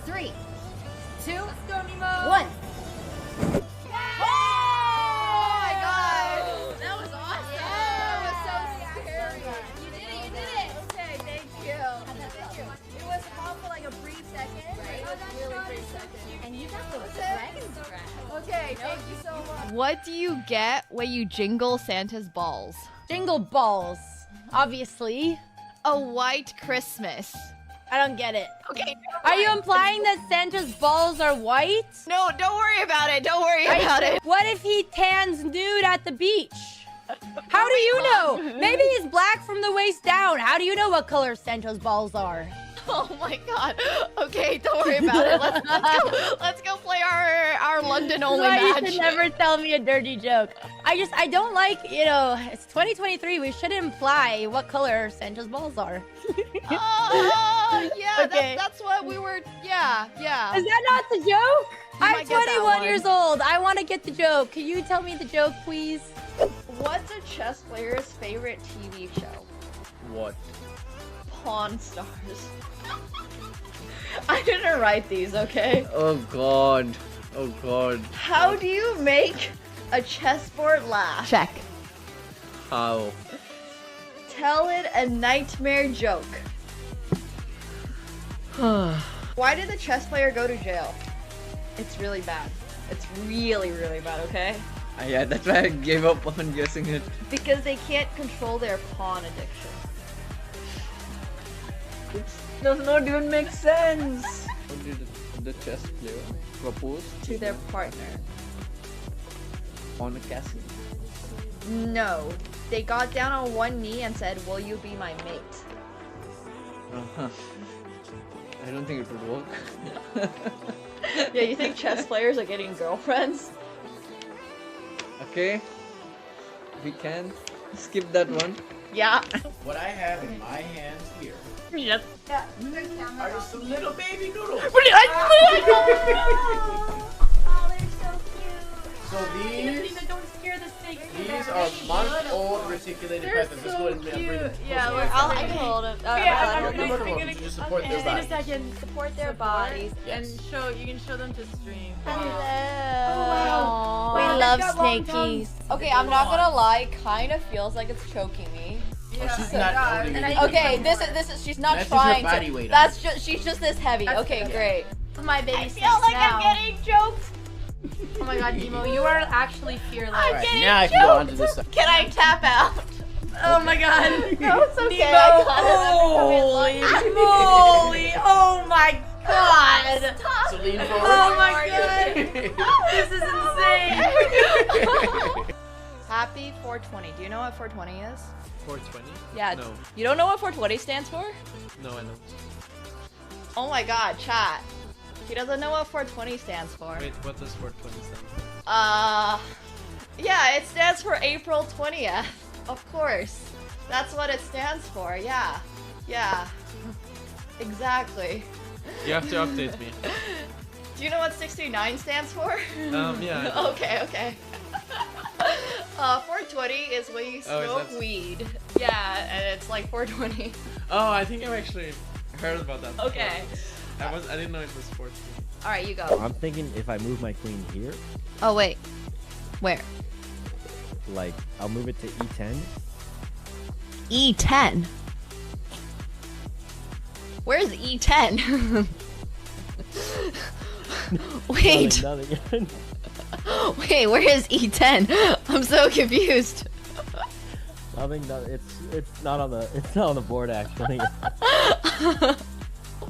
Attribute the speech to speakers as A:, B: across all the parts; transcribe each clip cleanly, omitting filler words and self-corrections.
A: 3, 2,
B: Let's go, Nemo.
A: 1.
B: That was awesome.
A: Yeah.
B: That was so scary. You did it. Okay, thank you. It was hot for like a brief second.
A: Right.
B: It was really brief second.
A: And you got the dragon's breath.
B: Okay, thank you so much.
C: What do you get when you jingle Santa's balls?
D: Jingle balls, obviously.
C: A white Christmas.
D: I don't get it.
C: Okay.
D: Are you implying that Santa's balls are white?
C: No, don't worry about it. Don't worry about it.
D: What if he tans nude at the beach? How do you know? Maybe he's black from the waist down. How do you know what color Santa's balls are?
C: Oh my god. Okay, don't worry about it. Let's go play our London only
D: That's why
C: match.
D: you should never tell me a dirty joke. I don't like, it's 2023. We should imply what color Santa's balls are.
C: Yeah,
D: Okay.
C: that's what we were. Yeah.
D: Is that not the joke? I'm
C: might get that
D: 21
C: one.
D: years old. I want to get the joke. Can you tell me the joke, please?
C: What's a chess player's favorite TV show?
E: What?
C: Pawn Stars. I didn't write these, okay?
E: Oh god. Oh god.
C: How do you make a chessboard laugh? Check.
E: How?
C: Tell it a nightmare joke. Why did the chess player go to jail? It's really bad. It's really, really bad, okay?
E: Yeah, that's why I gave up on guessing it.
C: Because they can't control their pawn addiction.
E: It does not even make sense. What did the chess player propose
C: To their partner.
E: on a castle?
C: No. They got down on one knee and said, "Will you be my mate?"
E: Uh-huh. I don't think it would work.
C: Yeah, you think chess players are getting girlfriends?
E: Okay. We can skip that one.
C: Yeah.
F: What I have in my hands here
C: Yep.
F: are just some little baby noodles.
A: Oh, they're so cute.
F: So
D: Don't scare the snake.
F: these are month-old reticulated peasants. Just go ahead and bring them.
C: Yeah, I can hold it.
F: Just support their body.
D: second.
C: Support their bodies.
F: Yes.
B: You can show them to stream.
C: Hello.
D: We love snakies.
C: Okay, I'm not gonna lie. Kind of feels like it's choking me.
F: Oh, she's not holding it.
C: Okay, this is. She's not
F: That's just her
C: trying
F: body
C: to.
F: weight on
C: That's just. She's just this heavy. Okay, great.
D: My baby
C: I feel like I'm getting choked.
D: Oh my god, Nemo, you are actually fearless.
C: I'm
F: Alright,
C: getting
F: now I can go on to this side.
C: Can I tap out?
D: Oh my god.
C: No, it's okay.
D: Nemo,
C: I got it.
D: holy moly. Oh my god.
F: So lean forward.
D: Oh my god. This is insane.
C: Happy 420. Do you know what 420 is?
G: 420?
C: Yeah.
G: No.
C: You don't know what 420 stands for?
G: No, I don't.
C: Oh my god, chat. He doesn't know what 420 stands for.
G: Wait, what does 420 stand for?
C: Yeah, it stands for April 20th. Of course. That's what it stands for. Yeah. Yeah. Exactly.
G: You have to update me.
C: Do you know what 69 stands for?
G: Yeah.
C: Okay. 420 is when you smoke
G: that's-
C: weed. Yeah, and it's like 420.
G: Oh, I think I've actually heard about that. before.
C: Okay.
G: I didn't know it was 420.
C: Alright, you go.
H: I'm thinking if I move my queen here,
C: Oh, wait. Where?
H: like I'll move it to e10.
C: E10. Where's E10? Wait.
H: Nothing.
C: Wait, where is E10? I'm so confused.
H: Nothing. It's not on the board actually.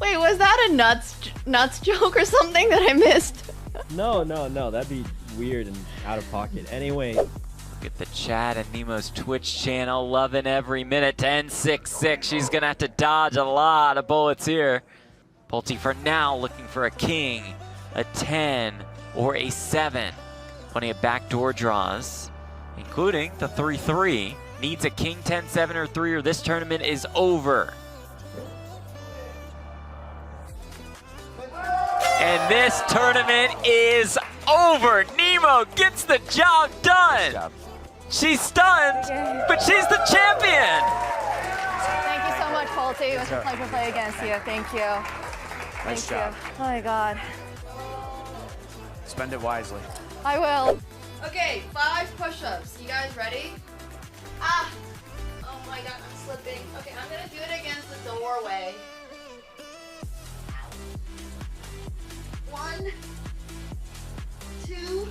C: Wait, was that a nuts joke or something that I missed?
H: No. That'd be weird and out of pocket. Anyway,
I: Look at the chat and Nemo's Twitch channel, loving every minute. 10-6-6. She's gonna have to dodge a lot of bullets here. Pulte for now looking for a king, a 10, or a 7. Plenty of backdoor draws, including the 3-3. Needs a king, 10, 7, or 3, or this tournament is over. And this tournament is over. Nemo gets the job done. She's stunned, but she's the champion.
C: Thank you so much, Pulte. It was a pleasure to play against you. Thank you.
J: Nice
C: Thank
J: job.
C: you. Oh my god.
J: Spend it wisely.
C: I will. Okay, 5 push-ups. You guys ready? Ah! Oh my god, I'm slipping. Okay, I'm gonna do it against the doorway. 1, 2,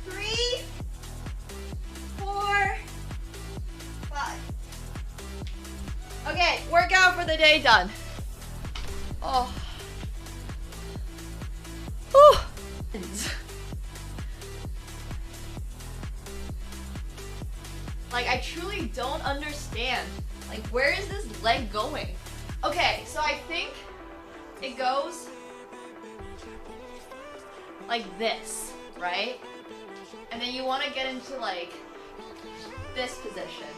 C: 3, 4, 5. Okay, workout for the day done. Oh. Whew. Like, I truly don't understand. Like, where is this leg going? Okay, so I think it goes like this, right? And then you want to get into like this position.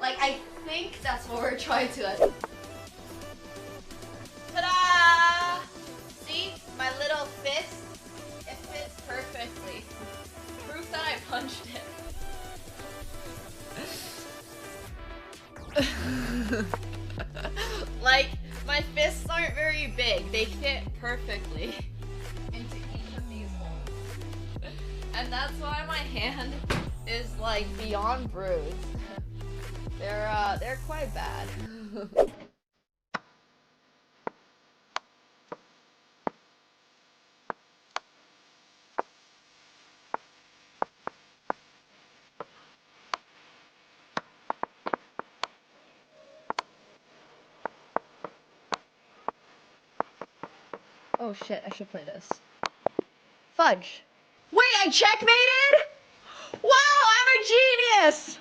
C: Like, I think that's what we're trying to. Ta-da! See? My little fist? It fits perfectly. Proof that I punched it. Like, my fists aren't very big. They fit perfectly into each of these holes. And that's why my hand is like beyond bruised. They're quite bad. Oh shit, I should play this. Fudge. Wait, I checkmated? Wow, I'm a genius!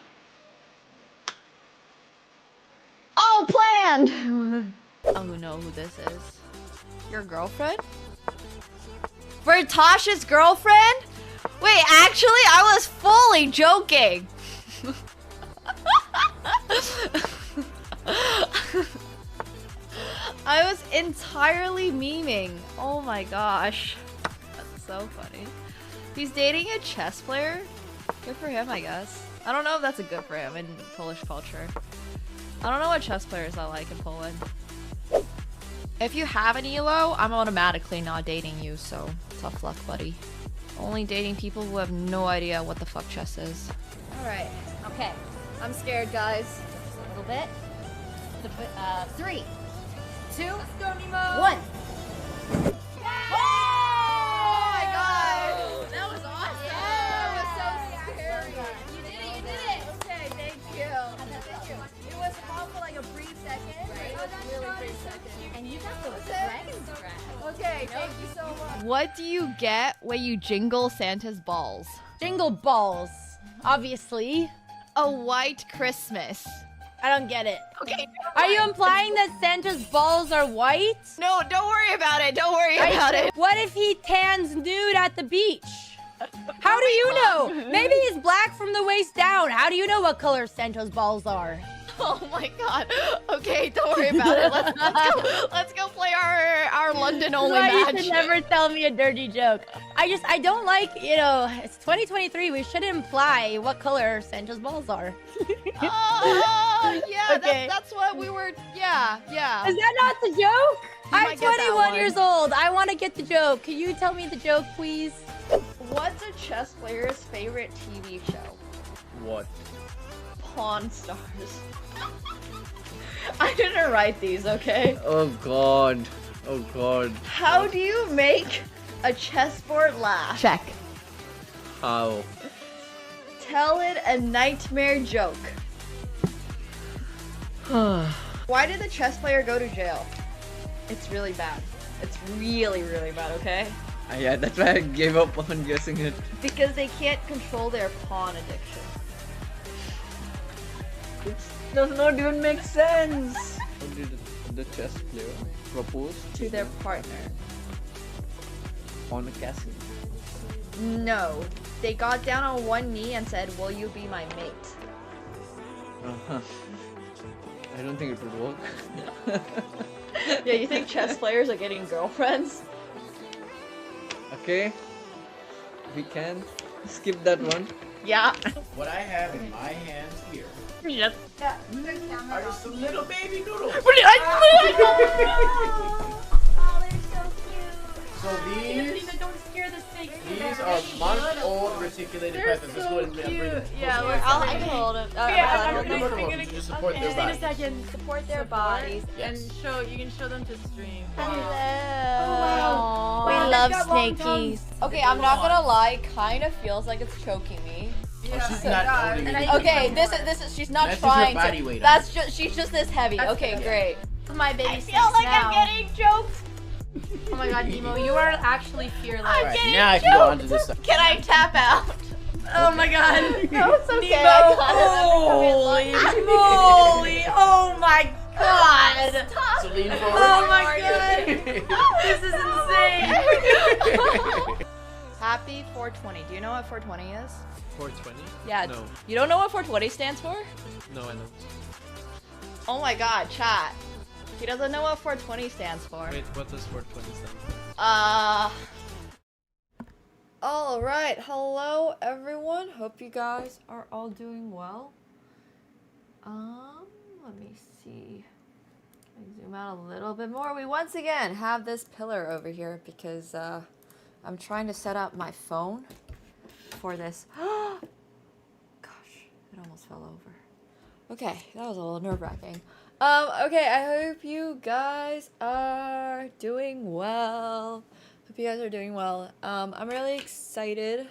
C: Oh, planned! Oh, know who this is. Your girlfriend? For Tasha's girlfriend? Wait, actually, I was fully joking. I was entirely memeing. Oh my gosh. That's so funny. He's dating a chess player? Good for him, I guess. I don't know if that's a good for him in Polish culture. I don't know what chess players are like in Poland. If you have an elo, I'm automatically not dating you, so tough luck, buddy. Only dating people who have no idea what the fuck chess is. Alright, okay. I'm scared, guys.
A: Just a little bit. 3, 2,
B: Let's go, Nemo.
A: 1.
B: Oh my god! That was awesome.
A: Yeah.
B: That was so scary.
A: You did it.
B: Okay, thank you. It was calm for like a brief second.
A: Right.
B: It was a really brief second.
A: And you got the
B: Okay.
A: dragon's breath.
B: Okay, thank you so much.
C: What do you get when you jingle Santa's balls?
D: Jingle balls, obviously.
C: A white Christmas.
D: I don't get it.
C: Okay.
D: Are you implying that Santa's balls are white?
C: No, don't worry about it. Don't worry about it.
D: What if he tans nude at the beach? How do you know? Maybe he's black from the waist down. How do you know what color Santa's balls are?
C: Oh my god. Okay, don't worry about it. Let's go play our London only
D: That's why
C: match.
D: you should never tell me a dirty joke. I don't like, it's 2023. We should imply what color Santa's balls are.
C: Oh, yeah,
D: Okay.
C: that's what we were, yeah.
D: Is that not the joke? I'm
C: might get that
D: 21
C: one.
D: years old. I want to get the joke. Can you tell me the joke, please?
C: What's a chess player's favorite TV show?
E: What?
C: Pawn Stars. I didn't write these, okay?
E: Oh god. Oh god.
C: How do you make a chessboard laugh? Check.
E: How?
C: Tell it a nightmare joke. Why did the chess player go to jail? It's really bad. It's really, really bad, okay?
E: Yeah, that's why I gave up on guessing it.
C: Because they can't control their pawn addiction.
E: It does not even make sense. How did the chess player propose
C: To their partner.
E: on a castle?
C: No. They got down on one knee and said, "Will you be my mate?"
E: Uh-huh. I don't think it would work.
C: Yeah, you think chess players are getting girlfriends?
E: Okay. We can skip that one.
C: Yeah.
F: What I have in my hands here Are just a little baby noodle.
B: Oh, they're so cute.
F: So these
B: Don't scare the snake.
F: these are month-old reticulated pythons. Let's go ahead and bring them.
D: Yeah, I can hold them.
F: To just support their body.
D: Support their bodies.
F: Yes.
E: You can show them to stream.
D: Hello. We
B: Wow,
D: love
B: they've got long
D: snakies.
C: Okay, I'm not gonna lie, kind of feels like it's choking me.
F: Oh, she's not holding it.
C: Okay, this is she's not
F: That's just
C: trying
F: her body
C: to.
F: weight on
C: That's just she's just this heavy. Okay,
B: good.
C: great.
B: My baby
D: I feel like I'm getting choked.
B: Oh my god, Nemo, you are actually fearless.
F: Alright, now I can go on to this side.
C: Can I tap out?
B: Oh my god.
C: No, it's okay.
B: Nemo,
C: I got it.
B: holy moly. Oh my god.
F: So lean forward.
B: Oh my god. This is insane.
C: Happy 420. Do you know what 420 is?
G: 420?
C: Yeah.
G: No.
C: You don't know what 420 stands for?
G: No, I don't.
C: Oh my god, chat. He doesn't know what 420 stands for.
G: Wait, what does 420 stand for?
C: Alright, hello everyone. Hope you guys are all doing well. Let me see. Can I zoom out a little bit more? We once again have this pillar over here because I'm trying to set up my phone for this. Gosh, it almost fell over. Okay, that was a little nerve-wracking. Okay, I hope you guys are doing well. Hope you guys are doing well. I'm really excited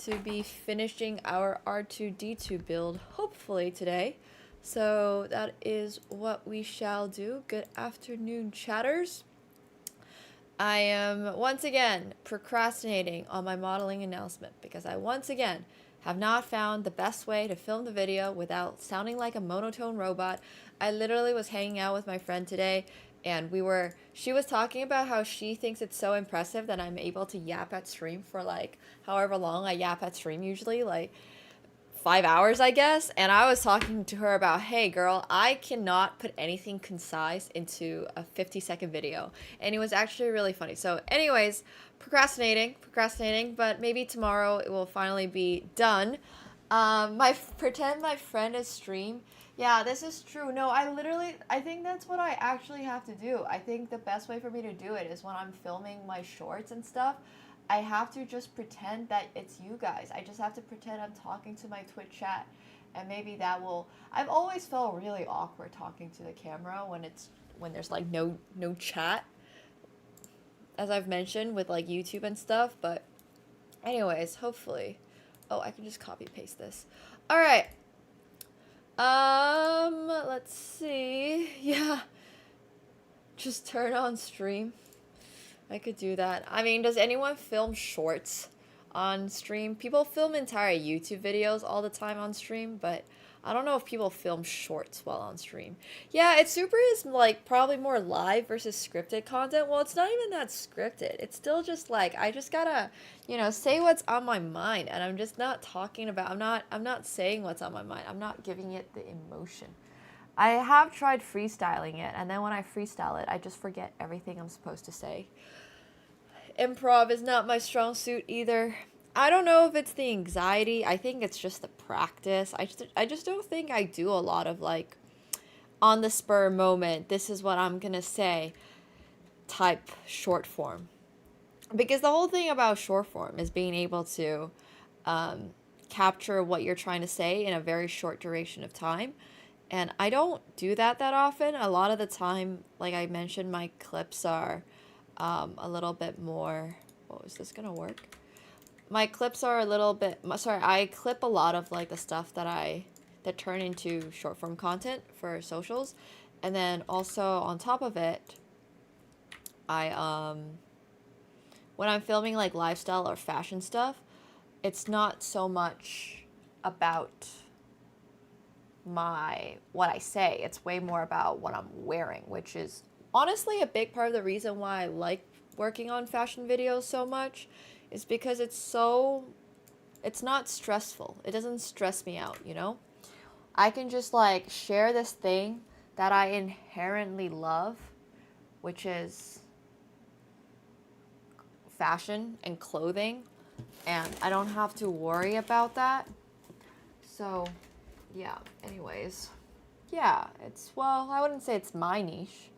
C: to be finishing our R2-D2 build, hopefully today. So that is what we shall do. Good afternoon, chatters. I am once again procrastinating on my modeling announcement because I once again have not found the best way to film the video without sounding like a monotone robot. I literally was hanging out with my friend today and she was talking about how she thinks it's so impressive that I'm able to yap at stream for like however long I yap at stream, usually like 5 hours, I guess. And I was talking to her about, hey girl, I cannot put anything concise into a 50-second video. And it was actually really funny. So anyways, procrastinating, but maybe tomorrow it will finally be done. Pretend my friend is stream. Yeah, this is true. No, I think that's what I actually have to do. I think the best way for me to do it is when I'm filming my shorts and stuff, I have to just pretend that it's you guys. I just have to pretend I'm talking to my Twitch chat, and maybe that will. I've always felt really awkward talking to the camera when there's like no chat, as I've mentioned with like YouTube and stuff. But anyways, hopefully, oh, I can just copy paste this. All right. Let's see. Yeah, just turn on stream. I could do that. I mean, does anyone film shorts on stream? People film entire YouTube videos all the time on stream, but I don't know if people film shorts while on stream. Yeah, it's like probably more live versus scripted content. Well, it's not even that scripted. It's still just like, I just gotta, say what's on my mind, and I'm just not talking about, I'm not saying what's on my mind. I'm not giving it the emotion. I have tried freestyling it, and then when I freestyle it, I just forget everything I'm supposed to say. Improv is not my strong suit either. I don't know if it's the anxiety. I think it's just the practice. I just don't think I do a lot of like on the spur moment, this is what I'm gonna say type short form. Because the whole thing about short form is being able to capture what you're trying to say in a very short duration of time. And I don't do that often. A lot of the time, like I mentioned, my clips are a little bit more... Oh, is this gonna work? My clips are a little bit... Sorry, I clip a lot of like the stuff that turn into short form content for socials. And then also on top of it, when I'm filming like lifestyle or fashion stuff, it's not so much about what I say. It's way more about what I'm wearing, which is honestly a big part of the reason why I like working on fashion videos so much, is because it's not stressful. It doesn't stress me out, I can just like share this thing that I inherently love, which is fashion and clothing, and I don't have to worry about that. So yeah, anyways. Yeah, it's, well, I wouldn't say it's my niche.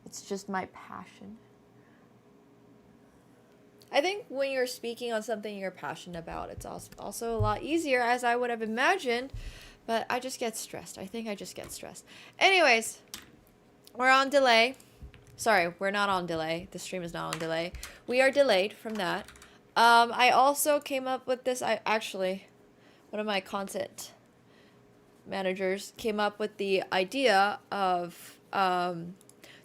C: It's just my passion. I think when you're speaking on something you're passionate about, it's also a lot easier, as I would have imagined. But I just get stressed. I think I just get stressed. Anyways, we're on delay. Sorry, we're not on delay. The stream is not on delay. We are delayed from that. I also came up with this. Actually, one of my content managers came up with the idea of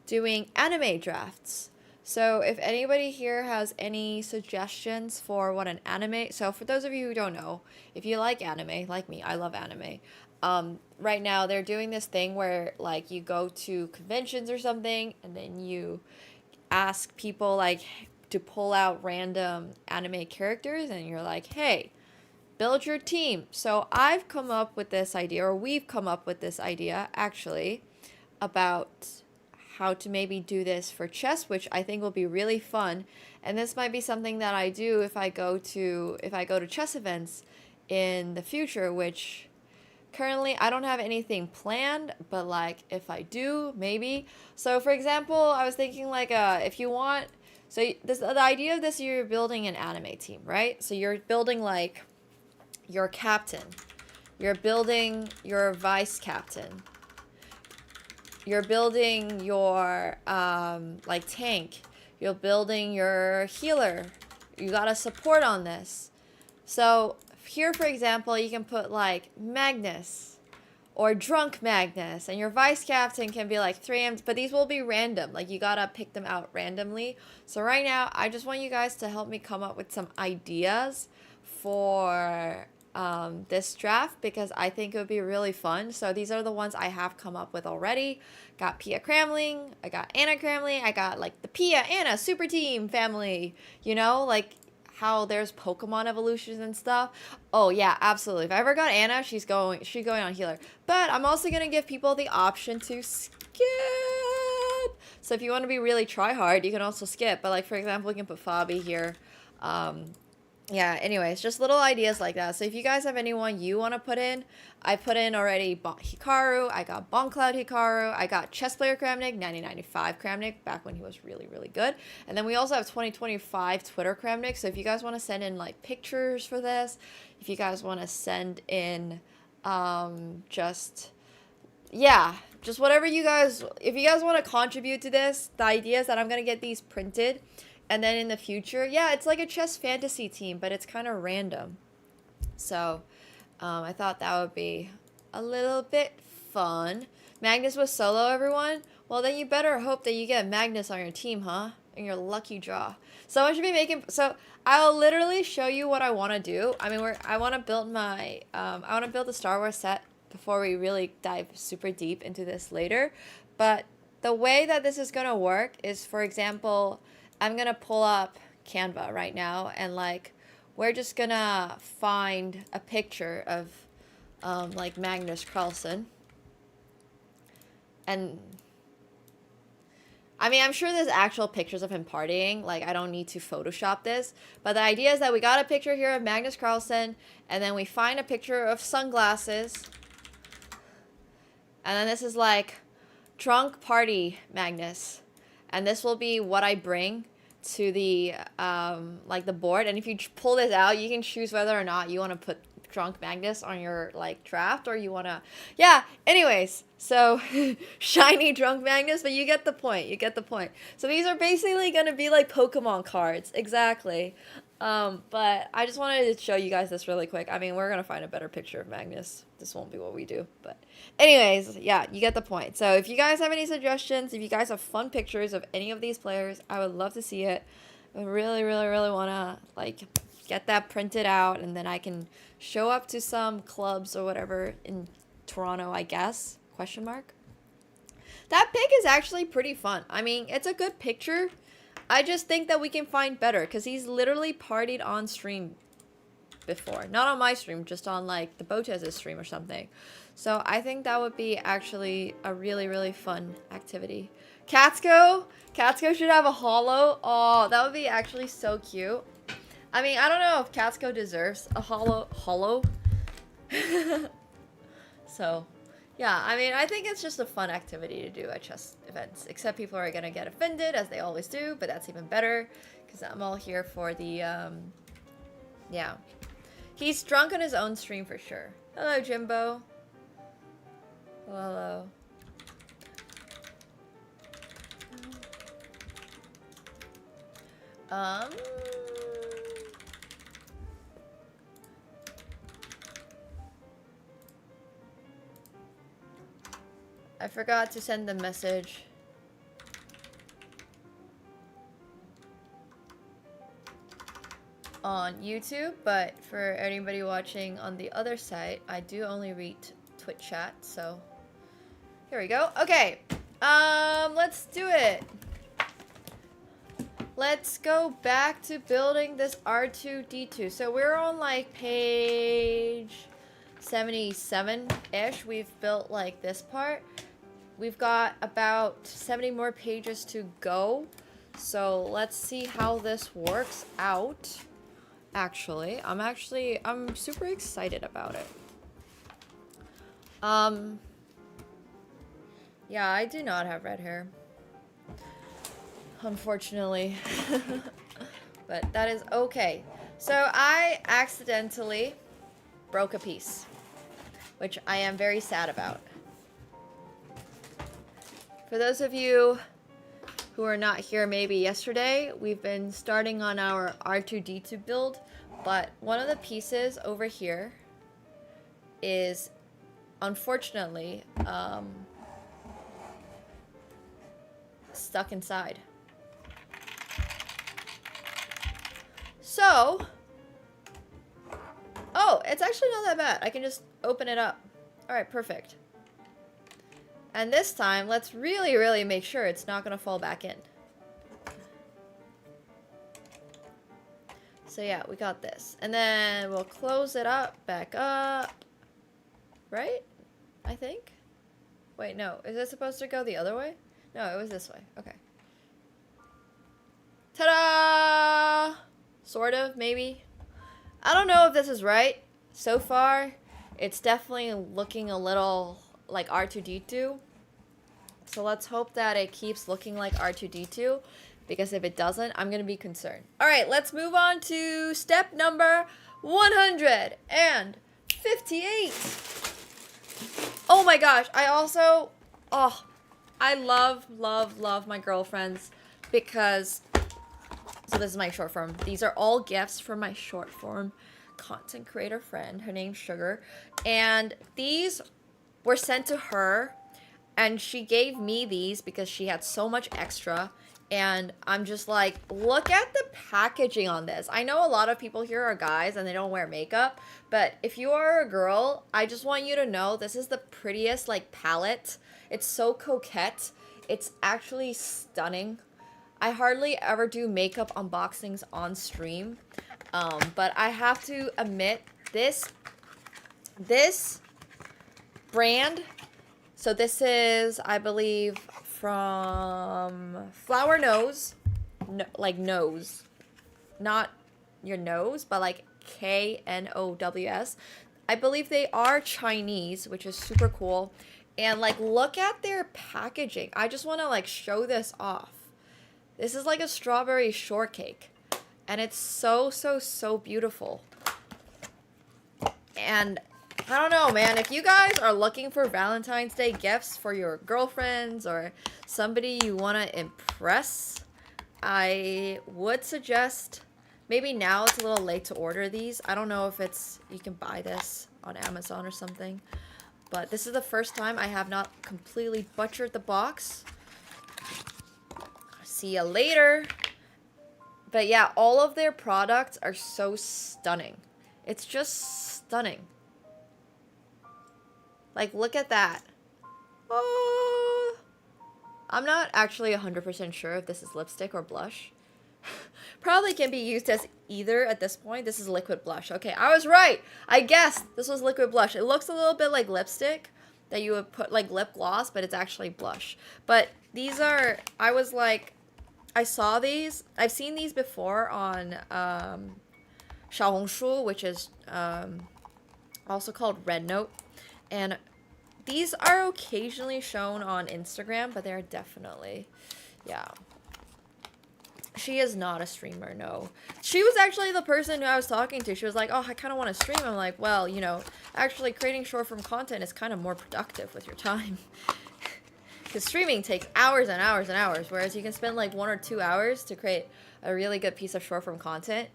C: doing anime drafts. So if anybody here has any suggestions for what an anime... So for those of you who don't know, if you like anime, like me, I love anime. Right now they're doing this thing where like you go to conventions or something and then you ask people like to pull out random anime characters and you're like, hey, build your team. So I've come up with this idea, or we've come up with this idea actually, about how to maybe do this for chess, which I think will be really fun. And this might be something that I do if I go to chess events in the future, which currently I don't have anything planned, but like if I do, maybe. So for example, I was thinking like if you want, so the idea of this, you're building an anime team, right? So you're building like your captain, you're building your vice captain, you're building your like tank, you're building your healer, you got a support on this. So here, for example, you can put like Magnus or Drunk Magnus, and your vice captain can be like 3M, but these will be random. Like you gotta pick them out randomly. So right now, I just want you guys to help me come up with some ideas for this draft, because I think it would be really fun. So these are the ones I have come up with already. Got Pia Cramling, I got Anna Cramling, I got like the Pia Anna super team family, you know, like how there's Pokemon evolutions and stuff. Oh yeah, absolutely. If I ever got Anna, she's going on healer. But I'm also gonna give people the option to skip. So if you want to be really try hard, you can also skip. But like for example, we can put Fabi here. Yeah, anyways, just little ideas like that. So if you guys have anyone you want to put in, I put in already Hikaru, I got Boncloud Hikaru, I got Chess Player Kramnik, 1995 Kramnik, back when he was really, really good. And then we also have 2025 Twitter Kramnik. So if you guys want to send in like pictures for this, if you guys want to send in just whatever you guys, if you guys want to contribute to this, the idea is that I'm going to get these printed. And then in the future, yeah, it's like a chess fantasy team, but it's kind of random. So I thought that would be a little bit fun. Magnus was solo, everyone? Well, then you better hope that you get Magnus on your team, huh? In your lucky draw. So I should be making... So I'll literally show you what I want to do. I mean, I want to build my... I want to build the Star Wars set before we really dive super deep into this later. But the way that this is going to work is, for example... I'm going to pull up Canva right now, and like we're just going to find a picture of like Magnus Carlsen. And I mean, I'm sure there's actual pictures of him partying. Like I don't need to Photoshop this, but the idea is that we got a picture here of Magnus Carlsen, and then we find a picture of sunglasses. And then this is like drunk party Magnus. And this will be what I bring to the like the board. And if you pull this out, you can choose whether or not you want to put Drunk Magnus on your like draft, or you want to, yeah, anyways. So shiny Drunk Magnus, but you get the point. You get the point. So these are basically going to be like Pokemon cards. Exactly. But I just wanted to show you guys this really quick. I mean, we're going to find a better picture of Magnus. This won't be what we do, but anyways, yeah, you get the point. So if you guys have any suggestions, if you guys have fun pictures of any of these players, I would love to see it. I really, really, really want to like get that printed out, and then I can show up to some clubs or whatever in Toronto, I guess, question mark. That pic is actually pretty fun. I mean, it's a good picture. I just think that we can find better, because he's literally partied on stream before. Not on my stream, just on like the Botez's stream or something. So I think that would be actually a really, really fun activity. Catsko should have a holo. Oh, that would be actually so cute. I mean, I don't know if Catsko deserves a holo. So, yeah, I mean, I think it's just a fun activity to do at chess events. Except people are gonna get offended, as they always do, but that's even better, because I'm all here for the, yeah. He's drunk on his own stream for sure. Hello, Jimbo. Hello. I forgot to send the message. On YouTube, but for anybody watching on the other side, I do only read Twitch chat, so here we go. Okay, let's do it. Let's go back to building this R2-D2. So we're on like page 77-ish. We've built like this part. We've got about 70 more pages to go. So let's see how this works out. Actually, I'm super excited about it. Yeah, I do not have red hair. Unfortunately. But that is okay. So I accidentally broke a piece, which I am very sad about. For those of you who are not here maybe yesterday, we've been starting on our R2-D2 build, but one of the pieces over here is unfortunately stuck inside. So, oh, it's actually not that bad. I can just open it up. All right, perfect. And this time, let's really make sure it's not gonna fall back in. So yeah, we got this. And then we'll close it up, back up. Right? I think? Wait, no. Is it supposed to go the other way? No, it was this way. Okay. Ta-da! Sort of, maybe. I don't know if this is right. So far, it's definitely looking a little like R2-D2. So let's hope that it keeps looking like R2-D2, because if it doesn't, I'm gonna be concerned. All right, let's move on to step number 158. Oh my gosh, I also, I love my girlfriends, because, so this is my short form. These are all gifts from my short form content creator friend. Her name's Sugar, and these were sent to her, and she gave me these because she had so much extra. And I'm just like, look at the packaging on this. I know a lot of people here are guys and they don't wear makeup, but if you are a girl, I just want you to know this is the prettiest like palette. It's so coquette. It's actually stunning. I hardly ever do makeup unboxings on stream, but I have to admit this brand. So this is, I believe, from Flower Nose, no, like nose, not your nose, but like Knows. I believe they are Chinese, which is super cool. And like, look at their packaging. I just want to like show this off. This is like a strawberry shortcake, and it's so beautiful. And I don't know, man, if you guys are looking for Valentine's Day gifts for your girlfriends or somebody you want to impress, I would suggest, maybe now it's a little late to order these. I don't know if you can buy this on Amazon or something, but this is the first time I have not completely butchered the box. See ya later. But yeah, all of their products are so stunning. It's just stunning. Like, look at that. Oh, I'm not actually 100% sure if this is lipstick or blush. Probably can be used as either at this point. This is liquid blush. Okay, I was right. I guessed this was liquid blush. It looks a little bit like lipstick that you would put like lip gloss, but it's actually blush. But these are, I was like, I saw these. I've seen these before on Xiaohongshu, which is also called Red Note. And these are occasionally shown on Instagram, but they're definitely, yeah. She is not a streamer, no. She was actually the person who I was talking to. She was like, oh, I kind of want to stream. I'm like, well, you know, actually creating short form content is kind of more productive with your time. Because streaming takes hours and hours and hours, whereas you can spend like 1 or 2 hours to create a really good piece of short form content.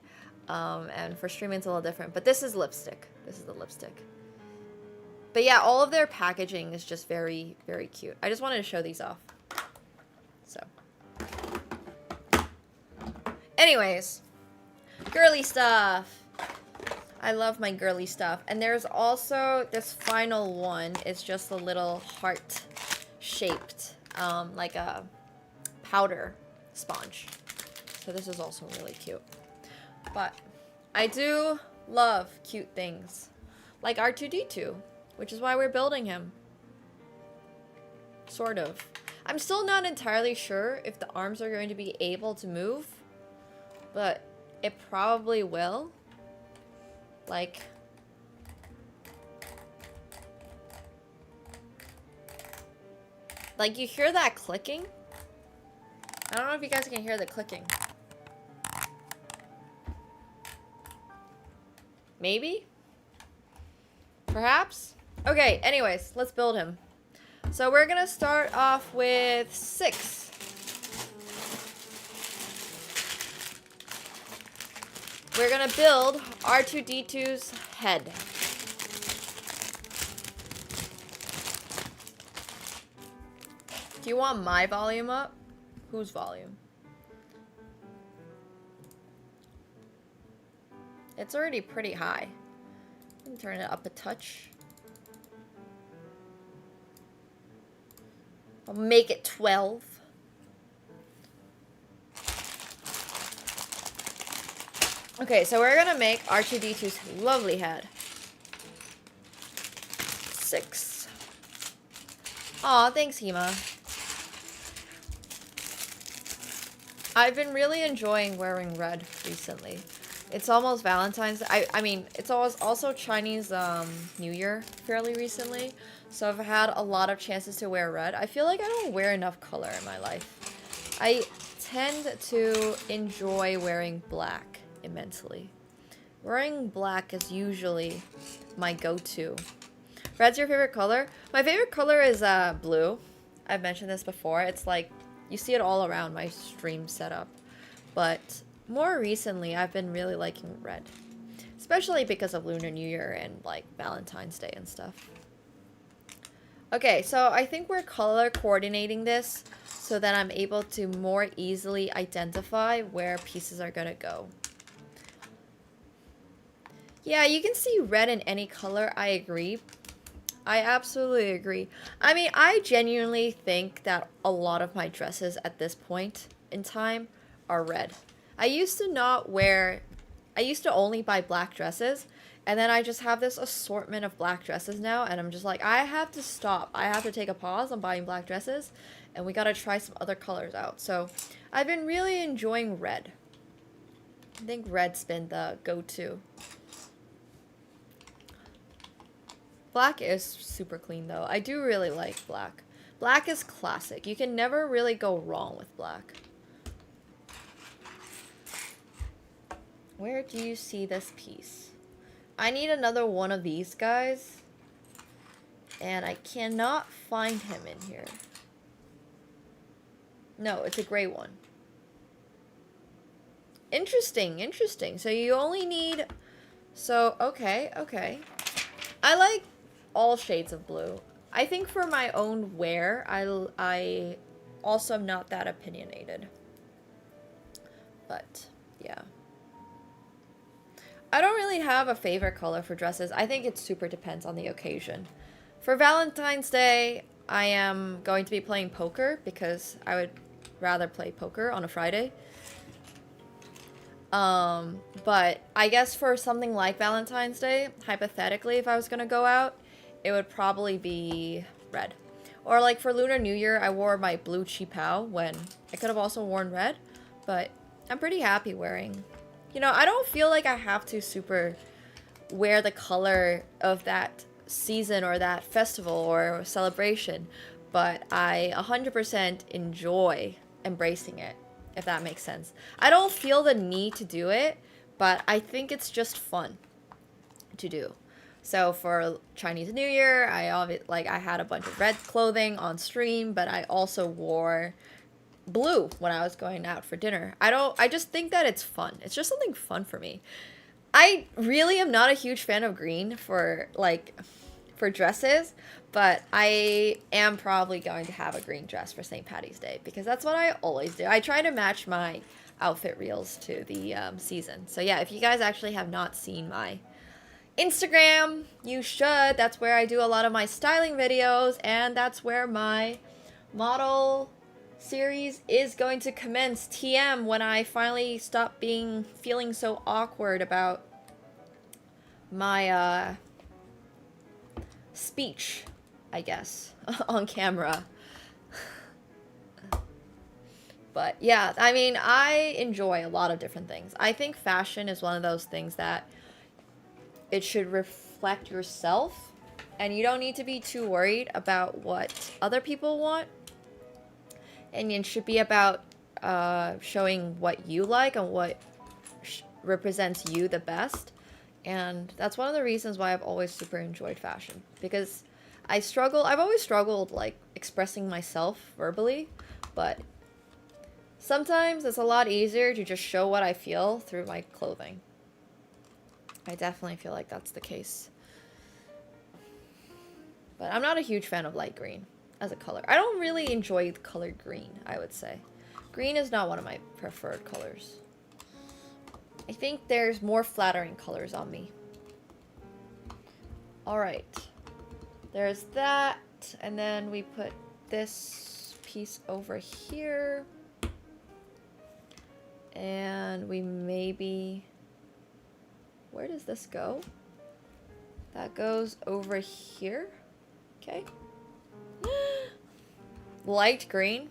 C: And for streaming, it's a little different. But this is lipstick. This is the lipstick. But yeah, all of their packaging is just very, very cute. I just wanted to show these off. So. Anyways. Girly stuff. I love my girly stuff. And there's also this final one. It's just a little heart shaped. Like a powder sponge. So this is also really cute. But I do love cute things. Like R2-D2. Which is why we're building him. Sort of. I'm still not entirely sure if the arms are going to be able to move. But it probably will. Like... Like, you hear that clicking? I don't know if you guys can hear the clicking. Maybe? Perhaps? Okay, anyways, let's build him. So we're gonna start off with 6. We're gonna build R2-D2's head. Do you want my volume up? Whose volume? It's already pretty high. I can turn it up a touch. I'll make it 12. Okay, so we're gonna make R2-D2's lovely head. 6. Aw, thanks, Hema. I've been really enjoying wearing red recently. It's almost Valentine's. I mean, it's also Chinese New Year fairly recently. So I've had a lot of chances to wear red. I feel like I don't wear enough color in my life. I tend to enjoy wearing black immensely. Wearing black is usually my go-to. Red's your favorite color? My favorite color is blue. I've mentioned this before. It's like, you see it all around my stream setup. But more recently, I've been really liking red. Especially because of Lunar New Year and like Valentine's Day and stuff. Okay, so I think we're color coordinating this so that I'm able to more easily identify where pieces are gonna go. Yeah, you can see red in any color, I agree. I absolutely agree. I mean, I genuinely think that a lot of my dresses at this point in time are red. I used to only buy black dresses, and then I just have this assortment of black dresses now, and I'm just like, I have to stop. I have to take a pause on buying black dresses, and we gotta try some other colors out. So, I've been really enjoying red. I think red's been the go-to. Black is super clean, though. I do really like black. Black is classic. You can never really go wrong with black. Where do you see this piece? I need another one of these guys. And I cannot find him in here. No, it's a gray one. Interesting, interesting. So you only need... So, okay, okay. I like all shades of blue. I think for my own wear, I also am not that opinionated. But, yeah. I don't really have a favorite color for dresses. I think it super depends on the occasion. For Valentine's Day, I am going to be playing poker because I would rather play poker on a Friday. But I guess for something like Valentine's Day, hypothetically, if I was gonna go out, it would probably be red. Or like for Lunar New Year, I wore my blue qipao when I could have also worn red, but I'm pretty happy wearing. You know, I don't feel like I have to super wear the color of that season or that festival or celebration, but I 100% enjoy embracing it, if that makes sense. I don't feel the need to do it, but I think it's just fun to do. So for Chinese New Year, I had a bunch of red clothing on stream, but I also wore blue when I was going out for dinner. I just think that it's fun. It's just something fun for me. I really am not a huge fan of green for dresses, but I am probably going to have a green dress for St. Patty's Day because that's what I always do. I try to match my outfit reels to the season. So yeah, if you guys actually have not seen my Instagram, you should. That's where I do a lot of my styling videos, and that's where my model series is going to commence. TM, when I finally stop feeling so awkward about my speech, I guess, on camera. But yeah, I mean, I enjoy a lot of different things. I think fashion is one of those things that it should reflect yourself, and you don't need to be too worried about what other people want. And it should be about showing what you like and what represents you the best. And that's one of the reasons why I've always super enjoyed fashion, because I've always struggled like expressing myself verbally, but sometimes it's a lot easier to just show what I feel through my clothing. I definitely feel like that's the case. But I'm not a huge fan of light green as a color. I don't really enjoy the color green, I would say. Green is not one of my preferred colors. I think there's more flattering colors on me. Alright. There's that. And then we put this piece over here. And we maybe... Where does this go? That goes over here. Okay. Light green.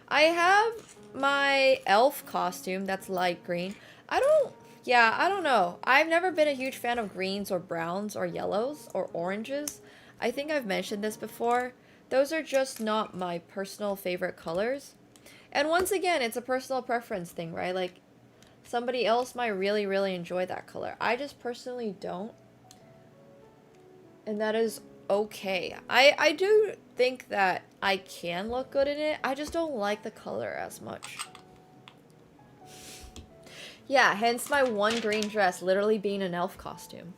C: I have my elf costume that's light green. I don't know. I've never been a huge fan of greens or browns or yellows or oranges. I think I've mentioned this before. Those are just not my personal favorite colors. And once again, it's a personal preference thing, right? Like, somebody else might really, really enjoy that color. I just personally don't. And that is okay. I do think that I can look good in it. I just don't like the color as much. Yeah, hence my one green dress literally being an elf costume.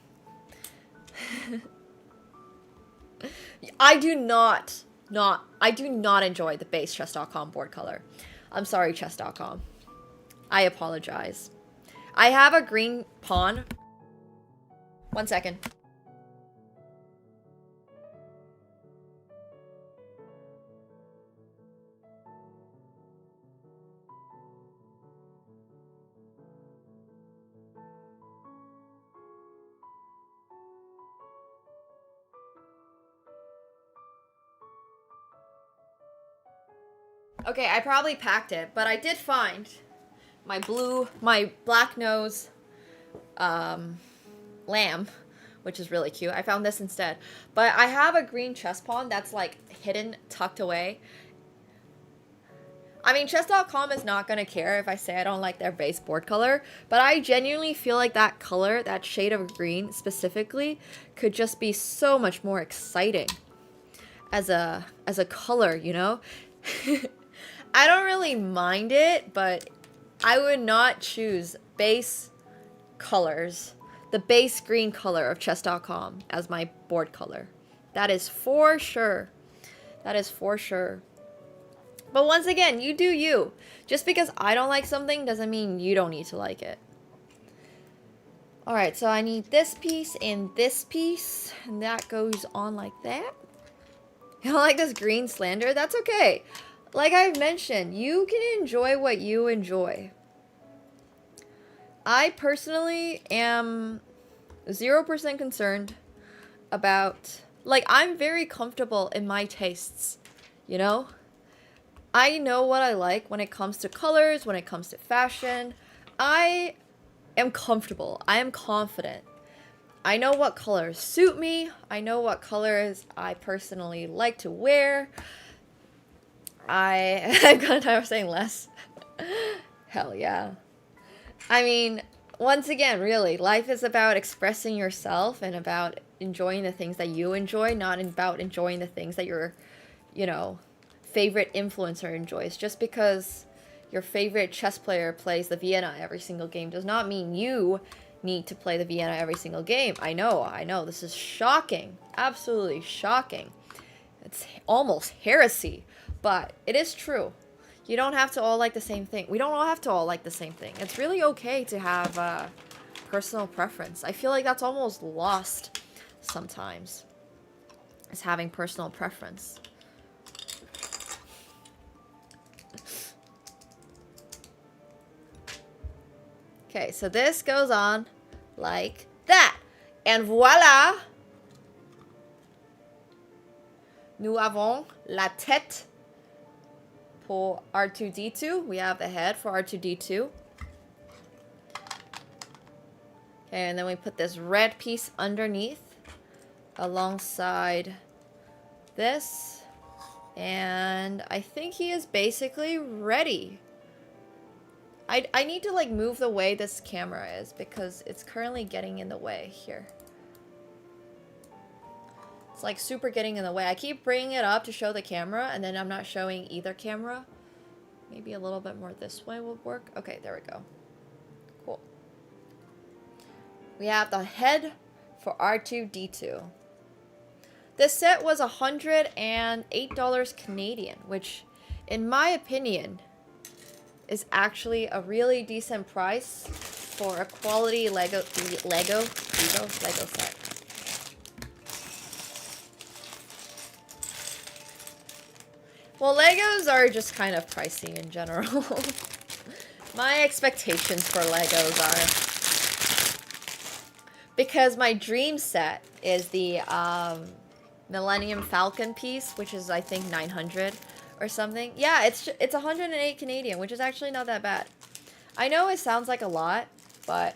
C: I do not enjoy the base chess.com board color. I'm sorry, chess.com. I apologize. I have a green pawn. 1 second. Okay, I probably packed it, but I did find my black nose lamb, which is really cute. I found this instead. But I have a green chess pawn that's like hidden, tucked away. I mean, chess.com is not going to care if I say I don't like their base board color, but I genuinely feel like that color, that shade of green specifically, could just be so much more exciting as a color, you know? I don't really mind it, but I would not choose base colors, the base green color of chess.com as my board color. That is for sure. That is for sure. But once again, you do you. Just because I don't like something doesn't mean you don't need to like it. Alright, so I need this piece and this piece, and that goes on like that. You don't like this green slander? That's okay. Like I've mentioned, you can enjoy what you enjoy. I personally am 0% concerned about... Like, I'm very comfortable in my tastes, you know? I know what I like when it comes to colors, when it comes to fashion. I am comfortable. I am confident. I know what colors suit me. I know what colors I personally like to wear. I'm gonna time saying less. Hell yeah. I mean, once again, really, life is about expressing yourself and about enjoying the things that you enjoy, not about enjoying the things that your, you know, favorite influencer enjoys. Just because your favorite chess player plays the Vienna every single game does not mean you need to play the Vienna every single game. I know, this is shocking. Absolutely shocking. It's almost heresy, but it is true. You don't have to all like the same thing. We don't all have to all like the same thing. It's really okay to have personal preference. I feel like that's almost lost sometimes, is having personal preference. Okay, so this goes on like that. And voila! Nous avons la tête pour R2-D2. We have the head for R2-D2. Okay, and then we put this red piece underneath alongside this. And I think he is basically ready. I need to like move the way this camera is because it's currently getting in the way here. It's like super getting in the way. I keep bringing it up to show the camera and then I'm not showing either camera. Maybe a little bit more this way will work. Okay, there we go. Cool. We have the head for R2-D2. This set was $108 Canadian, which in my opinion is actually a really decent price for a quality Lego set. Well, Legos are just kind of pricey in general. My expectations for Legos are, because my dream set is the Millennium Falcon piece, which is I think 900 or something. Yeah, it's 108 Canadian, which is actually not that bad. I know it sounds like a lot, but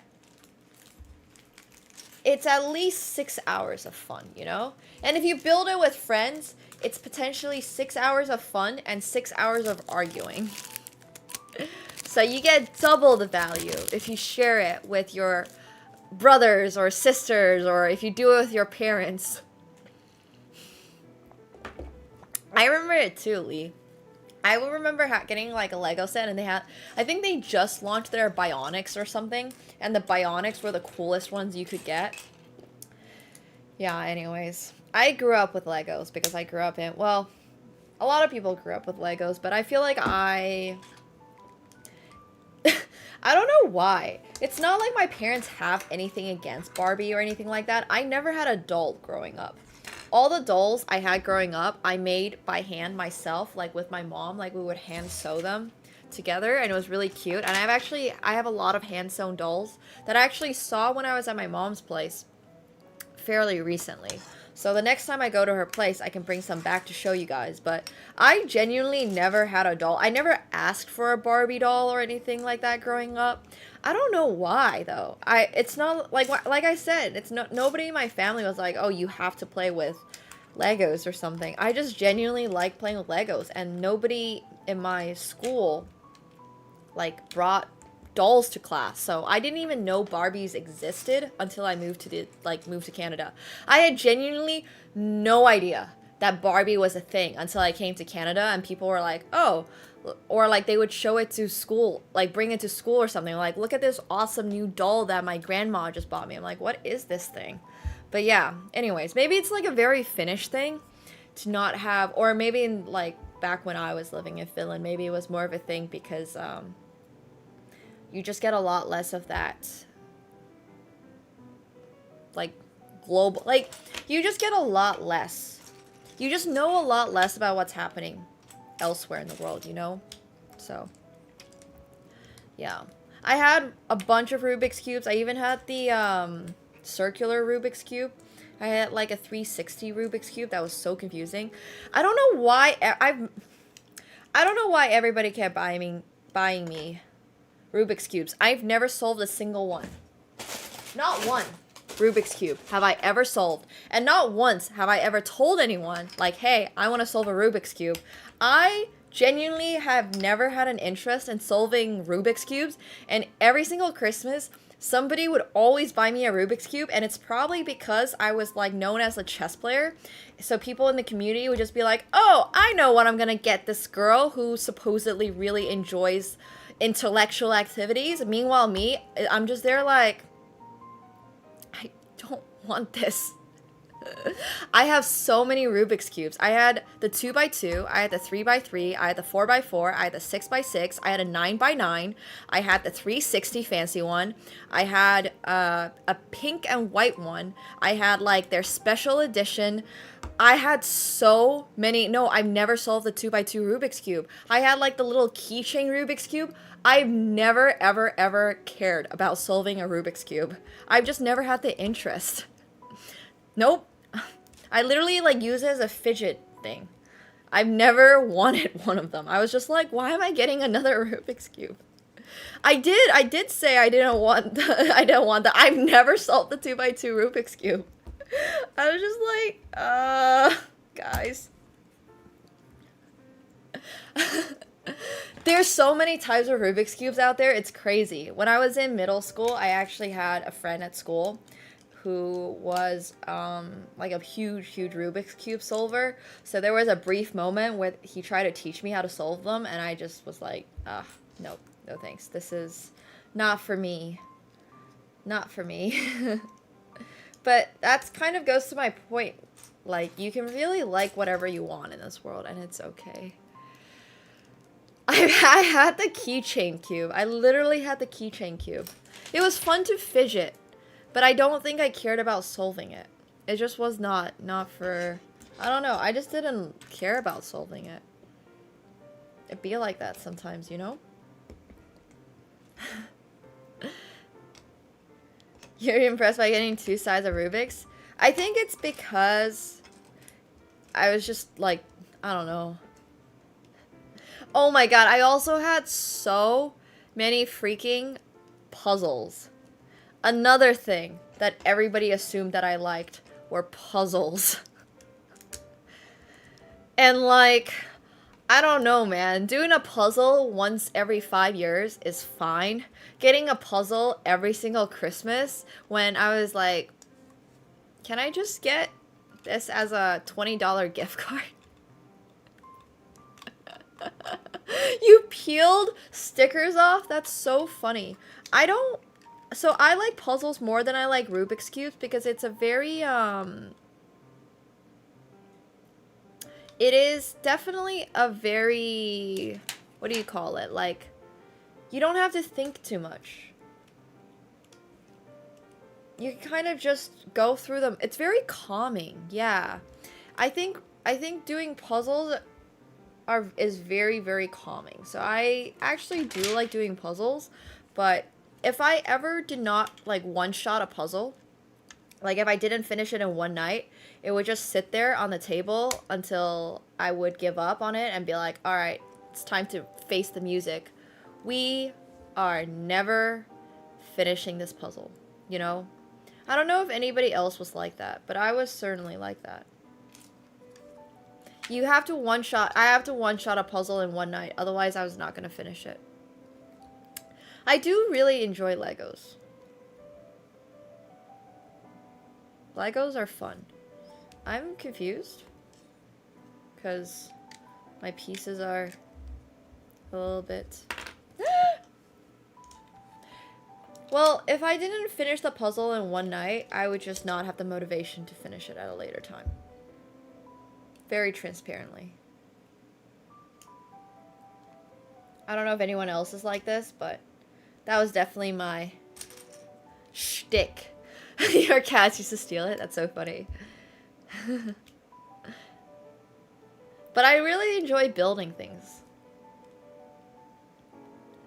C: it's at least 6 hours of fun, you know? And if you build it with friends, it's potentially 6 hours of fun and 6 hours of arguing. So you get double the value if you share it with your brothers or sisters, or if you do it with your parents. I remember it too, Lee. I will remember getting like a Lego set, and they had, I think they just launched their Bionics or something, and the Bionics were the coolest ones you could get. Yeah, anyways. I grew up with Legos because I grew up in, well, a lot of people grew up with Legos, but I feel like I don't know why. It's not like my parents have anything against Barbie or anything like that. I never had a doll growing up. All the dolls I had growing up, I made by hand myself, like with my mom. Like we would hand sew them together, and it was really cute. And I have a lot of hand sewn dolls that I actually saw when I was at my mom's place fairly recently. So the next time I go to her place, I can bring some back to show you guys. But I genuinely never had a doll. I never asked for a Barbie doll or anything like that growing up. I don't know why though. It's not like I said, it's nobody in my family was like, "Oh, you have to play with Legos or something." I just genuinely like playing with Legos, and nobody in my school like brought dolls to class. So I didn't even know Barbies existed until I moved to Canada. I had genuinely no idea that Barbie was a thing until I came to Canada, and people were like, "Oh," or like they would show it to school, like bring it to school or something, like, "Look at this awesome new doll that my grandma just bought me." I'm like, "What is this thing?" But yeah, anyways, maybe it's like a very Finnish thing to not have, or maybe in like back when I was living in Finland, maybe it was more of a thing because you just get a lot less of that like global, like you just get a lot less. You just know a lot less about what's happening elsewhere in the world, you know? So, yeah. I had a bunch of Rubik's Cubes. I even had the circular Rubik's Cube. I had like a 360 Rubik's Cube. That was so confusing. I don't know why I don't know why everybody kept buying me Rubik's Cubes. I've never solved a single one. Not one. Rubik's Cube have I ever solved. And not once have I ever told anyone, like, hey, I want to solve a Rubik's Cube. I genuinely have never had an interest in solving Rubik's Cubes. And every single Christmas, somebody would always buy me a Rubik's Cube. And it's probably because I was, like, known as a chess player. So people in the community would just be like, oh, I know what I'm going to get this girl who supposedly really enjoys intellectual activities. Meanwhile, me, I'm just there like, I don't want this. I have so many Rubik's Cubes. I had the 2x2, I had the 3x3, I had the 4x4, I had the 6x6, I had a 9x9, I had the 360 fancy one, I had a pink and white one, I had like their special edition. I had so many. No, I've never solved the 2x2 Rubik's Cube. I had like the little keychain Rubik's Cube. I've never, ever, ever cared about solving a Rubik's Cube. I've just never had the interest. Nope. I literally like use it as a fidget thing. I've never wanted one of them. I was just like, why am I getting another Rubik's Cube? I did say I didn't want that. I've never solved the 2x2 Rubik's Cube. I was just like, guys. There's so many types of Rubik's Cubes out there, it's crazy. When I was in middle school, I actually had a friend at school who was like a huge Rubik's Cube solver. So there was a brief moment where he tried to teach me how to solve them, and I just was like, no thanks. This is not for me. Not for me. But that's kind of goes to my point. Like, you can really like whatever you want in this world, and it's okay. I had the keychain cube. I literally had the keychain cube. It was fun to fidget, but I don't think I cared about solving it. It just was not for... I don't know. I just didn't care about solving it. It'd be like that sometimes, you know? You're impressed by getting 2 sides of Rubik's? I think it's because I was just like, I don't know. Oh my god, I also had so many freaking puzzles. Another thing that everybody assumed that I liked were puzzles. And like, I don't know, man. Doing a puzzle once every 5 years is fine. Getting a puzzle every single Christmas when I was like, can I just get this as a $20 gift card? You peeled stickers off? That's so funny. So I like puzzles more than I like Rubik's Cubes because it's a very, it is definitely a very, what do you call it? Like, you don't have to think too much. You kind of just go through them. It's very calming. Yeah. I think doing puzzles is very, very calming. So I actually do like doing puzzles, but if I ever did not like one-shot a puzzle, like if I didn't finish it in one night, it would just sit there on the table until I would give up on it and be like, all right, it's time to face the music. We are never finishing this puzzle, you know? I don't know if anybody else was like that, but I was certainly like that. You have to one-shot, I have to one-shot a puzzle in one night, otherwise I was not going to finish it. I do really enjoy Legos. Legos are fun. I'm confused because my pieces are a little bit... Well, if I didn't finish the puzzle in one night, I would just not have the motivation to finish it at a later time. Very transparently. I don't know if anyone else is like this, but that was definitely my shtick. Your cats used to steal it? That's so funny. But I really enjoy building things.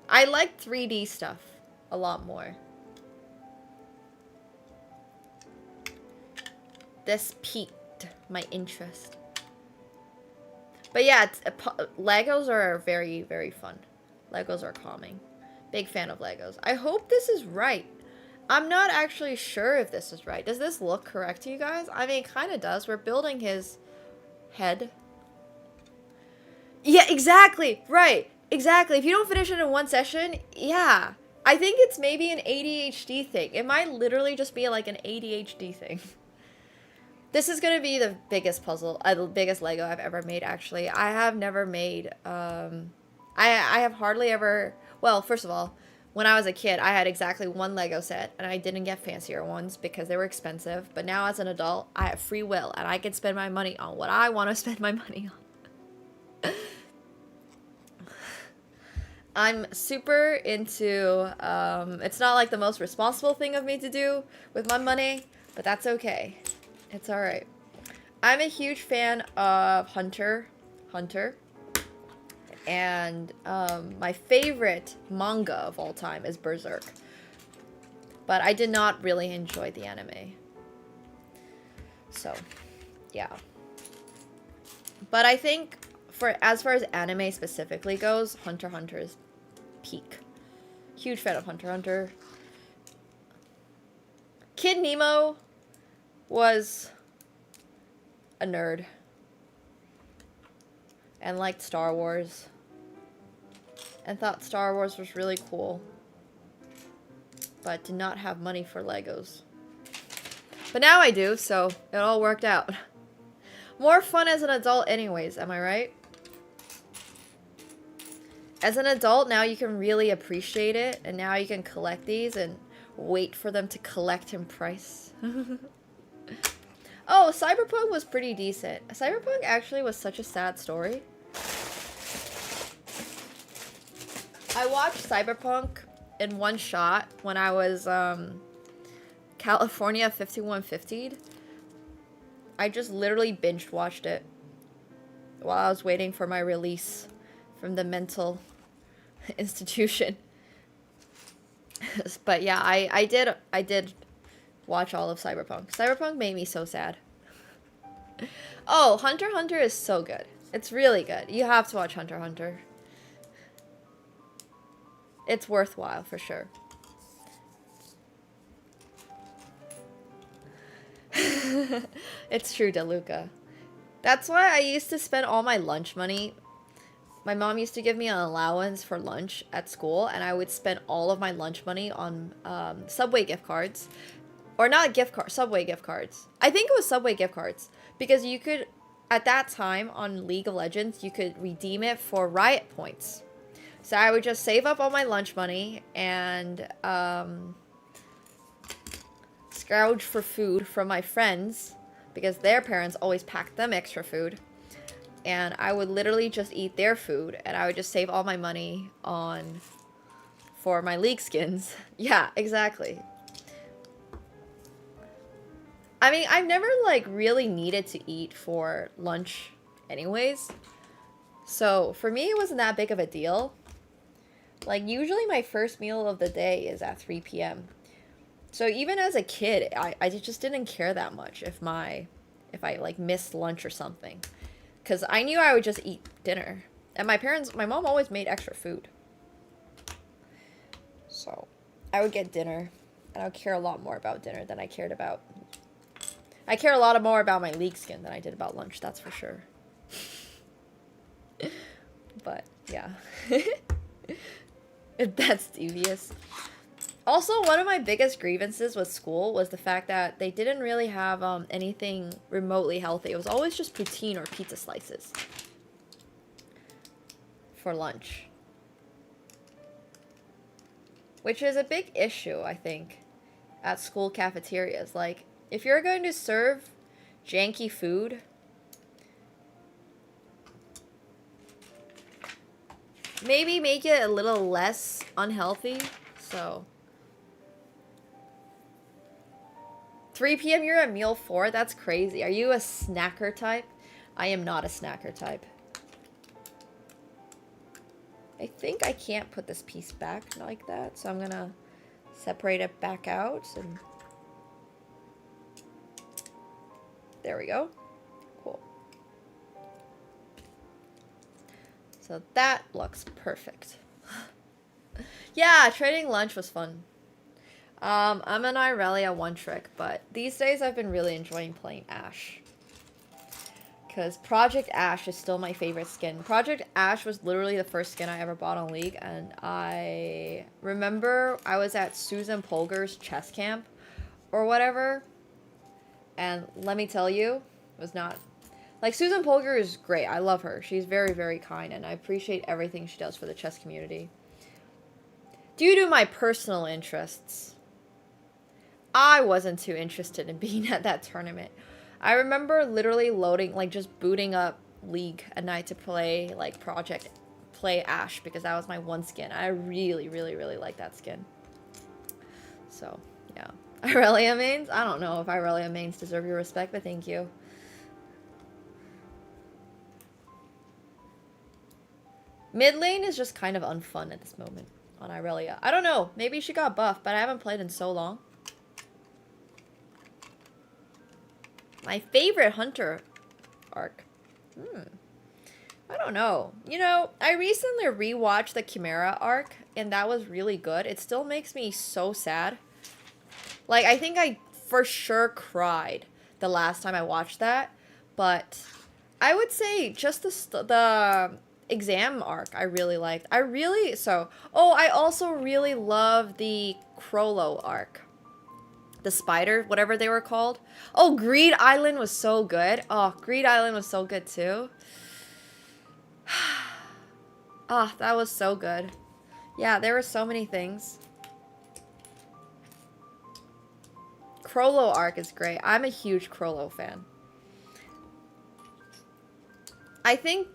C: I like 3D stuff a lot more. This piqued my interest. But yeah, Legos are very, very fun. Legos are calming. Big fan of Legos. I hope this is right. I'm not actually sure if this is right. Does this look correct to you guys? I mean, it kind of does. We're building his head. Yeah, exactly. Right. Exactly. If you don't finish it in one session, yeah. I think it's maybe an ADHD thing. It might literally just be like an ADHD thing. This is gonna be the biggest puzzle, the biggest Lego I've ever made, actually. I have never made, I have hardly ever, well, first of all, when I was a kid, I had exactly one Lego set, and I didn't get fancier ones because they were expensive. But now as an adult, I have free will, and I can spend my money on what I want to spend my money on. I'm super into, it's not like the most responsible thing of me to do with my money, but that's okay. It's alright. I'm a huge fan of Hunter. And my favorite manga of all time is Berserk. But I did not really enjoy the anime. So, yeah. But I think, as far as anime specifically goes, Hunter x Hunter is peak. Huge fan of Hunter x Hunter. Kid Nemo was a nerd and liked Star Wars and thought Star Wars was really cool, but did not have money for Legos. But now I do, so it all worked out. More fun as an adult anyways, am I right? As an adult, now you can really appreciate it, and now you can collect these and wait for them to collect in price. Oh, Cyberpunk was pretty decent. Cyberpunk actually was such a sad story. I watched Cyberpunk in one shot when I was California 5150'd. I just literally binge watched it while I was waiting for my release from the mental institution. But yeah, I did watch all of Cyberpunk. Cyberpunk made me so sad. Oh, Hunter x Hunter is so good. It's really good. You have to watch Hunter x Hunter. It's worthwhile for sure. It's true, DeLuca. That's why I used to spend all my lunch money. My mom used to give me an allowance for lunch at school, and I would spend all of my lunch money on Subway gift cards. Or not gift cards, Subway gift cards. I think it was Subway gift cards. Because you could, at that time on League of Legends, you could redeem it for Riot points. So I would just save up all my lunch money and scrounge for food from my friends. Because their parents always packed them extra food. And I would literally just eat their food. And I would just save all my money for my League skins. Yeah, exactly. I mean, I've never, like, really needed to eat for lunch anyways. So, for me, it wasn't that big of a deal. Like, usually my first meal of the day is at 3 p.m. So, even as a kid, I just didn't care that much if I, like, missed lunch or something. Because I knew I would just eat dinner. And my mom always made extra food. So, I would get dinner. And I would care a lot more about dinner than I cared about... I care a lot more about my League skin than I did about lunch, that's for sure. But, yeah. That's devious. Also, one of my biggest grievances with school was the fact that they didn't really have anything remotely healthy. It was always just poutine or pizza slices for lunch. Which is a big issue, I think, at school cafeterias. Like, if you're going to serve janky food, maybe make it a little less unhealthy. So 3 p.m. you're at meal 4? That's crazy. Are you a snacker type? I am not a snacker type. I think I can't put this piece back like that, so I'm gonna separate it back out and there we go. Cool. So that looks perfect. Yeah, trading lunch was fun. I'm an Irelia one trick, but these days I've been really enjoying playing Ashe. Because Project Ashe is still my favorite skin. Project Ashe was literally the first skin I ever bought on League, and I remember I was at Susan Polgar's chess camp or whatever, and let me tell you, it was not... Like, Susan Polgar is great. I love her. She's very, very kind, and I appreciate everything she does for the chess community. Due to my personal interests, I wasn't too interested in being at that tournament. I remember literally loading, like, just booting up League at night to play, like, play Ashe, because that was my one skin. I really, really, really like that skin. So, yeah. Irelia mains? I don't know if Irelia mains deserve your respect, but thank you. Mid lane is just kind of unfun at this moment on Irelia. I don't know. Maybe she got buffed, but I haven't played in so long. My favorite Hunter arc. I don't know. You know, I recently rewatched the Chimera arc, and that was really good. It still makes me so sad. Like, I think I for sure cried the last time I watched that. But I would say just the exam arc I really liked. Oh, I also really love the Crollo arc. The spider, whatever they were called. Oh, Greed Island was so good. Oh, Greed Island was so good too. Ah, oh, that was so good. Yeah, there were so many things. Crollo arc is great. I'm a huge Crollo fan. I think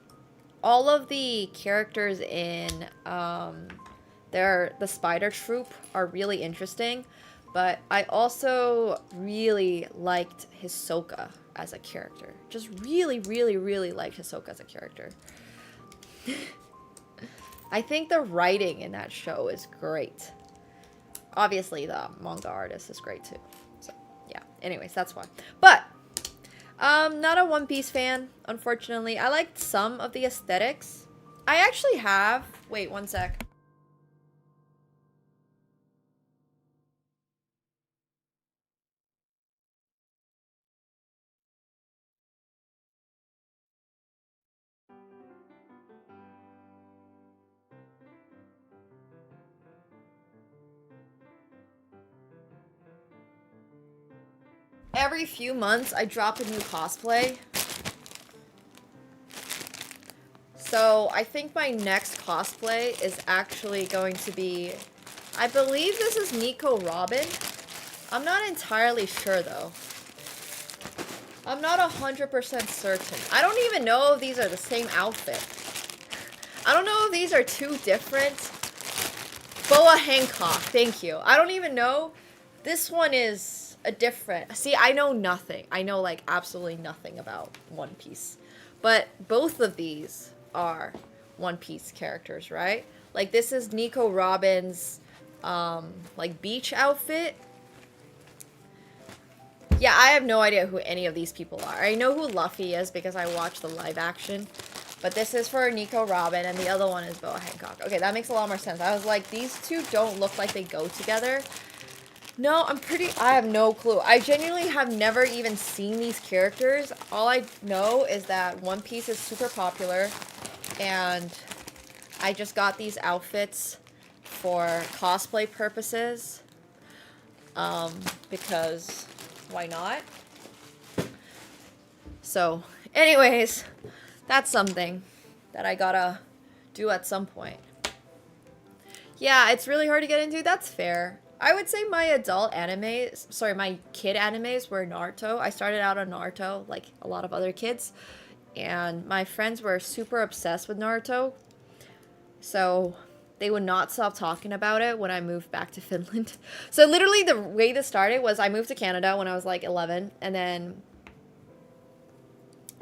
C: all of the characters in the spider troop are really interesting. But I also really liked Hisoka as a character. Just really, really, really liked Hisoka as a character. I think the writing in that show is great. Obviously, the manga artist is great too. So, yeah. Anyways, that's why. But, not a One Piece fan, unfortunately. I liked some of the aesthetics. I actually have... Wait, one sec. Every few months, I drop a new cosplay. So, I think my next cosplay is actually going to be... I believe this is Nico Robin. I'm not entirely sure, though. I'm not 100% certain. I don't even know if these are the same outfit. I don't know if these are two different... Boa Hancock, thank you. I don't even know. This one is... a different... See, I know nothing. I know, like, absolutely nothing about One Piece. But both of these are One Piece characters, right? Like, this is Nico Robin's, like, beach outfit. Yeah, I have no idea who any of these people are. I know who Luffy is because I watched the live action. But this is for Nico Robin, and the other one is Boa Hancock. Okay, that makes a lot more sense. I was like, these two don't look like they go together. No, I have no clue. I genuinely have never even seen these characters. All I know is that One Piece is super popular, and I just got these outfits for cosplay purposes. Because why not? So, anyways, that's something that I gotta do at some point. Yeah, it's really hard to get into. That's fair. I would say my adult animes, sorry, my kid animes were Naruto. I started out on Naruto, like a lot of other kids. And my friends were super obsessed with Naruto. So they would not stop talking about it when I moved back to Finland. So literally the way this started was I moved to Canada when I was like 11. And then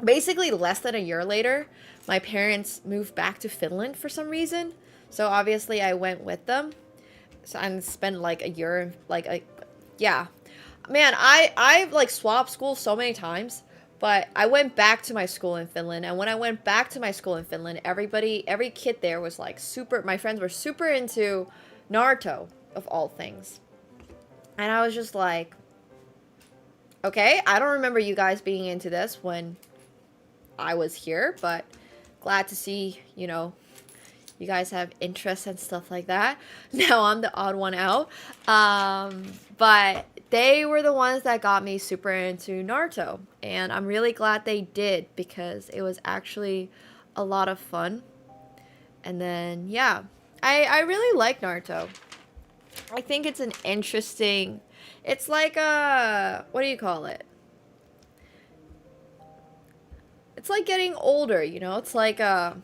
C: basically less than a year later, my parents moved back to Finland for some reason. So obviously I went with them. So I spent like a year, yeah. Man, I've like swapped school so many times, but I went back to my school in Finland. And when I went back to my school in Finland, every kid there was like my friends were super into Naruto, of all things. And I was just like, okay, I don't remember you guys being into this when I was here, but glad to see, you know, you guys have interests and stuff like that. Now I'm the odd one out. But they were the ones that got me super into Naruto. And I'm really glad they did because it was actually a lot of fun. And then, yeah, I really like Naruto. I think it's an interesting, it's like a, what do you call it? It's like getting older, you know? It's like a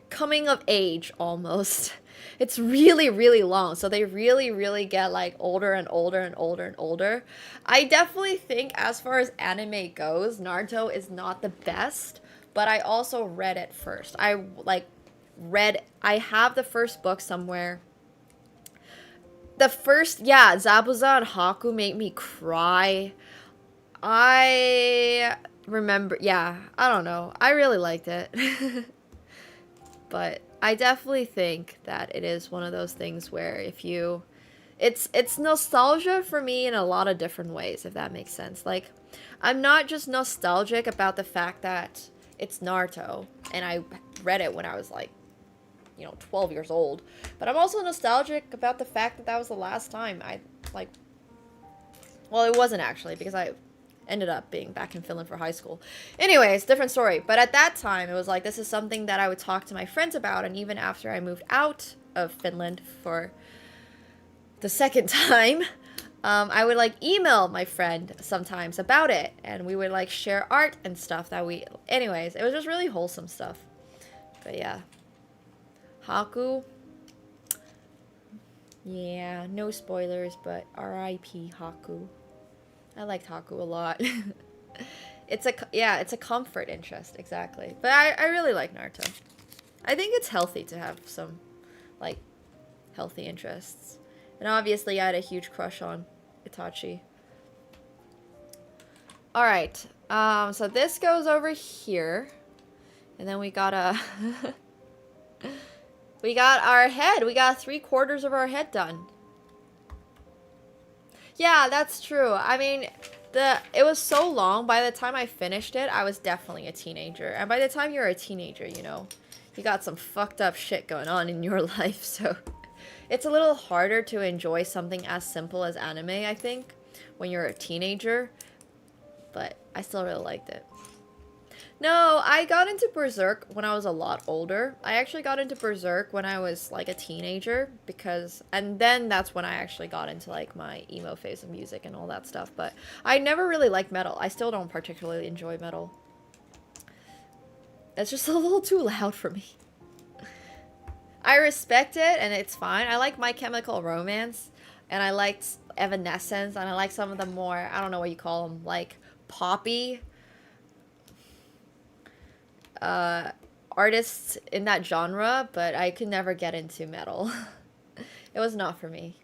C: coming of age almost. It's really, really long. So they really, really get like older and older and older and older. I definitely think as far as anime goes, Naruto is not the best, but I also read it first. I have the first book somewhere. The first, yeah, Zabuza and Haku made me cry. I remember, yeah, I don't know. I really liked it. But I definitely think that it is one of those things where if you, it's nostalgia for me in a lot of different ways, if that makes sense. Like, I'm not just nostalgic about the fact that it's Naruto, and I read it when I was like, you know, 12 years old. But I'm also nostalgic about the fact that that was the last time I, like, well, it wasn't actually, because I ended up being back in Finland for high school. Anyways, different story. But at that time, it was like, this is something that I would talk to my friends about, and even after I moved out of Finland for the second time, I would, like, email my friend sometimes about it, and we would, like, share art and stuff that we, anyways, it was just really wholesome stuff. But yeah. Haku. Yeah, no spoilers, but R.I.P. Haku. I liked Haku a lot. It's a comfort interest, exactly. But I really like Naruto. I think it's healthy to have some, like, healthy interests. And obviously I had a huge crush on Itachi. Alright, so this goes over here. And then we got a... we got our head. We got 3/4 of our head done. Yeah, that's true. I mean, it was so long. By the time I finished it, I was definitely a teenager. And by the time you're a teenager, you know, you got some fucked up shit going on in your life. So it's a little harder to enjoy something as simple as anime, I think, when you're a teenager. But I still really liked it. No, I got into Berserk when I was a lot older. I actually got into Berserk when I was like a teenager and then that's when I actually got into like my emo phase of music and all that stuff. But I never really liked metal. I still don't particularly enjoy metal. It's just a little too loud for me. I respect it and it's fine. I like My Chemical Romance and I liked Evanescence and I like some of the more, I don't know what you call them, like poppy artists in that genre, but I could never get into metal. It was not for me.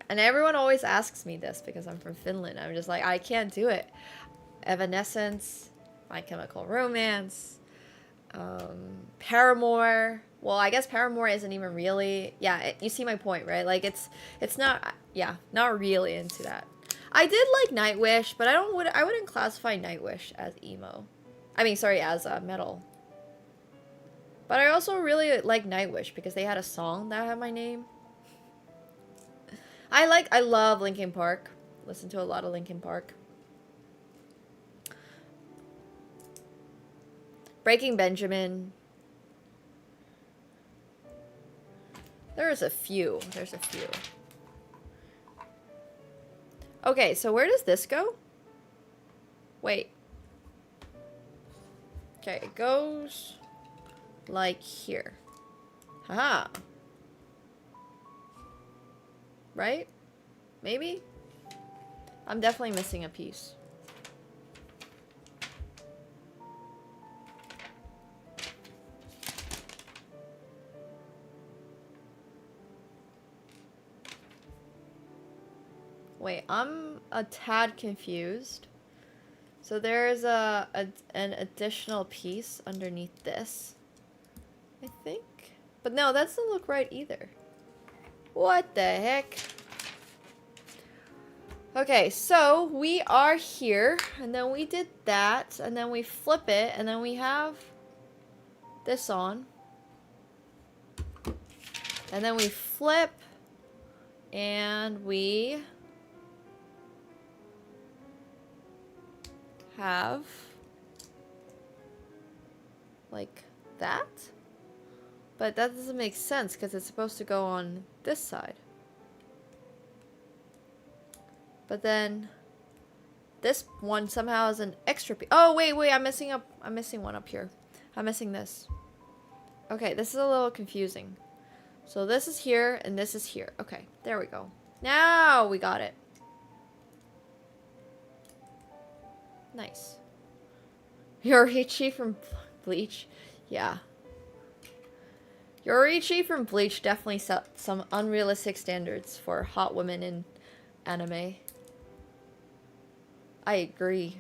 C: And everyone always asks me this because I'm from Finland. I'm just like, I can't do it. Evanescence, My Chemical Romance, Paramore. Well, I guess Paramore isn't even really, yeah, you see my point, right? Like it's not, yeah, not really into that. I did like Nightwish, but I wouldn't classify Nightwish as emo. I mean, sorry, as metal. But I also really like Nightwish because they had a song that had my name. I love Linkin Park. Listen to a lot of Linkin Park. Breaking Benjamin. There's a few. Okay, so where does this go? Wait. Okay, it goes like here. Haha. Right? Maybe? I'm definitely missing a piece. Wait, I'm a tad confused. So there's an additional piece underneath this, I think. But no, that doesn't look right either. What the heck? Okay, so we are here, and then we did that, and then we flip it, and then we have this on. And then we flip, and we have like that. But that doesn't make sense because it's supposed to go on this side. But then this one somehow has an extra piece. Oh, wait, I'm missing one up here. I'm missing this. Okay, this is a little confusing. So this is here and this is here. Okay, there we go. Now we got it. Nice. Yoriichi from Bleach. Yeah. Yoriichi from Bleach definitely set some unrealistic standards for hot women in anime. I agree.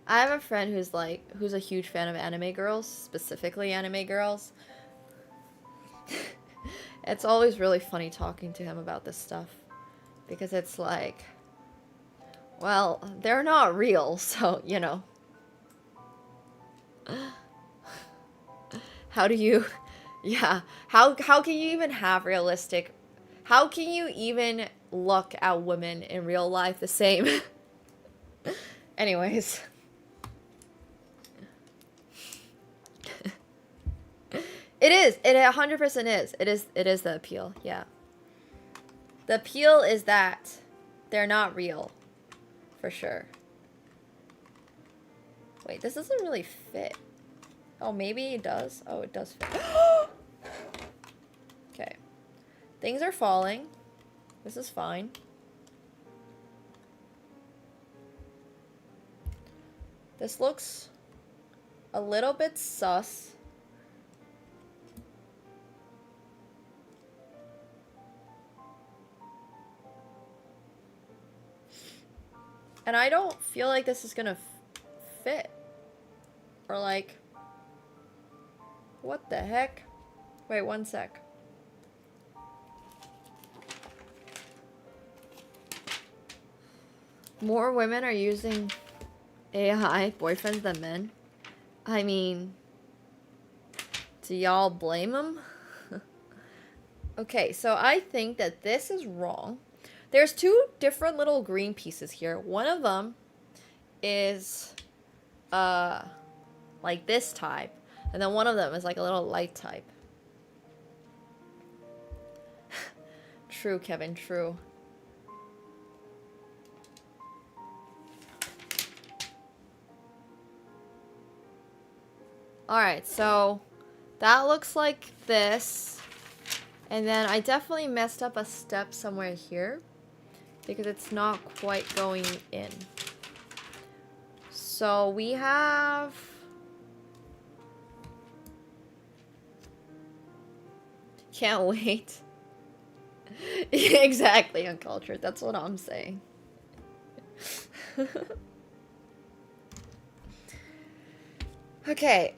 C: I have a friend who's a huge fan of anime girls, specifically anime girls. It's always really funny talking to him about this stuff. Because it's like, well, they're not real, so, you know. How do you... Yeah, how can you even have realistic... How can you even look at women in real life the same? Anyways. It is. It 100% is. It is the appeal, yeah. The appeal is that they're not real. For sure. Wait, this doesn't really fit. Oh, maybe it does. Oh, it does fit. Okay. Things are falling. This is fine. This looks a little bit sus. And I don't feel like this is gonna fit. Or like... What the heck? Wait, one sec. More women are using AI boyfriends than men. I mean... Do y'all blame them? Okay, so I think that this is wrong. There's two different little green pieces here. One of them is like this type, and then one of them is like a little light type. True, Kevin, true. Alright, so that looks like this. And then I definitely messed up a step somewhere here because it's not quite going in. So we have... Can't wait. Exactly, uncultured. That's what I'm saying. Okay,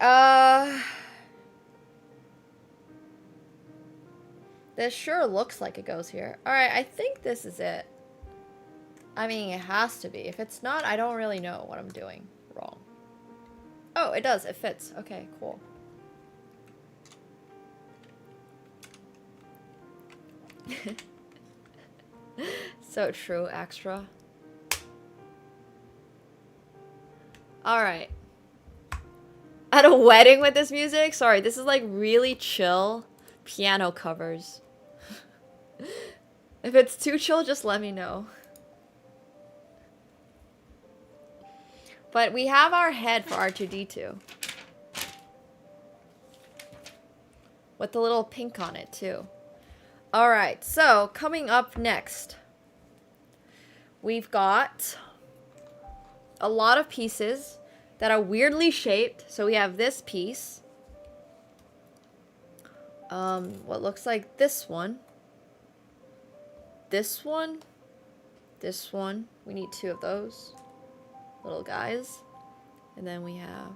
C: this sure looks like it goes here. Alright, I think this is it. I mean, it has to be. If it's not, I don't really know what I'm doing wrong. Oh, it does. It fits. Okay, cool. So true, extra. Alright. At a wedding with this music? Sorry, this is like really chill piano covers. If it's too chill, just let me know. But we have our head for R2-D2. With the little pink on it, too. Alright, so coming up next, we've got a lot of pieces that are weirdly shaped. So we have this piece. What looks like this one. This one. This one. We need two of those little guys. And then we have...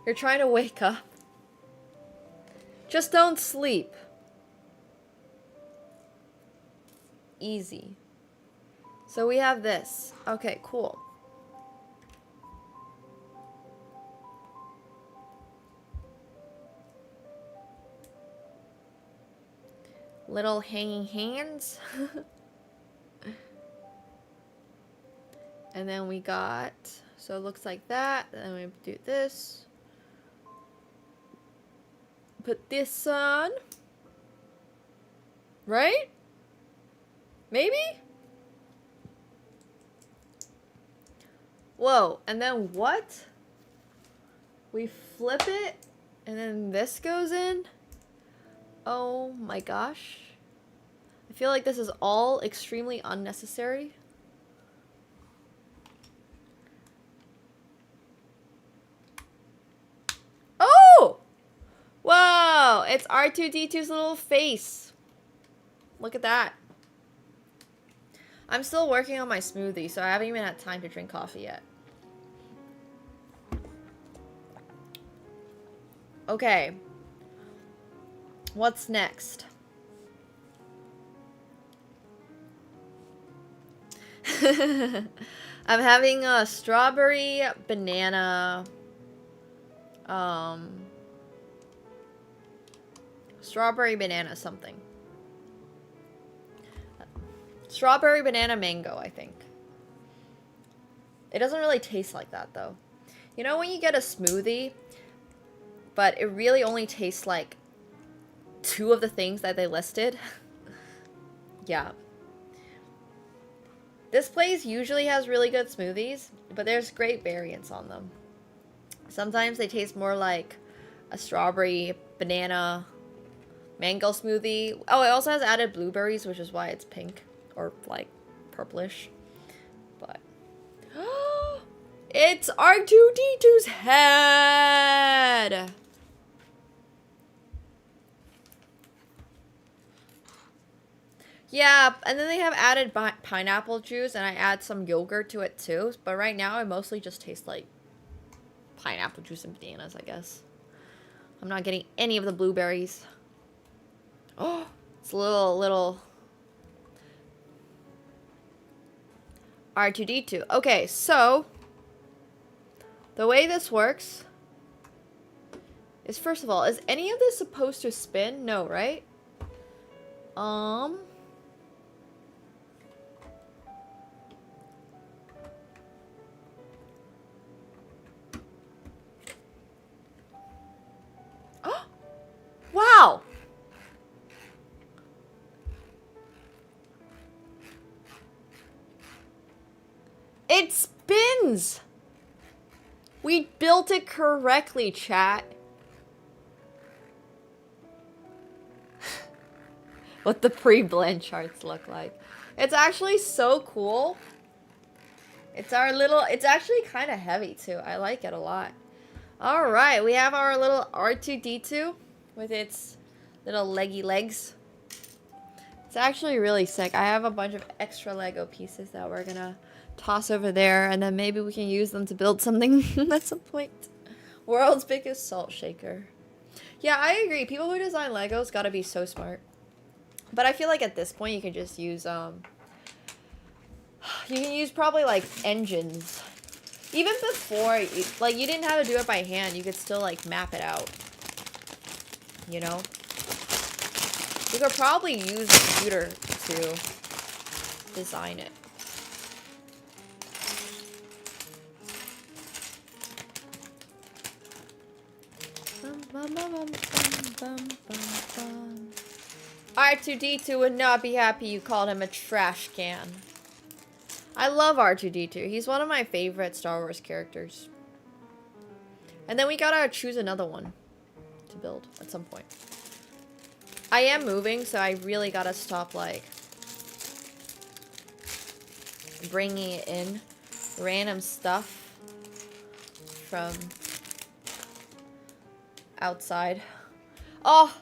C: You're trying to wake up. Just don't sleep. Easy. So we have this. Okay, cool. Little hanging hands. And then we got, so it looks like that. Then we do this. Put this on. Right? Maybe? Whoa, and then what? We flip it, and then this goes in? Oh my gosh. I feel like this is all extremely unnecessary. Oh! Whoa! It's R2-D2's little face. Look at that. I'm still working on my smoothie, so I haven't even had time to drink coffee yet. Okay. What's next? I'm having a strawberry banana strawberry banana something. Strawberry banana mango, I think. It doesn't really taste like that though. You know when you get a smoothie, but it really only tastes like 2 of the things that they listed? Yeah. This place usually has really good smoothies, but there's great variants on them. Sometimes they taste more like a strawberry, banana, mango smoothie. Oh, it also has added blueberries, which is why it's pink or like purplish. But it's R2-D2's head. Yeah, and then they have added pineapple juice, and I add some yogurt to it too. But right now, it mostly just tastes like pineapple juice and bananas, I guess. I'm not getting any of the blueberries. Oh, it's a little R2-D2. Okay, so the way this works is, first of all, is any of this supposed to spin? No, right? Wow! It spins! We built it correctly, chat. What the pre-blend charts look like. It's actually so cool. It's our little, it's actually kind of heavy too. I like it a lot. All right, we have our little R2-D2 with its little leggy legs. It's actually really sick. I have a bunch of extra Lego pieces that we're gonna toss over there, and then maybe we can use them to build something at some point. World's biggest salt shaker. Yeah, I agree. People who design Legos gotta be so smart. But I feel like at this point you can just use you can use probably like engines. Even before, like, you didn't have to do it by hand. You could still like map it out. You know? You could probably use a computer to design it. R2-D2 would not be happy you called him a trash can. I love R2-D2. He's one of my favorite Star Wars characters. And then we gotta choose another one to build at some point. I am moving, so I really gotta stop, like, bringing it in. Random stuff from outside. Oh,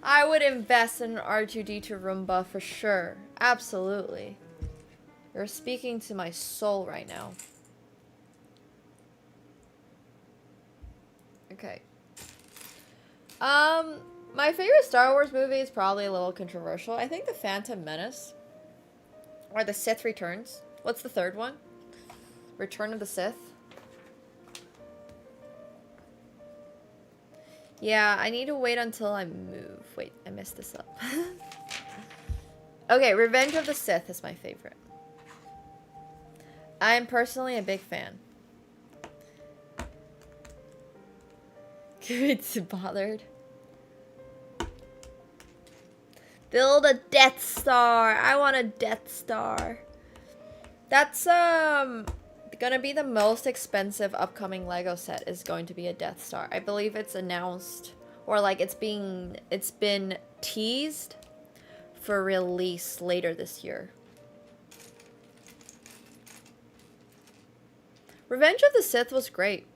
C: I would invest in an R2-D2 Roomba for sure. Absolutely. You're speaking to my soul right now. Okay. My favorite Star Wars movie is probably a little controversial. I think The Phantom Menace. Or The Sith Returns. What's the third one? Return of the Sith. Yeah, I need to wait until I move. Wait, I messed this up. Okay, Revenge of the Sith is my favorite. I am personally a big fan. It's bothered. Build a Death Star. I want a Death Star. That's gonna be the most expensive upcoming Lego set is going to be a Death Star. I believe it's announced or like it's been teased for release later this year. Revenge of the Sith was great.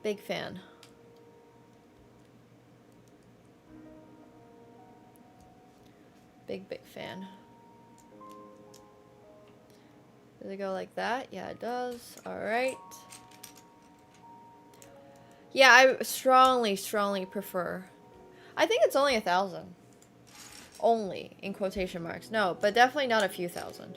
C: Big fan. Big fan. Does it go like that? Yeah, it does. Alright. Yeah, I strongly prefer. I think it's only 1,000. Only, in quotation marks. No, but definitely not a few thousand.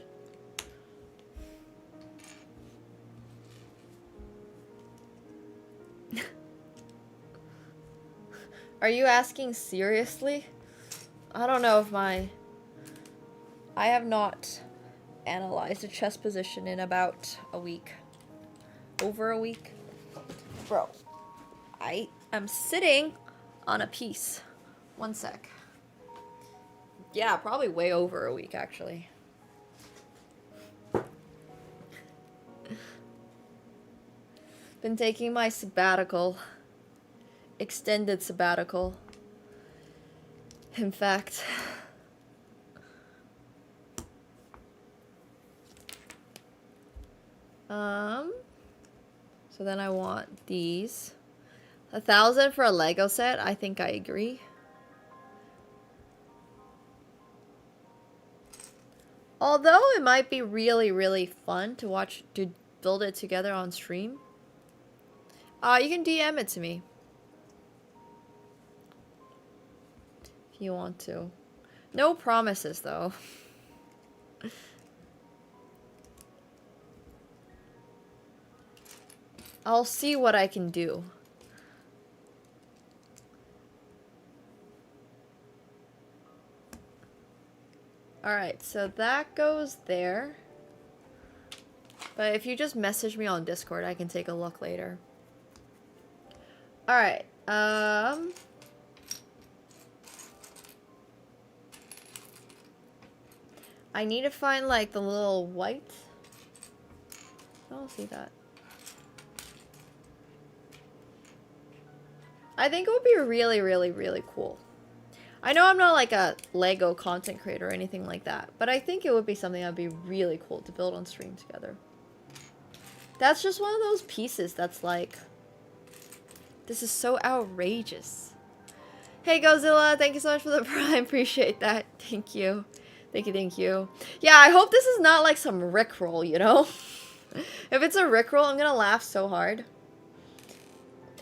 C: Are you asking seriously? I don't know if I have not analyzed a chess position in about a week. Over a week. Bro, I am sitting on a piece. One sec. Yeah, probably way over a week, actually. Been taking my sabbatical. Extended sabbatical. In fact. So then I want these. 1,000 for a Lego set. I think I agree. Although it might be really fun to watch, to build it together on stream. You can DM it to me. If you want to. No promises though. I'll see what I can do. Alright, so that goes there. But if you just message me on Discord, I can take a look later. Alright, I need to find like the little white. I don't see that. I think it would be really cool. I know I'm not like a Lego content creator or anything like that, but I think it would be something that would be really cool to build on stream together. That's just one of those pieces that's like, this is so outrageous. Hey Godzilla, thank you so much for the prime. Appreciate that. Thank you. Thank you. Yeah, I hope this is not like some Rickroll, you know? If it's a Rickroll, I'm gonna laugh so hard.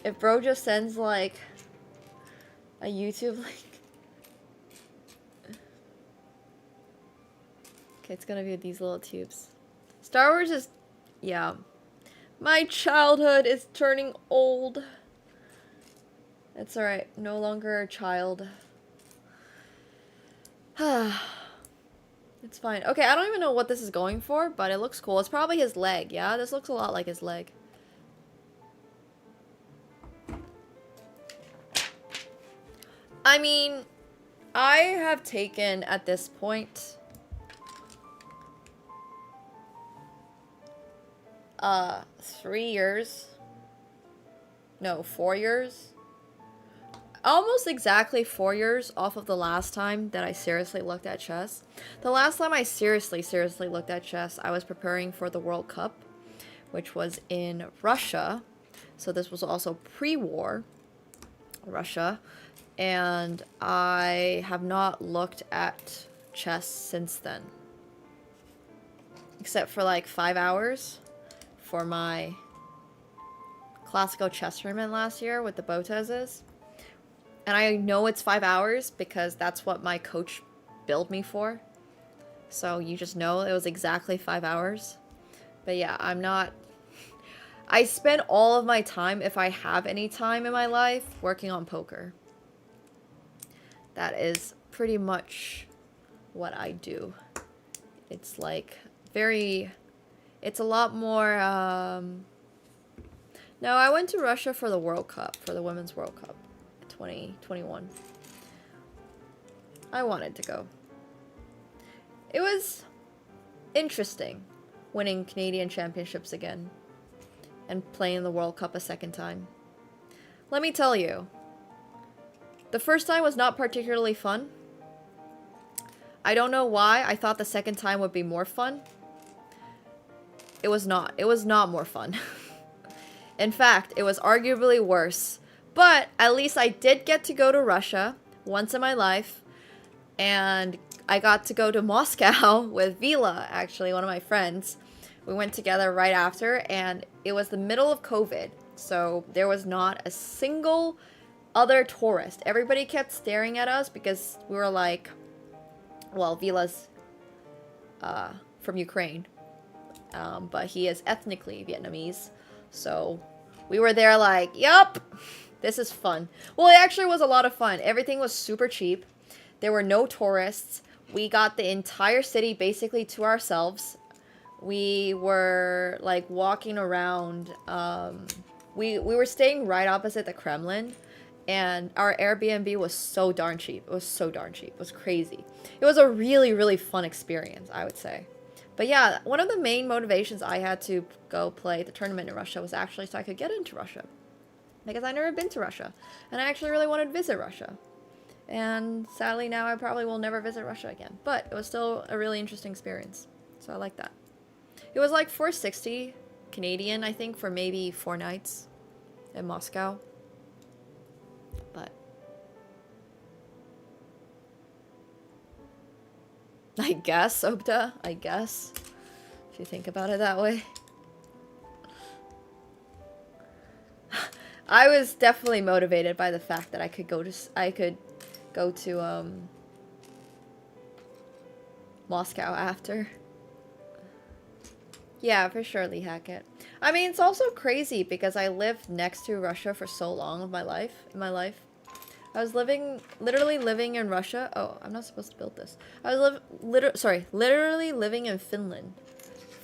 C: If bro just sends like a YouTube link. Okay, it's gonna be these little tubes. Star Wars is, yeah. My childhood is turning old. It's alright, no longer a child. It's fine. Okay, I don't even know what this is going for, but it looks cool. It's probably his leg, yeah? This looks a lot like his leg. I mean, I have taken, at this point, 3 years. No, 4 years. Almost exactly 4 years off of the last time that I seriously looked at chess. The last time I seriously looked at chess, I was preparing for the World Cup, which was in Russia. So this was also pre-war Russia. And I have not looked at chess since then. except for like 5 hours for my classical chess tournament last year with the Botezes. And I know it's 5 hours because that's what my coach billed me for. So you just know it was exactly 5 hours. But yeah, I'm not... I spend all of my time, if I have any time in my life, working on poker. That is pretty much what I do. It's like very... It's a lot more... No, I went to Russia for the World Cup, for the Women's World Cup, 2021. I wanted to go. It was interesting winning Canadian championships again and playing the World Cup a second time. Let me tell you, the first time was not particularly fun. I don't know why. I thought the second time would be more fun. It was not. It was not more fun. In fact, it was arguably worse. But at least I did get to go to Russia once in my life. And I got to go to Moscow with Vila, actually, one of my friends. We went together right after, and it was the middle of COVID. So there was not a single other tourist. Everybody kept staring at us because we were like, well, Vila's from Ukraine. But he is ethnically Vietnamese. So we were there like, yup, this is fun. Well, it actually was a lot of fun. Everything was super cheap. There were no tourists. We got the entire city basically to ourselves. We were like walking around. We were staying right opposite the Kremlin. And our Airbnb was so darn cheap. It was so darn cheap. It was crazy. It was a really, really fun experience, I would say. But yeah, one of the main motivations I had to go play the tournament in Russia was actually so I could get into Russia. Because I'd never been to Russia. And I actually really wanted to visit Russia. And sadly now I probably will never visit Russia again. But it was still a really interesting experience. So I like that. It was like $460 Canadian, I think, for maybe 4 nights in Moscow. But I guess, Opta, I guess, if you think about it that way. I was definitely motivated by the fact that I could go to Moscow after. Yeah, for sure, Lee Hackett. I mean, it's also crazy because I lived next to Russia for so long of my life. I was literally living in Russia. Oh, I'm not supposed to build this. I was literally living in Finland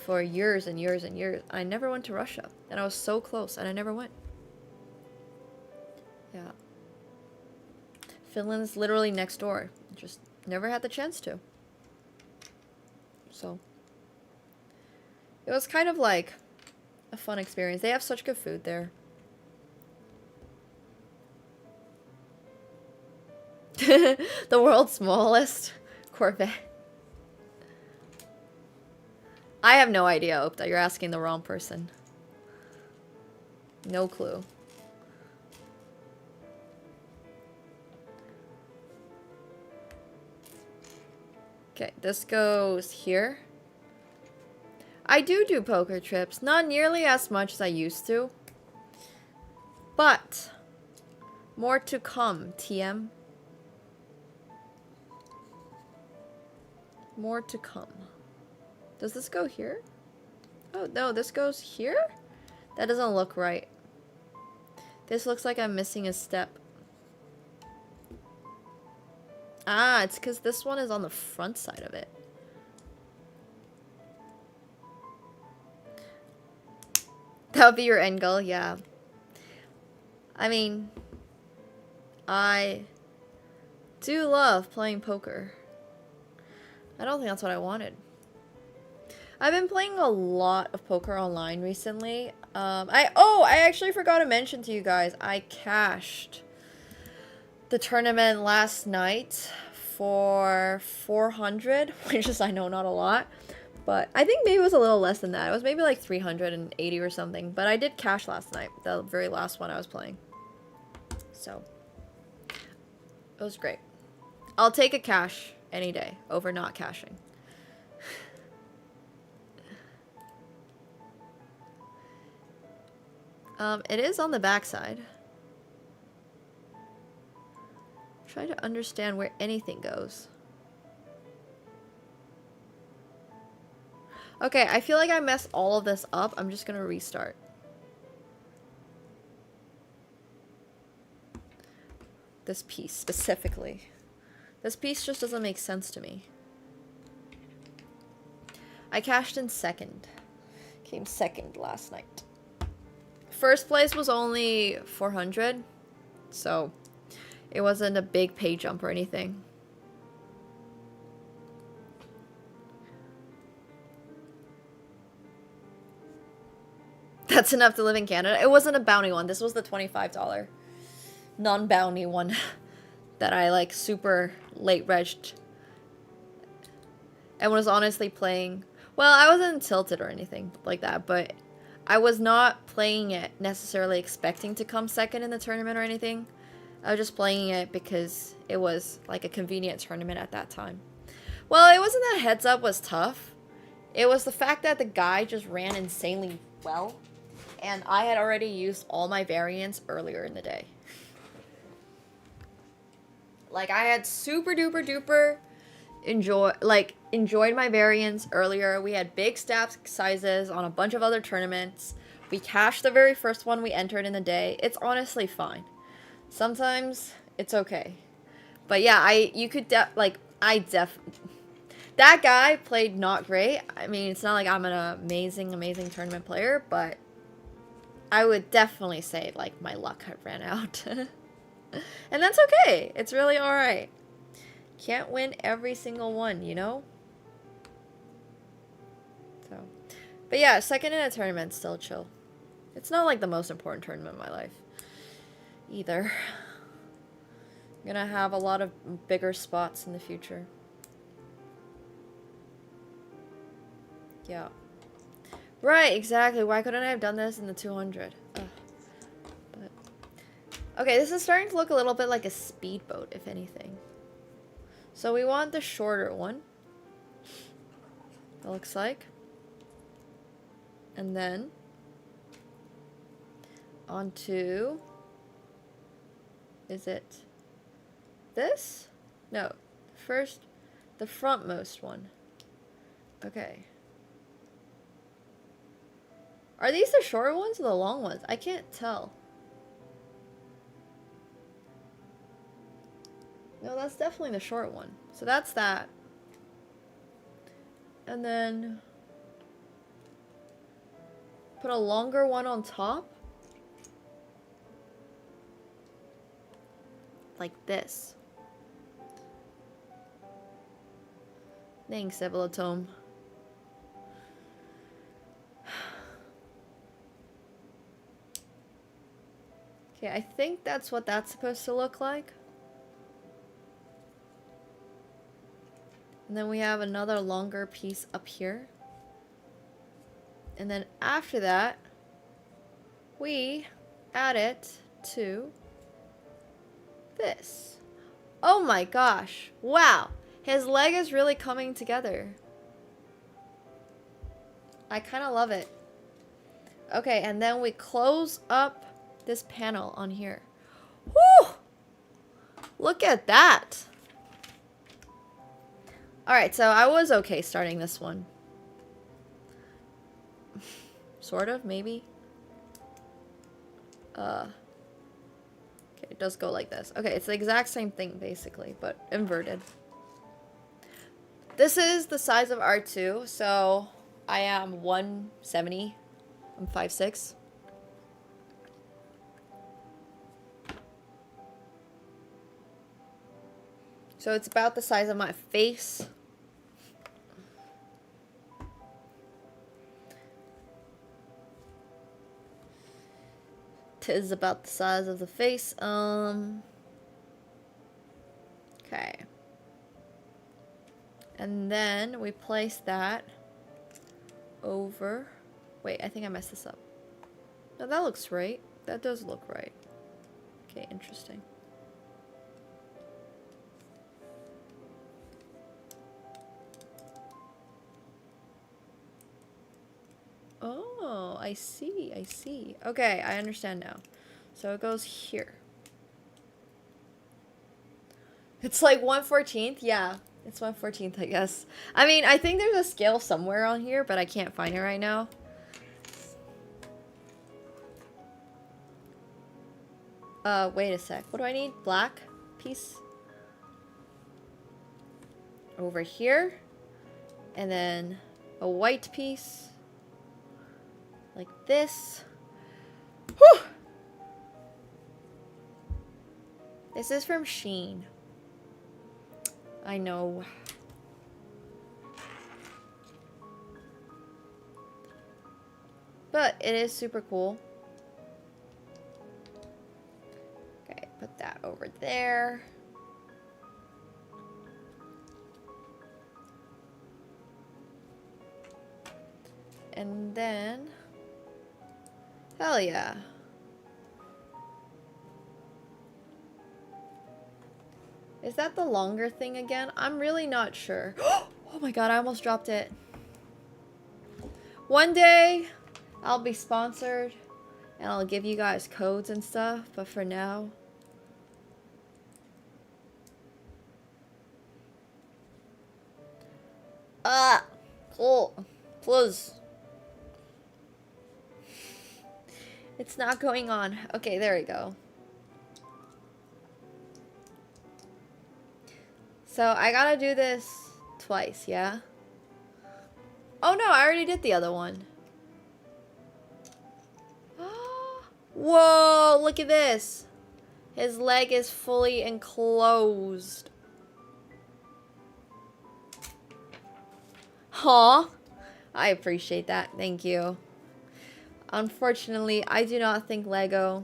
C: for years and years and years. I never went to Russia, and I was so close, and I never went. Yeah. Finland's literally next door. Just never had the chance to. So it was kind of like a fun experience. They have such good food there. The world's smallest Corvette. I have no idea, Opta. You're asking the wrong person. No clue. Okay, this goes here. I do poker trips. Not nearly as much as I used to. But more to come, TM. More to come. Does this go here? Oh, no, this goes here? That doesn't look right. This looks like I'm missing a step. Ah, it's because this one is on the front side of it. That would be your end goal, yeah. I mean, I do love playing poker. I don't think that's what I wanted. I've been playing a lot of poker online recently. I actually forgot to mention to you guys, I cashed the tournament last night for 400, which is, I know, not a lot. But I think maybe it was a little less than that. It was maybe like 380 or something. But I did cash last night, the very last one I was playing. So it was great. I'll take a cash any day over not cashing. It is on the backside. Try to understand where anything goes. Okay, I feel like I messed all of this up. I'm just gonna restart. This piece, specifically. This piece just doesn't make sense to me. I cashed in second. Came second last night. First place was only 400, so it wasn't a big pay jump or anything. That's enough to live in Canada. It wasn't a bounty one. This was the $25 non-bounty one that I like super late regged and was honestly playing. Well, I wasn't tilted or anything like that, but I was not playing it necessarily expecting to come second in the tournament or anything. I was just playing it because it was like a convenient tournament at that time. Well, it wasn't that heads up was tough. It was the fact that the guy just ran insanely well. And I had already used all my variants earlier in the day. Like, I had super duper duper enjoyed my variants earlier. We had big staff sizes on a bunch of other tournaments. We cashed the very first one we entered in the day. It's honestly fine. Sometimes it's okay. But yeah, that guy played not great. I mean, it's not like I'm an amazing tournament player, but I would definitely say, like, my luck had ran out. And that's okay. It's really alright. Can't win every single one, you know? So, but yeah, second in a tournament, still chill. It's not, like, the most important tournament in my life. Either. I'm gonna have a lot of bigger spots in the future. Yeah. Right, exactly. Why couldn't I have done this in the 200? Ugh. But okay, this is starting to look a little bit like a speedboat, if anything. So we want the shorter one. It looks like. And then onto, is it this? No, first the frontmost one. Okay. Are these the short ones or the long ones? I can't tell. No, that's definitely the short one. So that's that. And then put a longer one on top. Like this. Thanks, Evolatome. Okay, I think that's what that's supposed to look like. And then we have another longer piece up here. And then after that, we add it to this. Oh my gosh. Wow. His leg is really coming together. I kind of love it. Okay, and then we close up this panel on here. Woo! Look at that. Alright, so I was okay starting this one. Sort of, maybe. Okay, it does go like this. Okay, it's the exact same thing, basically, but inverted. This is the size of R2, so I am 170. I'm 5'6". So it's about the size of my face. Tis about the size of the face. Okay. And then we place that over. Wait, I think I messed this up. No, that looks right. That does look right. Okay, interesting. Oh, I see. I see. Okay, I understand now. So it goes here. It's like 1/14th? Yeah, it's 1/14th, I guess. I mean, I think there's a scale somewhere on here, but I can't find it right now. Wait a sec. What do I need? Black piece? Over here. And then a white piece. Like this. Whew! This is from Shein. I know. But it is super cool. Okay, put that over there. And then, hell yeah. Is that the longer thing again? I'm really not sure. Oh my god, I almost dropped it. One day, I'll be sponsored, and I'll give you guys codes and stuff, but for now... Cool. Please. It's not going on. Okay, there we go. So I gotta do this twice, yeah? Oh no, I already did the other one. Whoa, look at this. His leg is fully enclosed. Huh? I appreciate that. Thank you. Unfortunately, I do not think Lego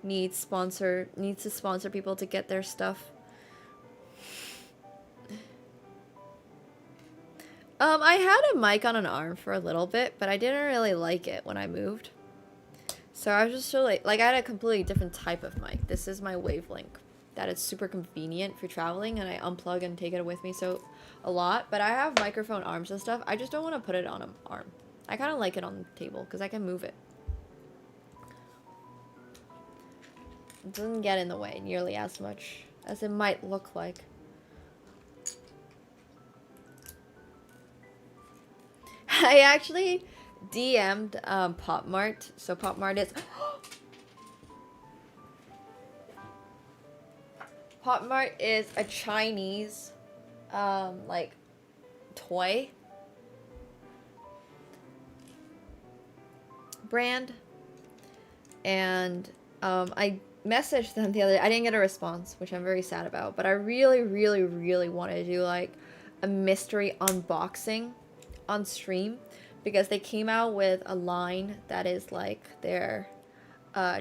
C: needs to sponsor people to get their stuff. I had a mic on an arm for a little bit, but I didn't really like it when I moved. So I was just really, like I had a completely different type of mic. This is my Wavelink. That is super convenient for traveling, and I unplug and take it with me a lot. But I have microphone arms and stuff. I just don't want to put it on an arm. I kind of like it on the table because I can move it. It doesn't get in the way nearly as much as it might look like. I actually DM'd Pop Mart. So Pop Mart is Pop Mart is a Chinese like toy brand, and I messaged them the other day. I didn't get a response, which I'm very sad about, but I really wanted to do like a mystery unboxing on stream, because they came out with a line that is like their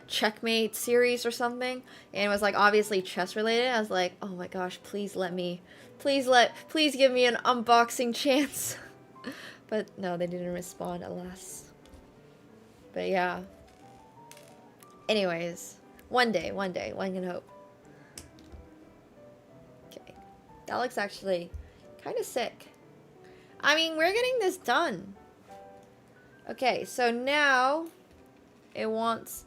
C: checkmate series or something, and it was like obviously chess related. I was like, oh my gosh, please give me an unboxing chance. But no, they didn't respond, alas. But yeah, anyways, one day, one can hope. Okay, that looks actually kind of sick. I mean, we're getting this done. Okay, so now it wants...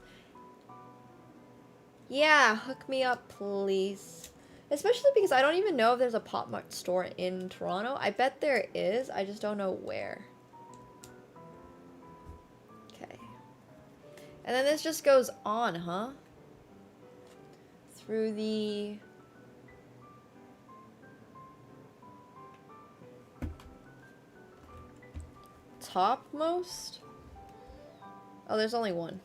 C: Yeah, hook me up, please. Especially because I don't even know if there's a Pop Mart store in Toronto. I bet there is. I just don't know where. Okay. And then this just goes on, huh? Through the... topmost? Oh, there's only one.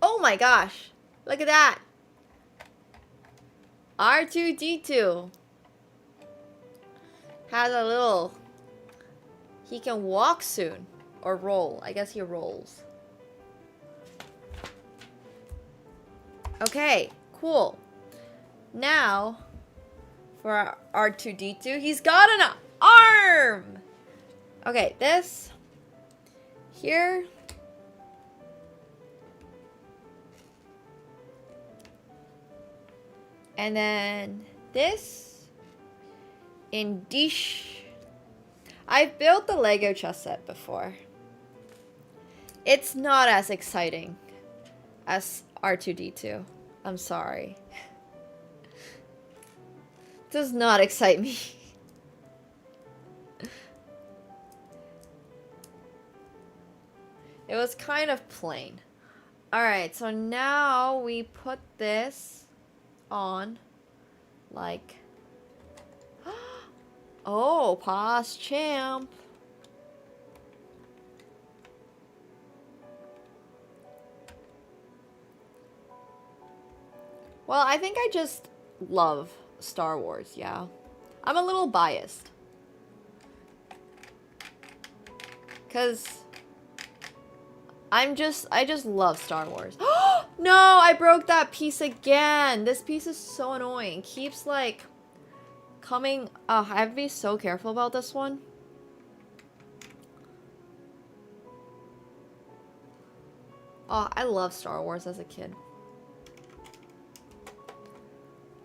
C: Oh my gosh. Look at that. R2-D2 has a little... He can walk soon. Or roll. I guess he rolls. Okay, cool. Now, for our R2-D2, he's got an arm! Okay, this here. And then this in dish. I've built the Lego chess set before. It's not as exciting as R2-D2. I'm sorry. Does not excite me. It was kind of plain. Alright, so now we put this on like... Oh, past champ. Well, I think I just love Star Wars, yeah. I'm a little biased. 'Cause I just love Star Wars. No, I broke that piece again. This piece is so annoying. Keeps like coming. Oh, I have to be so careful about this one. Oh, I love Star Wars as a kid.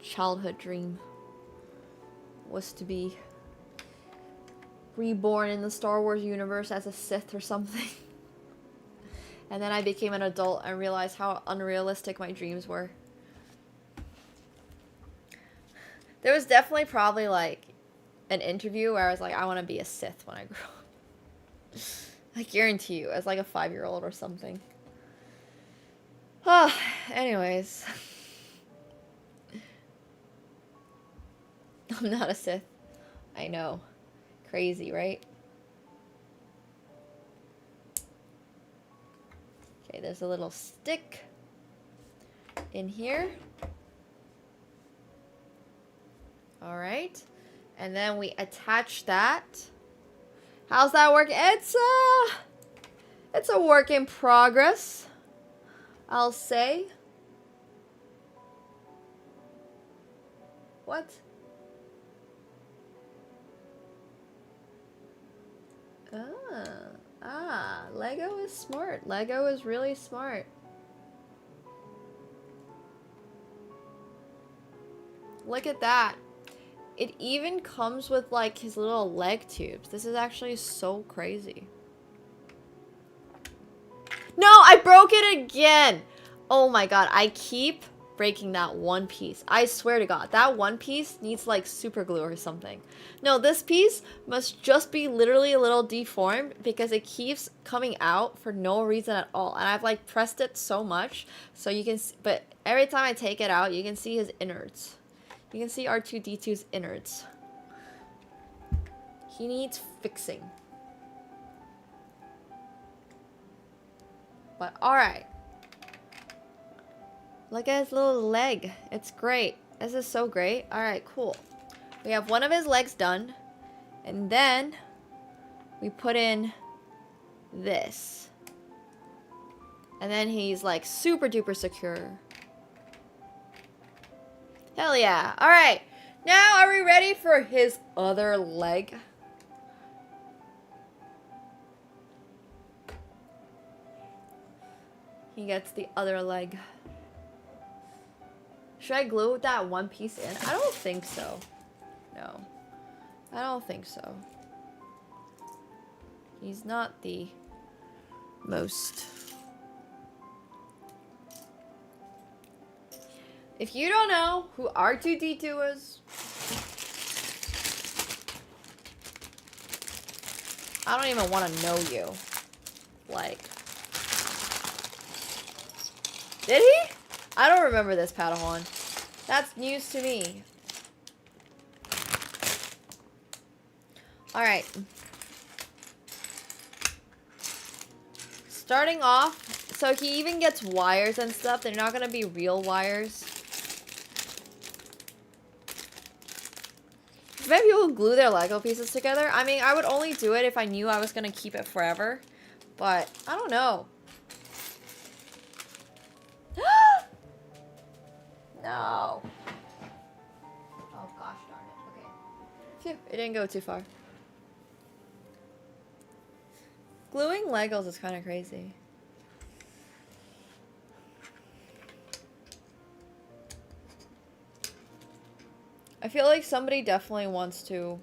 C: Childhood dream was to be reborn in the Star Wars universe as a Sith or something. And then I became an adult and realized how unrealistic my dreams were. There was definitely probably like an interview where I was like, I want to be a Sith when I grow up. I guarantee you, as like a 5-year-old or something. Anyways. I'm not a Sith. I know. Crazy, right? Okay, there's a little stick in here. Alright. And then we attach that. How's that work? It's a work in progress, I'll say. What? Lego is smart. Lego is really smart. Look at that. It even comes with like his little leg tubes. This is actually so crazy. No, I broke it again. Oh my god, I keep breaking that one piece. I swear to god, that one piece needs like super glue or something. No, this piece must just be literally a little deformed because it keeps coming out for no reason at all. And I've like pressed it so much so you can see, but every time I take it out, you can see his innards. You can see R2-D2's innards. He needs fixing. But alright. Look at his little leg. It's great. This is so great. Alright, cool. We have one of his legs done. And then we put in this. And then he's like super duper secure. Hell yeah. Alright. Now are we ready for his other leg? He gets the other leg. Should I glue that one piece in? I don't think so. No. I don't think so. He's not the most... If you don't know who R2-D2 is, I don't even want to know you. Like... Did he? I don't remember this Padawan. That's news to me. Alright. Starting off, so he even gets wires and stuff. They're not going to be real wires. Maybe people glue their Lego pieces together. I mean, I would only do it if I knew I was going to keep it forever. But, I don't know. No. Oh gosh darn it. Okay. Phew, it didn't go too far. Gluing Legos is kind of crazy. I feel like somebody definitely wants to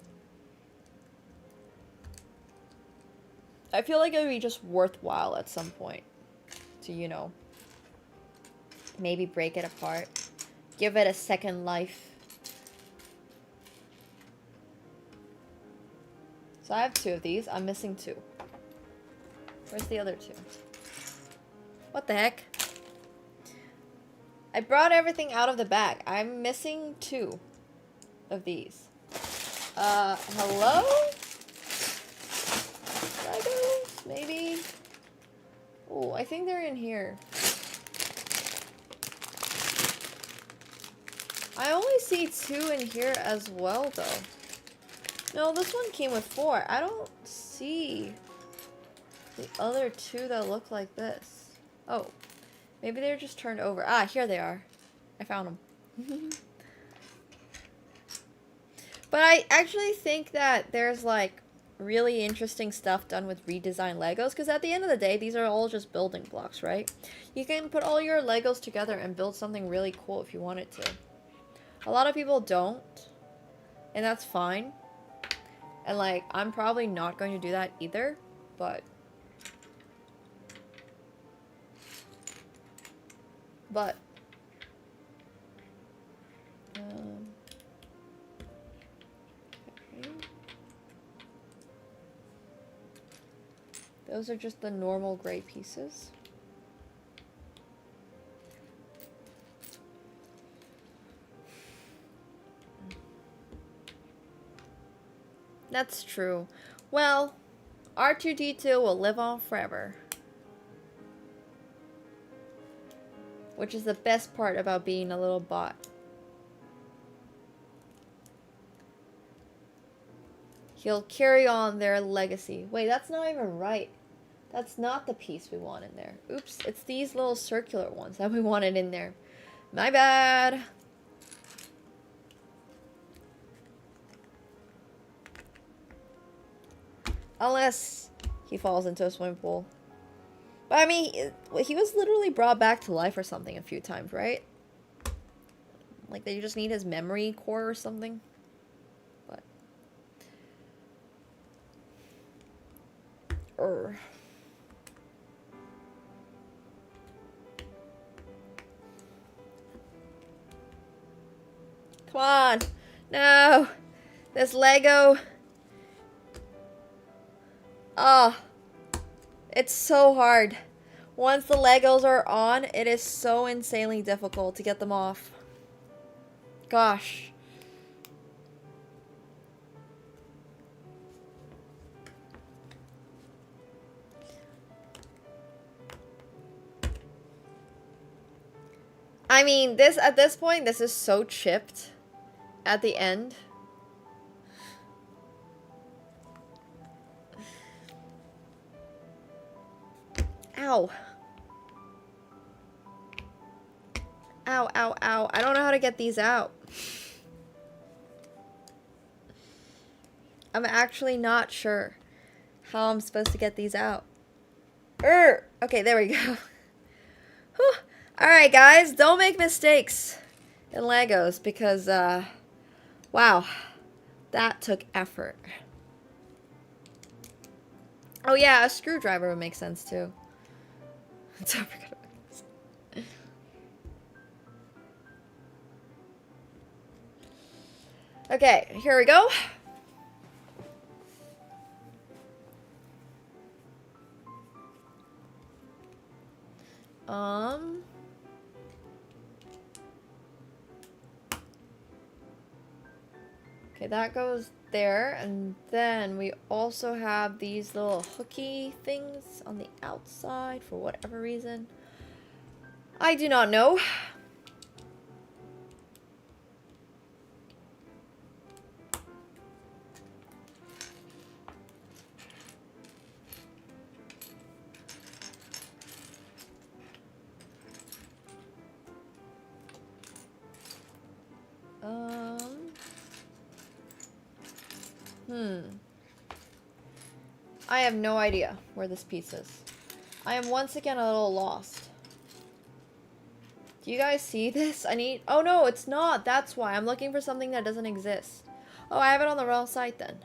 C: I feel like it would be just worthwhile at some point to, you know, maybe break it apart. Give it a second life. So I have 2 of these. I'm missing 2. Where's the other 2? What the heck? I brought everything out of the bag. I'm missing 2 of these. Hello? Legos? Maybe? Oh, I think they're in here. I only see 2 in here as well, though. No, this one came with 4. I don't see the other 2 that look like this. Oh, maybe they're just turned over. Ah, here they are. I found them. But I actually think that there's like really interesting stuff done with redesigned Legos, because at the end of the day, these are all just building blocks, right? You can put all your Legos together and build something really cool if you wanted to. A lot of people don't, and that's fine. And like, I'm probably not going to do that either, but okay. Those are just the normal gray pieces. That's true. Well, R2-D2 will live on forever. Which is the best part about being a little bot. He'll carry on their legacy. Wait, that's not even right. That's not the piece we want in there. Oops, it's these little circular ones that we wanted in there. My bad. Unless he falls into a swimming pool. But I mean, he was literally brought back to life or something a few times, right? Like, they just need his memory core or something. But come on. No. This Lego. Oh. It's so hard. Once the Legos are on, it is so insanely difficult to get them off. Gosh. I mean, at this point, this is so chipped at the end. Ow. Ow, ow, ow. I don't know how to get these out. I'm actually not sure how I'm supposed to get these out. Okay, there we go. Whew. Alright, guys. Don't make mistakes in Legos because, wow. That took effort. Oh, yeah, a screwdriver would make sense, too. Don't forget about this. Okay, here we go. Okay, that goes there, and then we also have these little hooky things on the outside for whatever reason. I do not know. I have no idea where this piece is. I am once again a little lost. Do you guys see this? Oh no, it's not. That's why. I'm looking for something that doesn't exist. Oh, I have it on the wrong side then.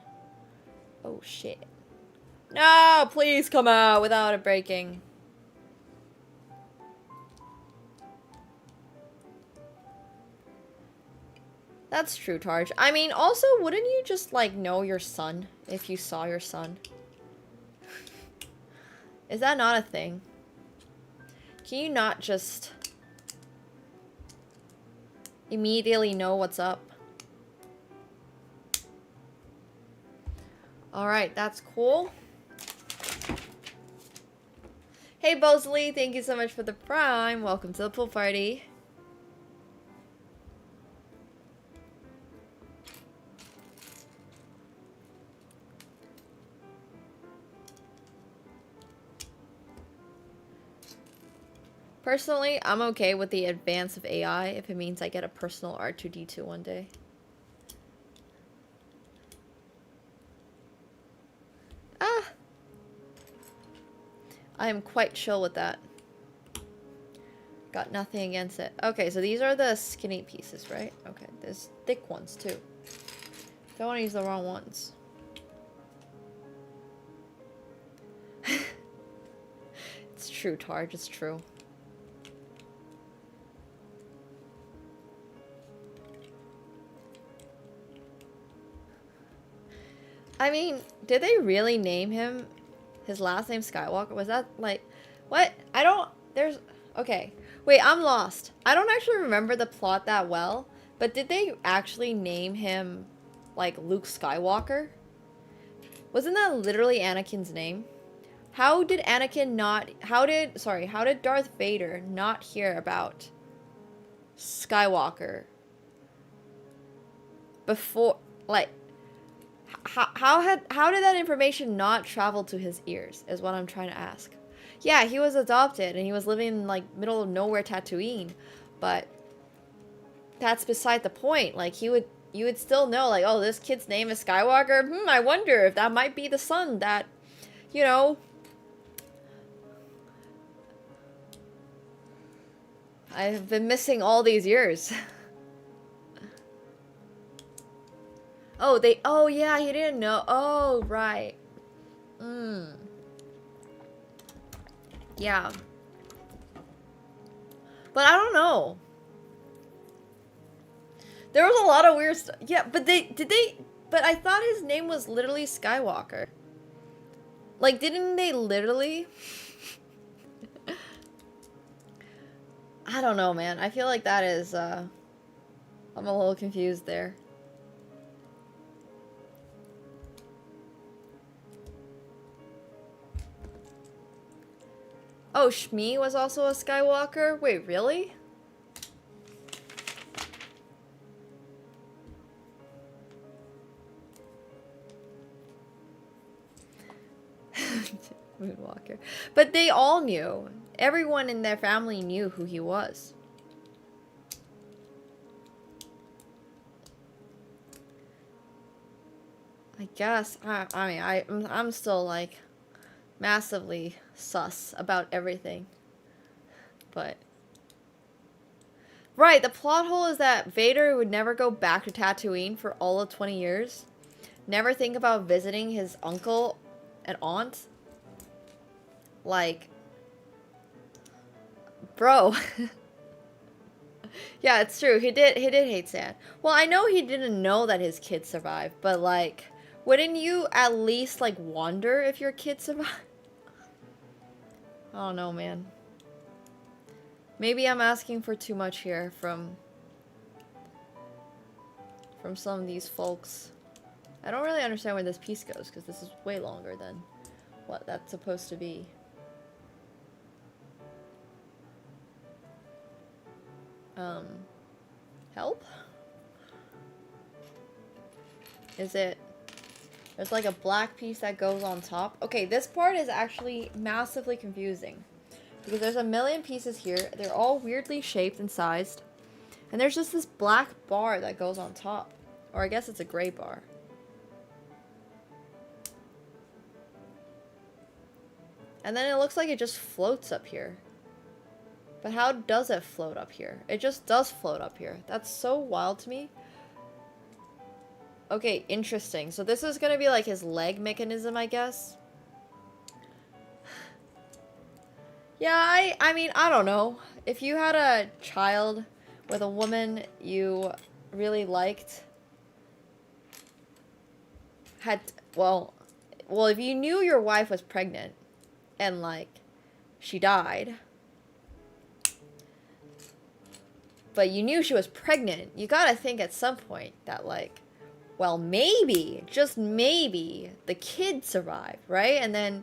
C: Oh shit. No, please come out without it breaking. That's true, Tarj. I mean, also, wouldn't you just, like, know your son if you saw your son? Is that not a thing? Can you not just immediately know what's up? Alright, that's cool. Hey, Bosley, thank you so much for the prime. Welcome to the pool party. Personally, I'm okay with the advance of AI if it means I get a personal R2-D2 one day. Ah! I am quite chill with that. Got nothing against it. Okay, so these are the skinny pieces, right? Okay, there's thick ones too. Don't want to use the wrong ones. It's true, Tarj, it's true. I mean, did they really name him his last name Skywalker? Was that like, what? I don't, there's, okay. Wait, I'm lost. I don't actually remember the plot that well, but did they actually name him like Luke Skywalker? Wasn't that literally Anakin's name? How did Anakin not, how did Darth Vader not hear about Skywalker before, like, how did that information not travel to his ears is what I'm trying to ask. Yeah, he was adopted and he was living in like middle of nowhere Tatooine, but that's beside the point. Like you would still know, like, oh, this kid's name is Skywalker. I wonder if that might be the son that, you know, I've been missing all these years. Oh yeah, he didn't know. Oh, right. Yeah. But I don't know. There was a lot of weird stuff. Yeah, but but I thought his name was literally Skywalker. Like, didn't they literally? I don't know, man. I feel like that is, I'm a little confused there. Oh, Shmi was also a Skywalker? Wait, really? Moonwalker. But they all knew. Everyone in their family knew who he was. I guess. I mean, I'm still, like, massively sus about everything. But right, the plot hole is that Vader would never go back to Tatooine for all of 20 years. Never think about visiting his uncle and aunt. Like, bro. Yeah, it's true. He did hate Sand. Well, I know he didn't know that his kid survived, but like, wouldn't you at least like wonder if your kid survived? I don't know, man. Maybe I'm asking for too much here from some of these folks. I don't really understand where this piece goes, because this is way longer than what that's supposed to be. Help? Is it... There's like a black piece that goes on top. Okay, this part is actually massively confusing. Because there's a million pieces here. They're all weirdly shaped and sized. And there's just this black bar that goes on top. Or I guess it's a gray bar. And then it looks like it just floats up here. But how does it float up here? It just does float up here. That's so wild to me. Okay, interesting. So this is gonna be like his leg mechanism, I guess. Yeah, I mean, I don't know. If you had a child with a woman you really liked, well, if you knew your wife was pregnant and, like, she died, but you knew she was pregnant, you gotta think at some point that, like, well, maybe, just maybe, the kid survived, right? And then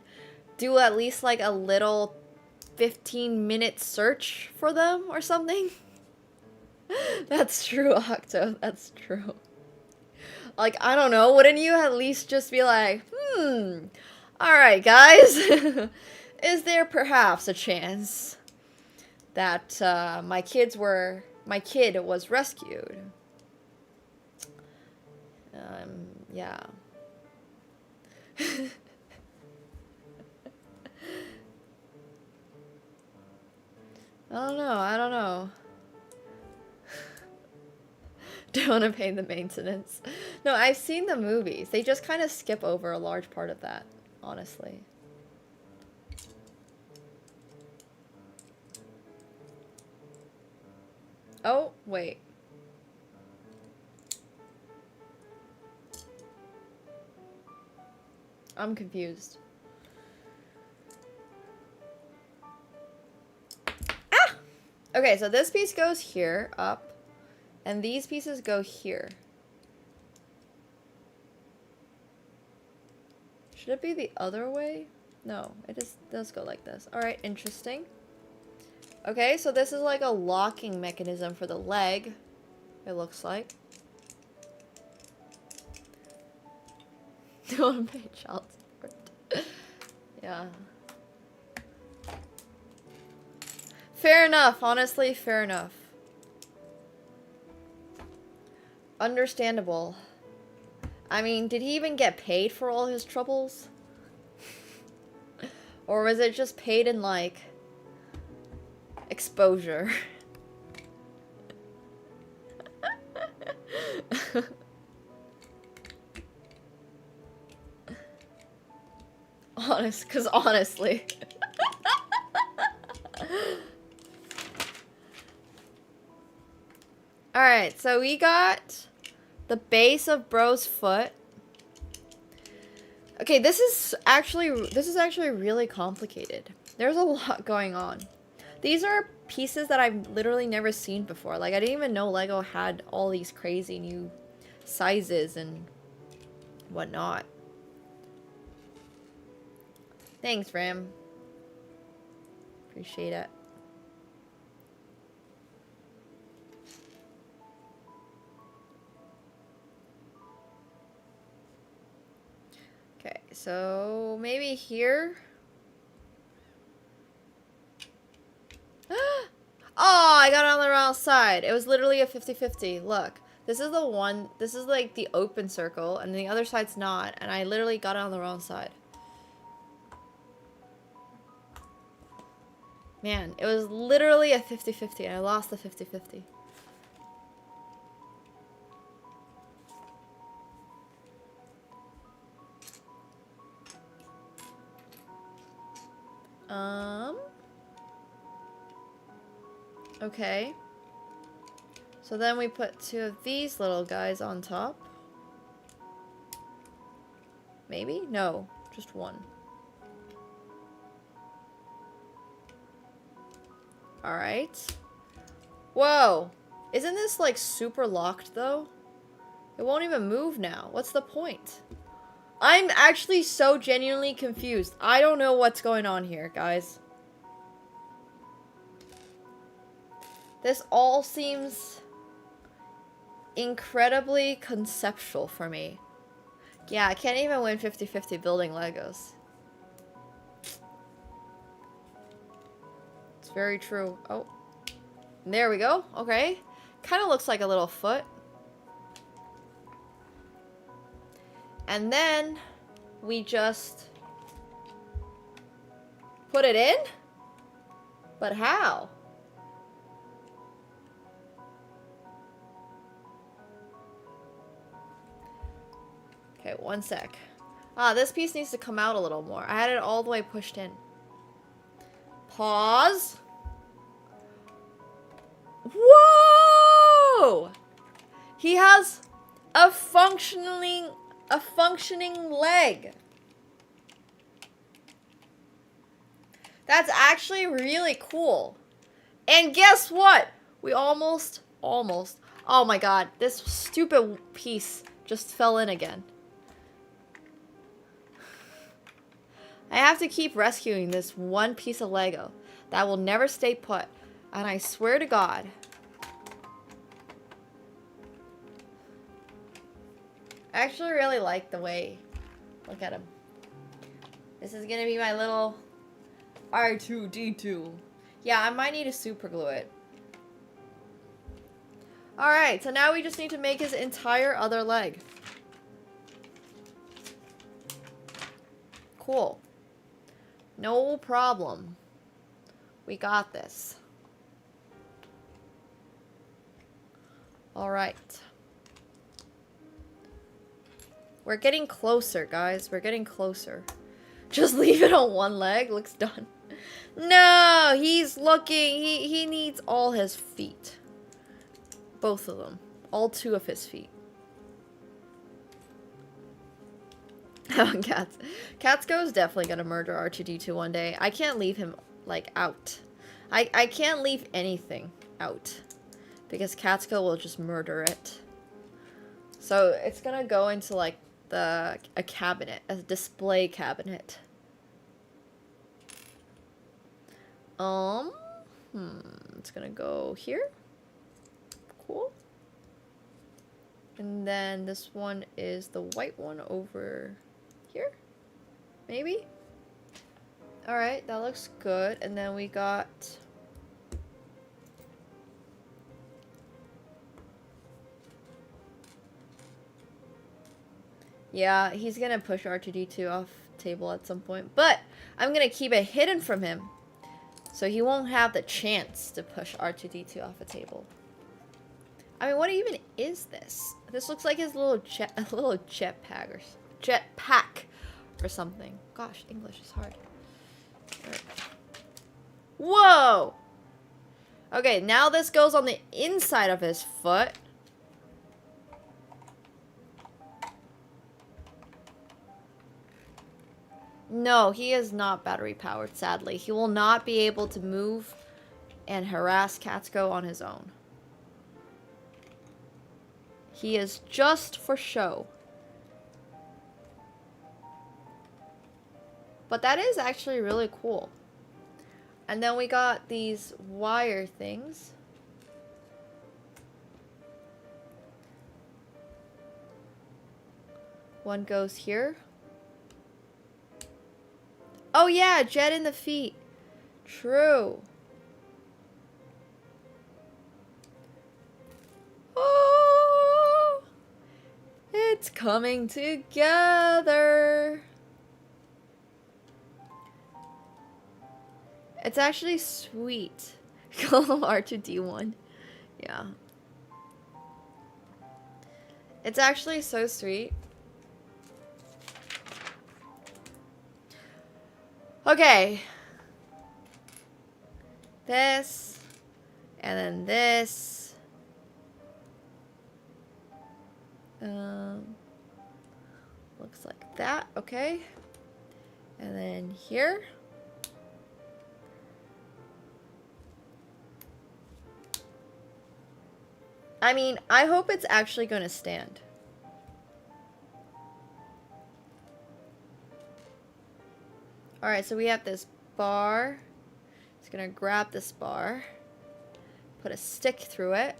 C: do at least, like, a little 15-minute search for them or something. That's true, Octo. That's true. Like, I don't know. Wouldn't you at least just be like, alright, guys. Is there perhaps a chance that my kid was rescued? Yeah. I don't know. Don't want to pay the maintenance. No, I've seen the movies. They just kind of skip over a large part of that, honestly. Oh, wait. I'm confused. Ah! Okay, so this piece goes here, up, and these pieces go here. Should it be the other way? No, it just does go like this. Alright, interesting. Okay, so this is like a locking mechanism for the leg, it looks like. Don't want to pay child support. Yeah. Fair enough, honestly, fair enough. Understandable. I mean, did he even get paid for all his troubles? Or was it just paid in, like, exposure? Cause honestly. Alright, so we got the base of Bro's foot. Okay, this is actually really complicated. There's a lot going on. These are pieces that I've literally never seen before. Like, I didn't even know Lego had all these crazy new sizes and whatnot. Thanks, Ram. Appreciate it. Okay, so maybe here. Oh, I got it on the wrong side. It was literally a 50-50. Look, this is the one, this is like the open circle, and the other side's not, and I literally got it on the wrong side. Man, it was literally a 50-50, and I lost the 50-50. Okay. So then we put two of these little guys on top. Maybe? No, just one. Alright. Whoa! Isn't this, like, super locked, though? It won't even move now. What's the point? I'm actually so genuinely confused. I don't know what's going on here, guys. This all seems incredibly conceptual for me. Yeah, I can't even win 50-50 building Legos. It's very true. Oh. There we go. Okay. Kind of looks like a little foot. And then we just put it in? But how? Okay, one sec. Ah, this piece needs to come out a little more. I had it all the way pushed in. Pause. Whoa! He has a functioning leg. That's actually really cool. And guess what? We almost. Oh my god, this stupid piece just fell in again. I have to keep rescuing this one piece of Lego that will never stay put. And I swear to God. I actually really like the way. Look at him. This is gonna be my little R2-D2. Yeah, I might need to super glue it. Alright, so now we just need to make his entire other leg. Cool. No problem. We got this. Alright. We're getting closer, guys. We're getting closer. Just leave it on one leg. Looks done. No, he's looking. He needs all his feet. Both of them. All 2 of his feet. Cats. Catsko is definitely gonna murder R2-D2 one day. I can't leave him, like, out. I can't leave anything out. Because Catsko will just murder it. So it's gonna go into, like, a cabinet. A display cabinet. It's gonna go here. Cool. And then this one is the white one over here. Maybe? Alright, that looks good. And then we got... Yeah, he's gonna push R2-D2 off table at some point. But I'm gonna keep it hidden from him. So he won't have the chance to push R2-D2 off a table. I mean, what even is this? This looks like his little jetpack or something. Gosh, English is hard. Right. Whoa! Okay, now this goes on the inside of his foot. No, he is not battery powered, sadly. He will not be able to move and harass Catsko on his own. He is just for show. But that is actually really cool. And then we got these wire things. One goes here. Oh yeah, jet in the feet. True. Oh, it's coming together. It's actually sweet. Call him R2-D1. Yeah. It's actually so sweet. Okay. This. And then this. Looks like that. Okay. And then here. I mean, I hope it's actually going to stand. Alright, so we have this bar. It's going to grab this bar. Put a stick through it.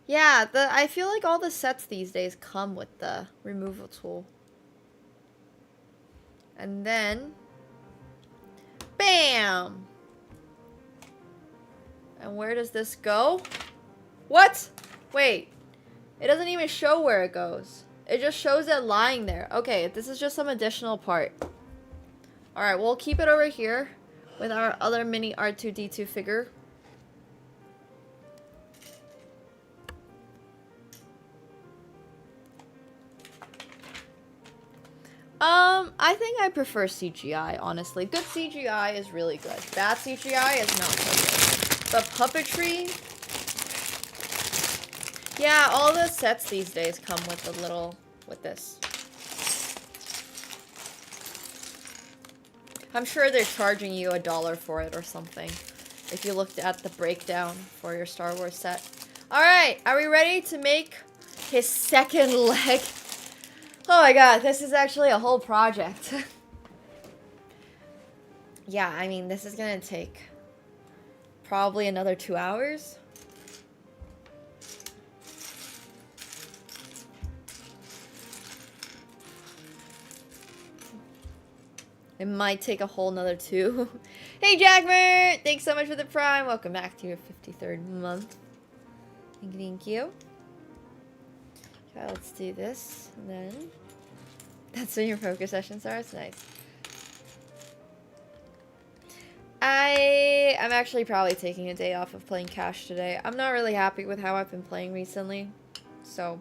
C: Yeah, I feel like all the sets these days come with the removal tool. And then... Bam! And where does this go? What? Wait. It doesn't even show where it goes. It just shows it lying there. Okay, this is just some additional part. Alright, we'll keep it over here with our other mini R2-D2 figure. I think I prefer CGI, honestly. Good CGI is really good. Bad CGI is not so good. But puppetry... Yeah, all the sets these days come with a little... with this. I'm sure they're charging you $1 for it or something. If you looked at the breakdown for your Star Wars set. Alright, are we ready to make his second leg? Oh my god, this is actually a whole project. Yeah, I mean, this is gonna take probably another 2 hours. It might take a whole nother 2. Hey, Jackmer! Thanks so much for the Prime. Welcome back to your 53rd month. Thank you. Okay, let's do this. And then... That's when your poker session starts? Nice. I'm actually probably taking a day off of playing cash today. I'm not really happy with how I've been playing recently. So...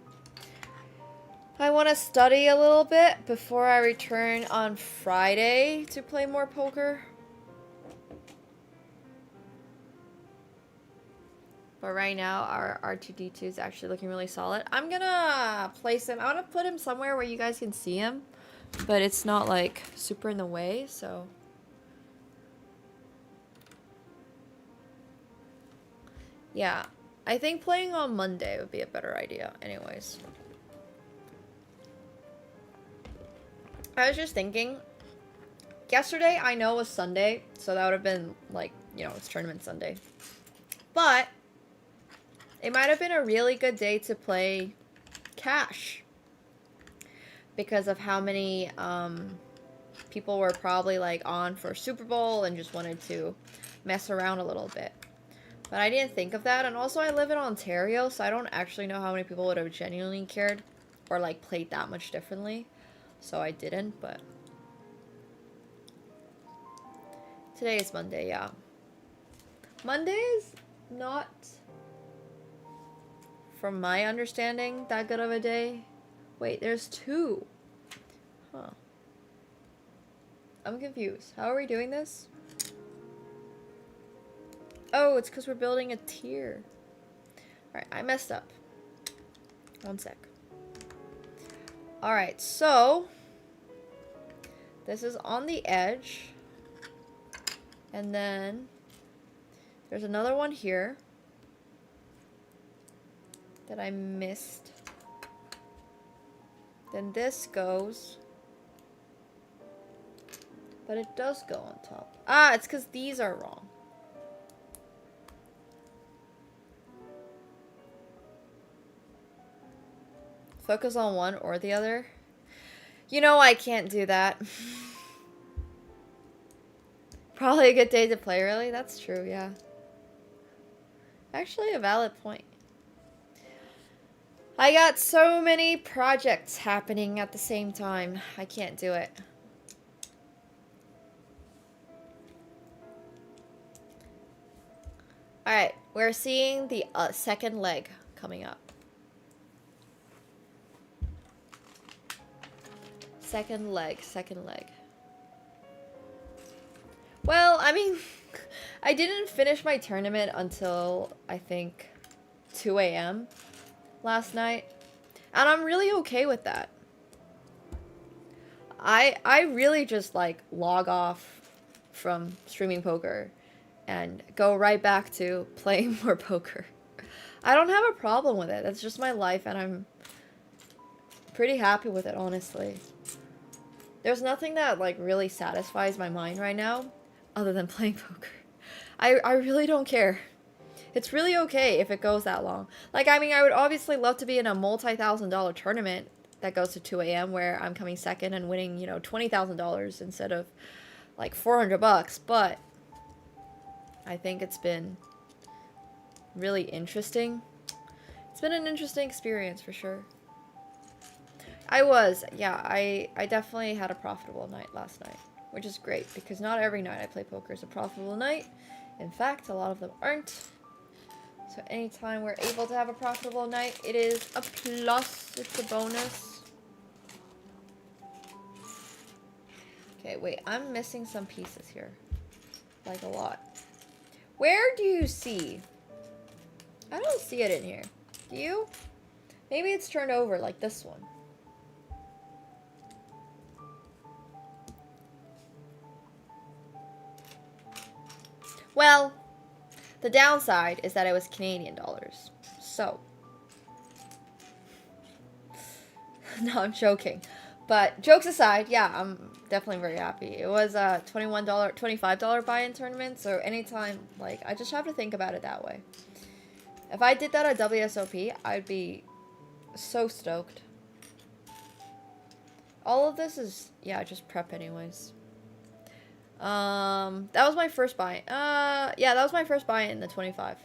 C: I want to study a little bit before I return on Friday to play more poker. But right now, our R2-D2 is actually looking really solid. I'm gonna place him. I want to put him somewhere where you guys can see him. But it's not, like, super in the way, so... Yeah. I think playing on Monday would be a better idea, anyways. I was just thinking, yesterday I know was Sunday, so that would have been like, you know, it's tournament Sunday. But it might have been a really good day to play cash because of how many people were probably like on for Super Bowl and just wanted to mess around a little bit. But I didn't think of that, and also I live in Ontario, so I don't actually know how many people would have genuinely cared or like played that much differently. So I didn't, but today is Monday, yeah. Monday is not, from my understanding, that good of a day. Wait, there's 2. Huh. I'm confused. How are we doing this? Oh, it's because we're building a tier. Alright, I messed up. One sec. Alright, so this is on the edge. And then there's another one here that I missed. Then this goes. But it does go on top. Ah, it's because these are wrong. Focus on one or the other. You know I can't do that. Probably a good day to play, really? That's true, yeah. Actually, a valid point. I got so many projects happening at the same time. I can't do it. Alright, we're seeing the second leg coming up. Second leg. Well, I mean, I didn't finish my tournament until, I think, 2 a.m. last night. And I'm really okay with that. I really just, like, log off from streaming poker and go right back to playing more poker. I don't have a problem with it. That's just my life, and I'm pretty happy with it, honestly. There's nothing that, like, really satisfies my mind right now other than playing poker. I really don't care. It's really okay if it goes that long. Like, I mean, I would obviously love to be in a multi-$1,000 tournament that goes to 2 a.m. where I'm coming second and winning, you know, $20,000 instead of, like, $400, but I think it's been really interesting. It's been an interesting experience for sure. I definitely had a profitable night last night, which is great because not every night I play poker is a profitable night. In fact, a lot of them aren't. So anytime we're able to have a profitable night, it is a plus, it's a bonus. Okay, wait, I'm missing some pieces here. Like a lot. Where do you see? I don't see it in here. Do you? Maybe it's turned over like this one. Well, the downside is that it was Canadian dollars. So. No, I'm joking. But jokes aside, yeah, I'm definitely very happy. It was a $21, $25 buy-in tournament, so anytime, like, I just have to think about it that way. If I did that at WSOP, I'd be so stoked. All of this is, yeah, just prep anyways. That was my first buy. Yeah, that was my first buy in the 25.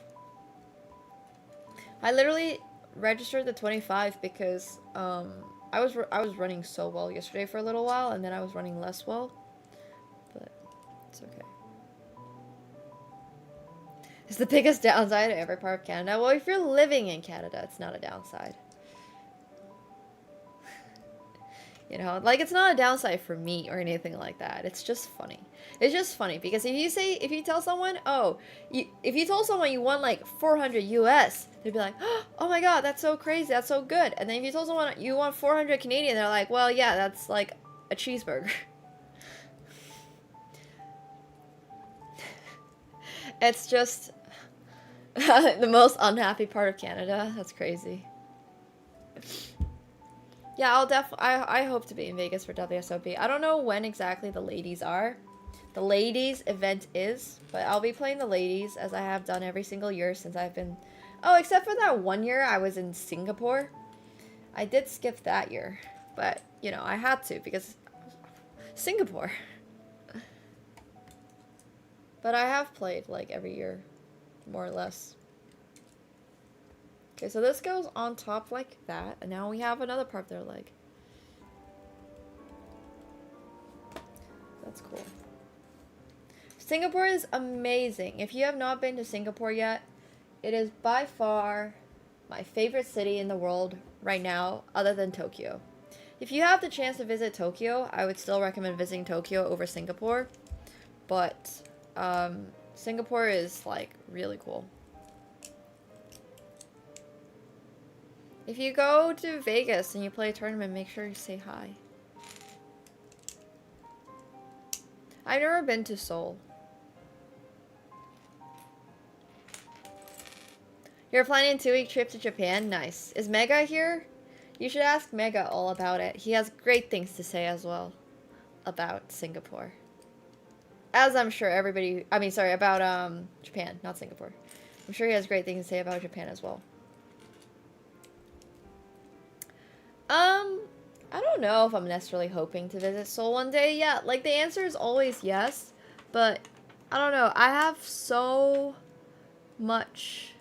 C: I literally registered the 25 because, I was running so well yesterday for a little while, and then I was running less well. But it's okay. It's the biggest downside to every part of Canada. Well, if you're living in Canada, it's not a downside. You know, like, it's not a downside for me or anything like that. It's just funny. It's just funny because if you tell someone, oh, if you told someone you won like 400 US, they'd be like, oh my god, that's so crazy, that's so good. And then if you told someone you won 400 Canadian, they're like, well, yeah, that's like a cheeseburger. It's just the most unhappy part of Canada. That's crazy. Yeah, I hope to be in Vegas for WSOP. I don't know when exactly the ladies are. The ladies event is, but I'll be playing the ladies as I have done every single year since I've been... Oh, except for that one year I was in Singapore. I did skip that year, but, you know, I had to because Singapore. But I have played, like, every year, more or less. Okay, so this goes on top like that, and now we have another part of their leg. That's cool. Singapore is amazing. If you have not been to Singapore yet, it is by far my favorite city in the world right now, other than Tokyo. If you have the chance to visit Tokyo, I would still recommend visiting Tokyo over Singapore. But Singapore is, like, really cool. If you go to Vegas and you play a tournament, make sure you say hi. I've never been to Seoul. You're planning a 2-week trip to Japan? Nice. Is Mega here? You should ask Mega all about it. He has great things to say as well about Singapore. As I'm sure everybody... I mean, sorry, about Japan, not Singapore. I'm sure he has great things to say about Japan as well. I don't know if I'm necessarily hoping to visit Seoul one day. Yeah, like, the answer is always yes, but I don't know. I have so much...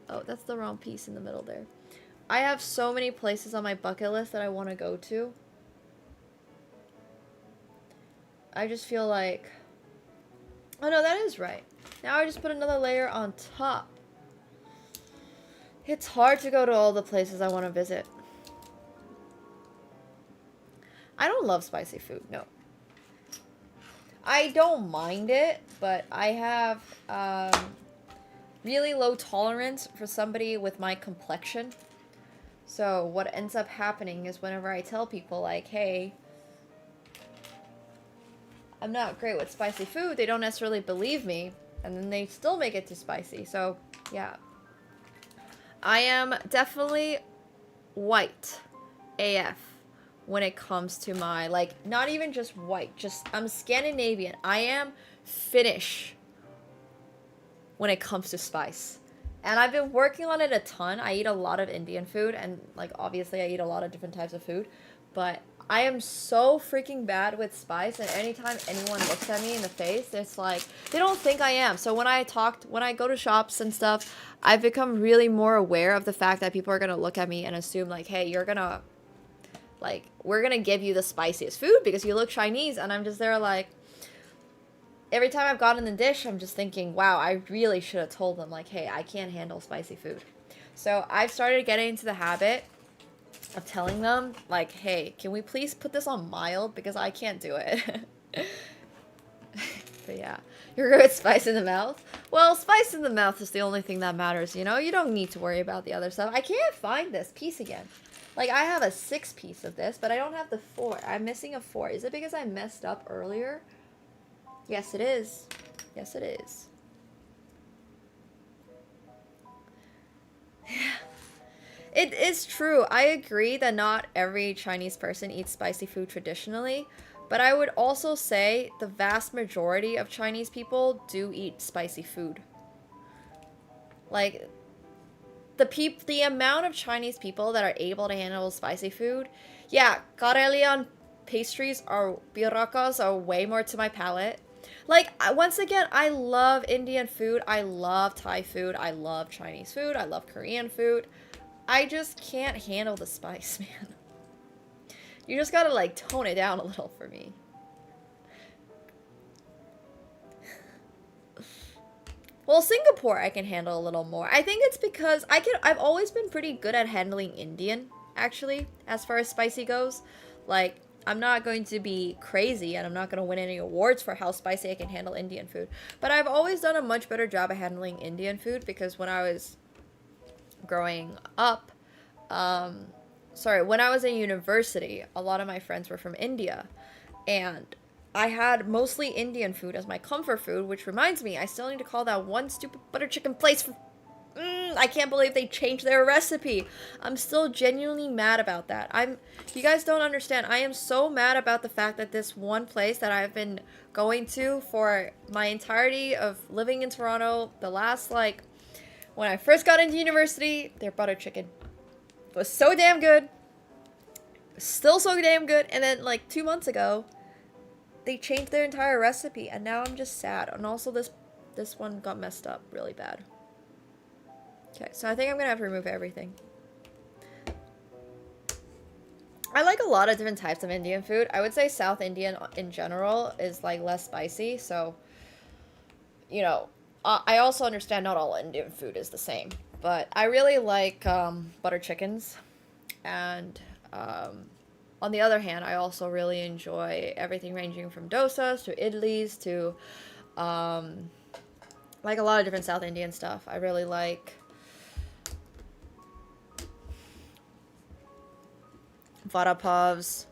C: Oh, that's the wrong piece in the middle there. I have so many places on my bucket list that I want to go to. I just feel like... Oh, no, that is right. Now I just put another layer on top. It's hard to go to all the places I want to visit. I don't love spicy food, no. I don't mind it, but I have really low tolerance for somebody with my complexion. So what ends up happening is whenever I tell people, like, hey, I'm not great with spicy food, they don't necessarily believe me, and then they still make it too spicy. So, yeah. I am definitely white AF when it comes to my, like, not even just white, just, I'm Scandinavian. I am Finnish when it comes to spice. And I've been working on it a ton. I eat a lot of Indian food, and, like, obviously I eat a lot of different types of food, but I am so freaking bad with spice, and anytime anyone looks at me in the face, it's like, they don't think I am. So when I go to shops and stuff, I've become really more aware of the fact that people are gonna look at me and assume, like, hey, you're gonna, like, we're gonna give you the spiciest food because you look Chinese, and I'm just there, like, every time I've gotten the dish, I'm just thinking, wow, I really should have told them, like, hey, I can't handle spicy food. So I've started getting into the habit of telling them, like, hey, can we please put this on mild? Because I can't do it. But yeah. You're good with spice in the mouth? Well, spice in the mouth is the only thing that matters, you know? You don't need to worry about the other stuff. I can't find this piece again. Like, I have a 6 piece of this, but I don't have the 4. I'm missing a 4. Is it because I messed up earlier? Yes, it is. Yes, it is. It is true. I agree that not every Chinese person eats spicy food traditionally, but I would also say the vast majority of Chinese people do eat spicy food. Like, the amount of Chinese people that are able to handle spicy food, yeah, Karelian pastries or birakas are way more to my palate. Like, once again, I love Indian food, I love Thai food, I love Chinese food, I love Korean food. I just can't handle the spice, man. You just gotta, like, tone it down a little for me. Well, Singapore I can handle a little more. I think it's because I've always been pretty good at handling Indian, actually, as far as spicy goes. Like, I'm not going to be crazy and I'm not going to win any awards for how spicy I can handle Indian food. But I've always done a much better job at handling Indian food because when I was growing up, when I was in university, a lot of my friends were from India, and I had mostly Indian food as my comfort food, which reminds me, I still need to call that one stupid butter chicken place for... I can't believe they changed their recipe. I'm still genuinely mad about that. You guys don't understand. I am so mad about the fact that this one place that I've been going to for my entirety of living in Toronto, the last, like, when I first got into university, their butter chicken was so damn good. Still so damn good. And then, like, 2 months ago, they changed their entire recipe. And now I'm just sad. And also, this one got messed up really bad. Okay, so I think I'm going to have to remove everything. I like a lot of different types of Indian food. I would say South Indian in general is, like, less spicy. So, you know, I also understand not all Indian food is the same. But I really like butter chickens. And on the other hand, I also really enjoy everything ranging from dosas to idlis to like a lot of different South Indian stuff. I really like vada pavs.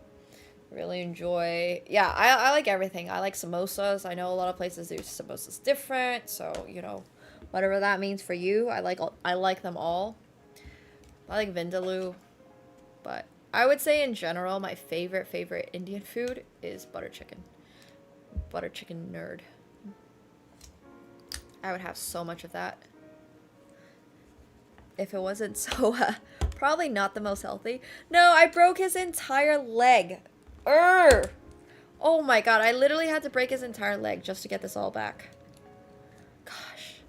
C: Really enjoy, yeah, I like everything. I like samosas. I know a lot of places do samosas different, so, you know, whatever that means for you. I like them all. I like vindaloo, but I would say in general my favorite Indian food is butter chicken. Butter chicken nerd. I would have so much of that. If it wasn't so, probably not the most healthy. No, I broke his entire leg. Oh my god, I literally had to break his entire leg just to get this all back. Gosh.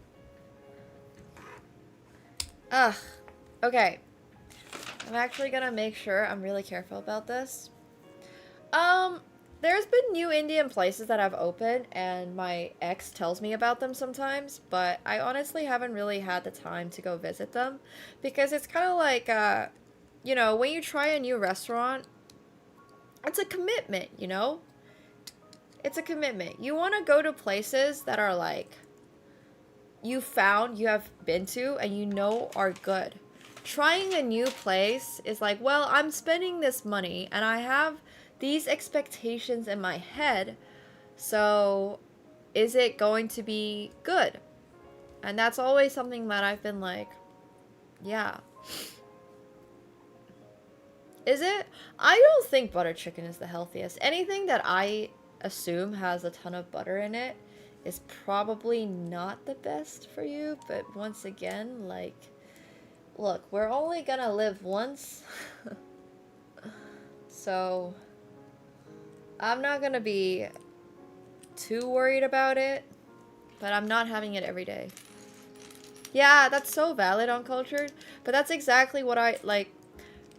C: Ugh. Okay. I'm actually gonna make sure I'm really careful about this. There's been new Indian places that have opened, and my ex tells me about them sometimes, but I honestly haven't really had the time to go visit them, because it's kind of like, you know, when you try a new restaurant, it's a commitment, you know? It's a commitment. You want to go to places that are like, you have been to, and you know are good. Trying a new place is like, well, I'm spending this money, and I have these expectations in my head, so is it going to be good? And that's always something that I've been like, yeah. Is it? I don't think butter chicken is the healthiest. Anything that I assume has a ton of butter in it is probably not the best for you, but once again, like, look, we're only gonna live once. So I'm not gonna be too worried about it, but I'm not having it every day. Yeah, that's so valid, Uncultured, but that's exactly what I like.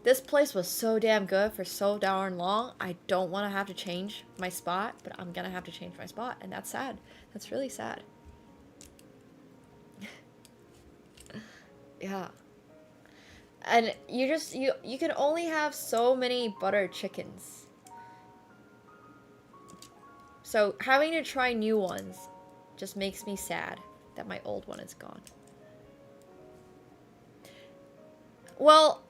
C: This place was so damn good for so darn long. I don't want to have to change my spot, but I'm gonna have to change my spot, and that's sad. That's really sad. Yeah. And you can only have so many butter chickens. So having to try new ones just makes me sad that my old one is gone. Well,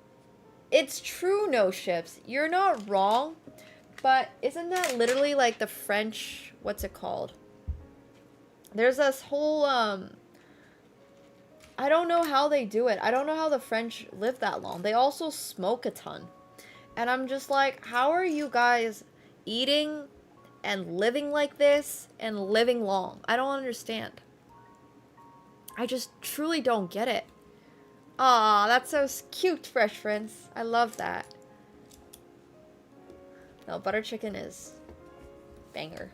C: it's true, no shifts. You're not wrong, but isn't that literally like the French, what's it called? There's this whole, I don't know how they do it. I don't know how the French live that long. They also smoke a ton. And I'm just like, how are you guys eating and living like this and living long? I don't understand. I just truly don't get it. Aw, that's so cute, Fresh Prince. I love that. No, butter chicken is banger.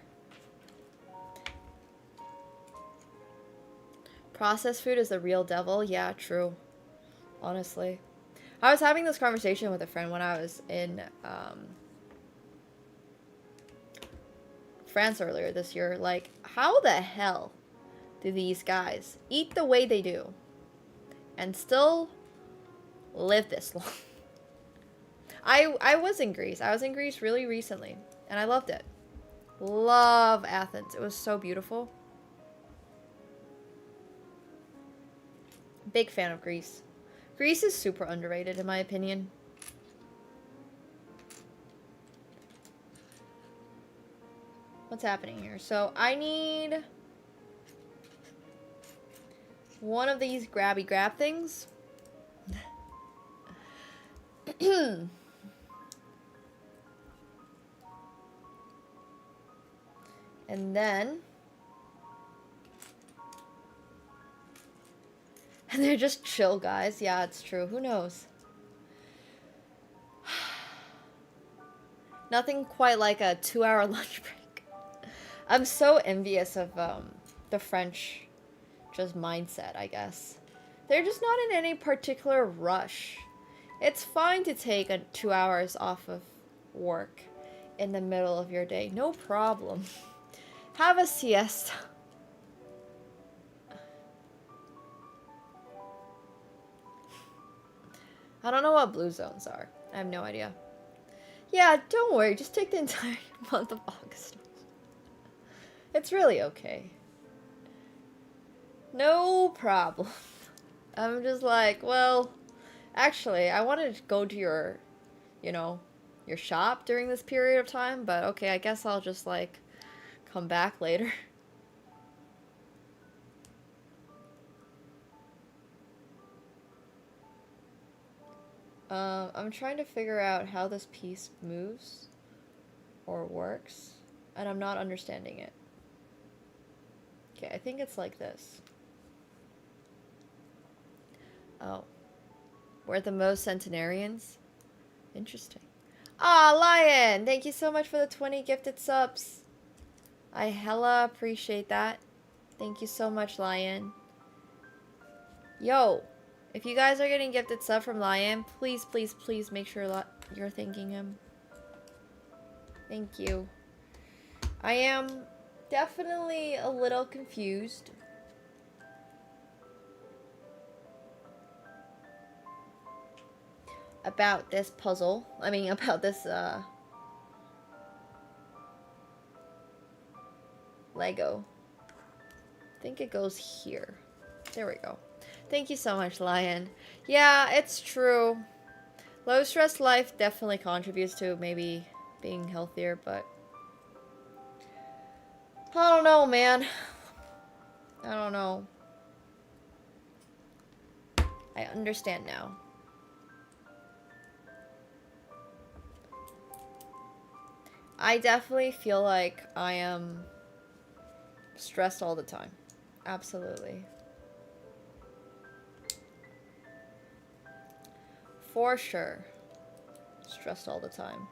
C: Processed food is the real devil. Yeah, true. Honestly. I was having this conversation with a friend when I was in France earlier this year. Like, how the hell do these guys eat the way they do and still live this long? I was in Greece. I was in Greece really recently, and I loved it. Love Athens. It was so beautiful. Big fan of Greece. Greece is super underrated, in my opinion. What's happening here? So I need one of these grabby grab things. And then... And they're just chill guys. Yeah, it's true. Who knows? Nothing quite like a 2-hour lunch break. I'm so envious of the French just mindset, I guess. They're just not in any particular rush. It's fine to take 2 hours off of work in the middle of your day. No problem. Have a siesta. I don't know what blue zones are. I have no idea. Yeah, don't worry. Just take the entire month of August. It's really okay. No problem. I'm just like, well, actually, I wanted to go to your, you know, your shop during this period of time, but okay, I guess I'll just, like, come back later. I'm trying to figure out how this piece moves or works, and I'm not understanding it. Okay, I think it's like this. Oh. We're the most centenarians? Interesting. Ah, Lion! Thank you so much for the 20 gifted subs. I hella appreciate that. Thank you so much, Lion. Yo! If you guys are getting gifted sub from Lion, please, please, please make sure you're thanking him. Thank you. I am definitely a little confused. About this puzzle. I mean, about this, Lego. I think it goes here. There we go. Thank you so much, Lion. Yeah, it's true. Low stress life definitely contributes to maybe being healthier, but I don't know, man. I don't know. I understand now. I definitely feel like I am stressed all the time. Absolutely. For sure. Stressed all the time.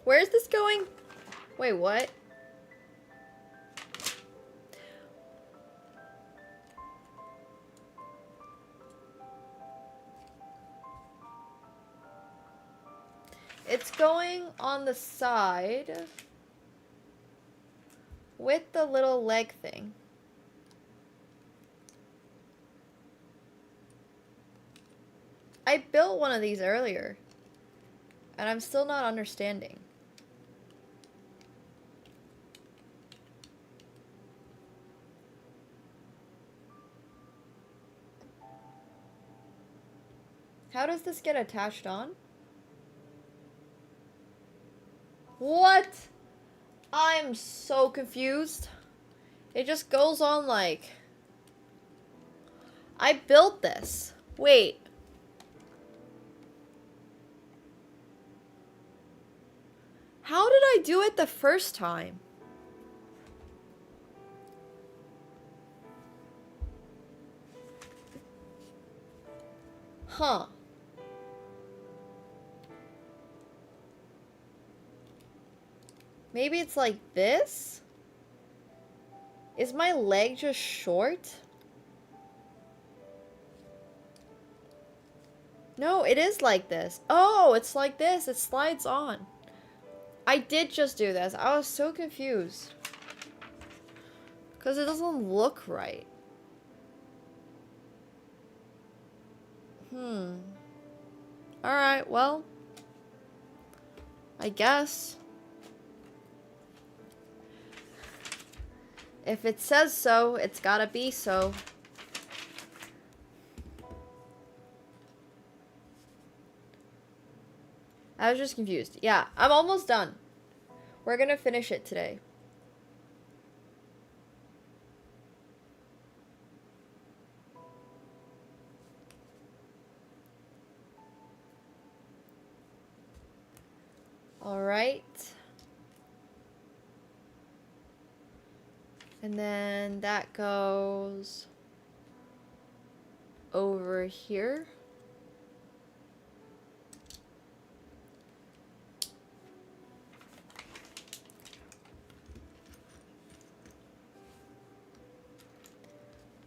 C: Where is this going? Wait, what? It's going on the side with the little leg thing. I built one of these earlier, and I'm still not understanding. How does this get attached on? What? I'm so confused. It just goes on like... I built this. Wait. How did I do it the first time? Huh. Maybe it's like this? Is my leg just short? No, it is like this. Oh, it's like this. It slides on. I did just do this. I was so confused. Because it doesn't look right. Alright, well. I guess. If it says so, it's gotta be so. I was just confused. Yeah, I'm almost done. We're gonna finish it today. All right. And then that goes over here.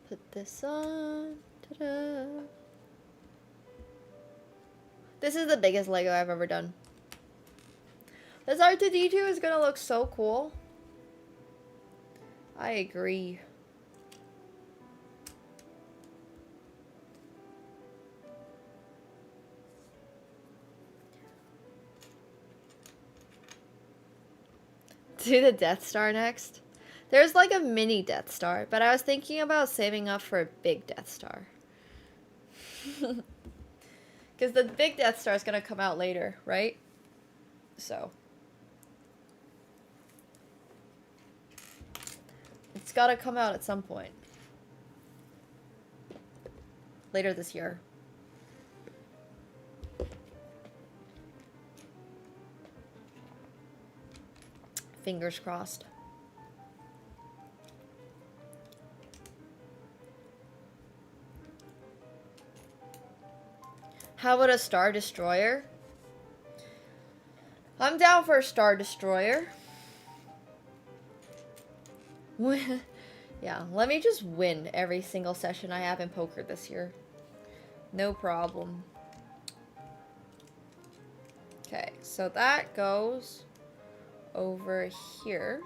C: Put this on. Ta-da. This is the biggest Lego I've ever done. This R2-D2 is gonna look so cool. I agree. Do the Death Star next. There's like a mini Death Star, but I was thinking about saving up for a big Death Star. Because the big Death Star is gonna come out later, right? So. It's gotta come out at some point. Later this year. Fingers crossed. How about a Star Destroyer? I'm down for a Star Destroyer. Yeah, let me just win every single session I have in poker this year. No problem. Okay, so that goes over here.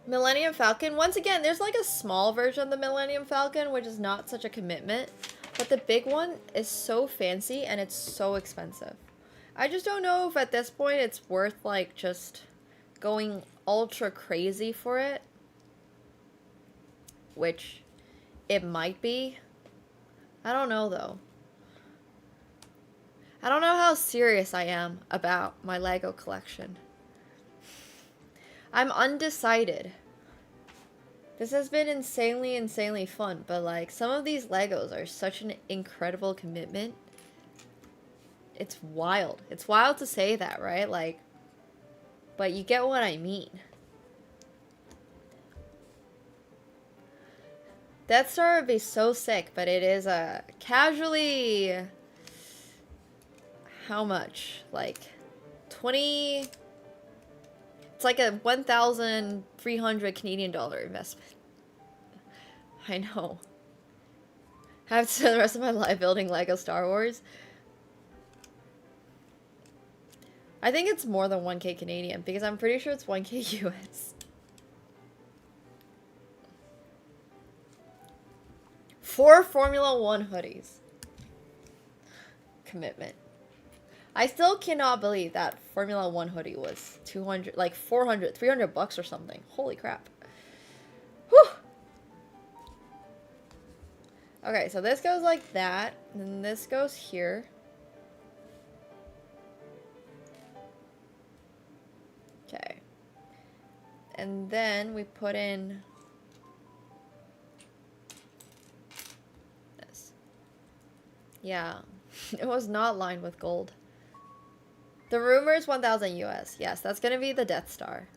C: Millennium Falcon. Once again, there's like a small version of the Millennium Falcon, which is not such a commitment. But the big one is so fancy and it's so expensive. I just don't know if at this point it's worth like just going ultra crazy for it. Which it might be. I don't know though. I don't know how serious I am about my Lego collection. I'm undecided. This has been insanely fun, but like some of these Legos are such an incredible commitment. It's wild. It's wild to say that, right? Like, but you get what I mean. Death Star would be so sick, but it is a casually... How much? Like, 20... It's like a 1,300 Canadian dollar investment. I know. I have to spend the rest of my life building Lego Star Wars. I think it's more than 1K Canadian because I'm pretty sure it's 1K US. 4 Formula 1 hoodies. Commitment. I still cannot believe that Formula 1 hoodie was 200, like 400, 300 bucks or something. Holy crap. Whew. Okay, so this goes like that, and then this goes here. Okay. And then we put in this. Yeah, it was not lined with gold. The rumor is 1,000 US. Yes, that's gonna be the Death Star.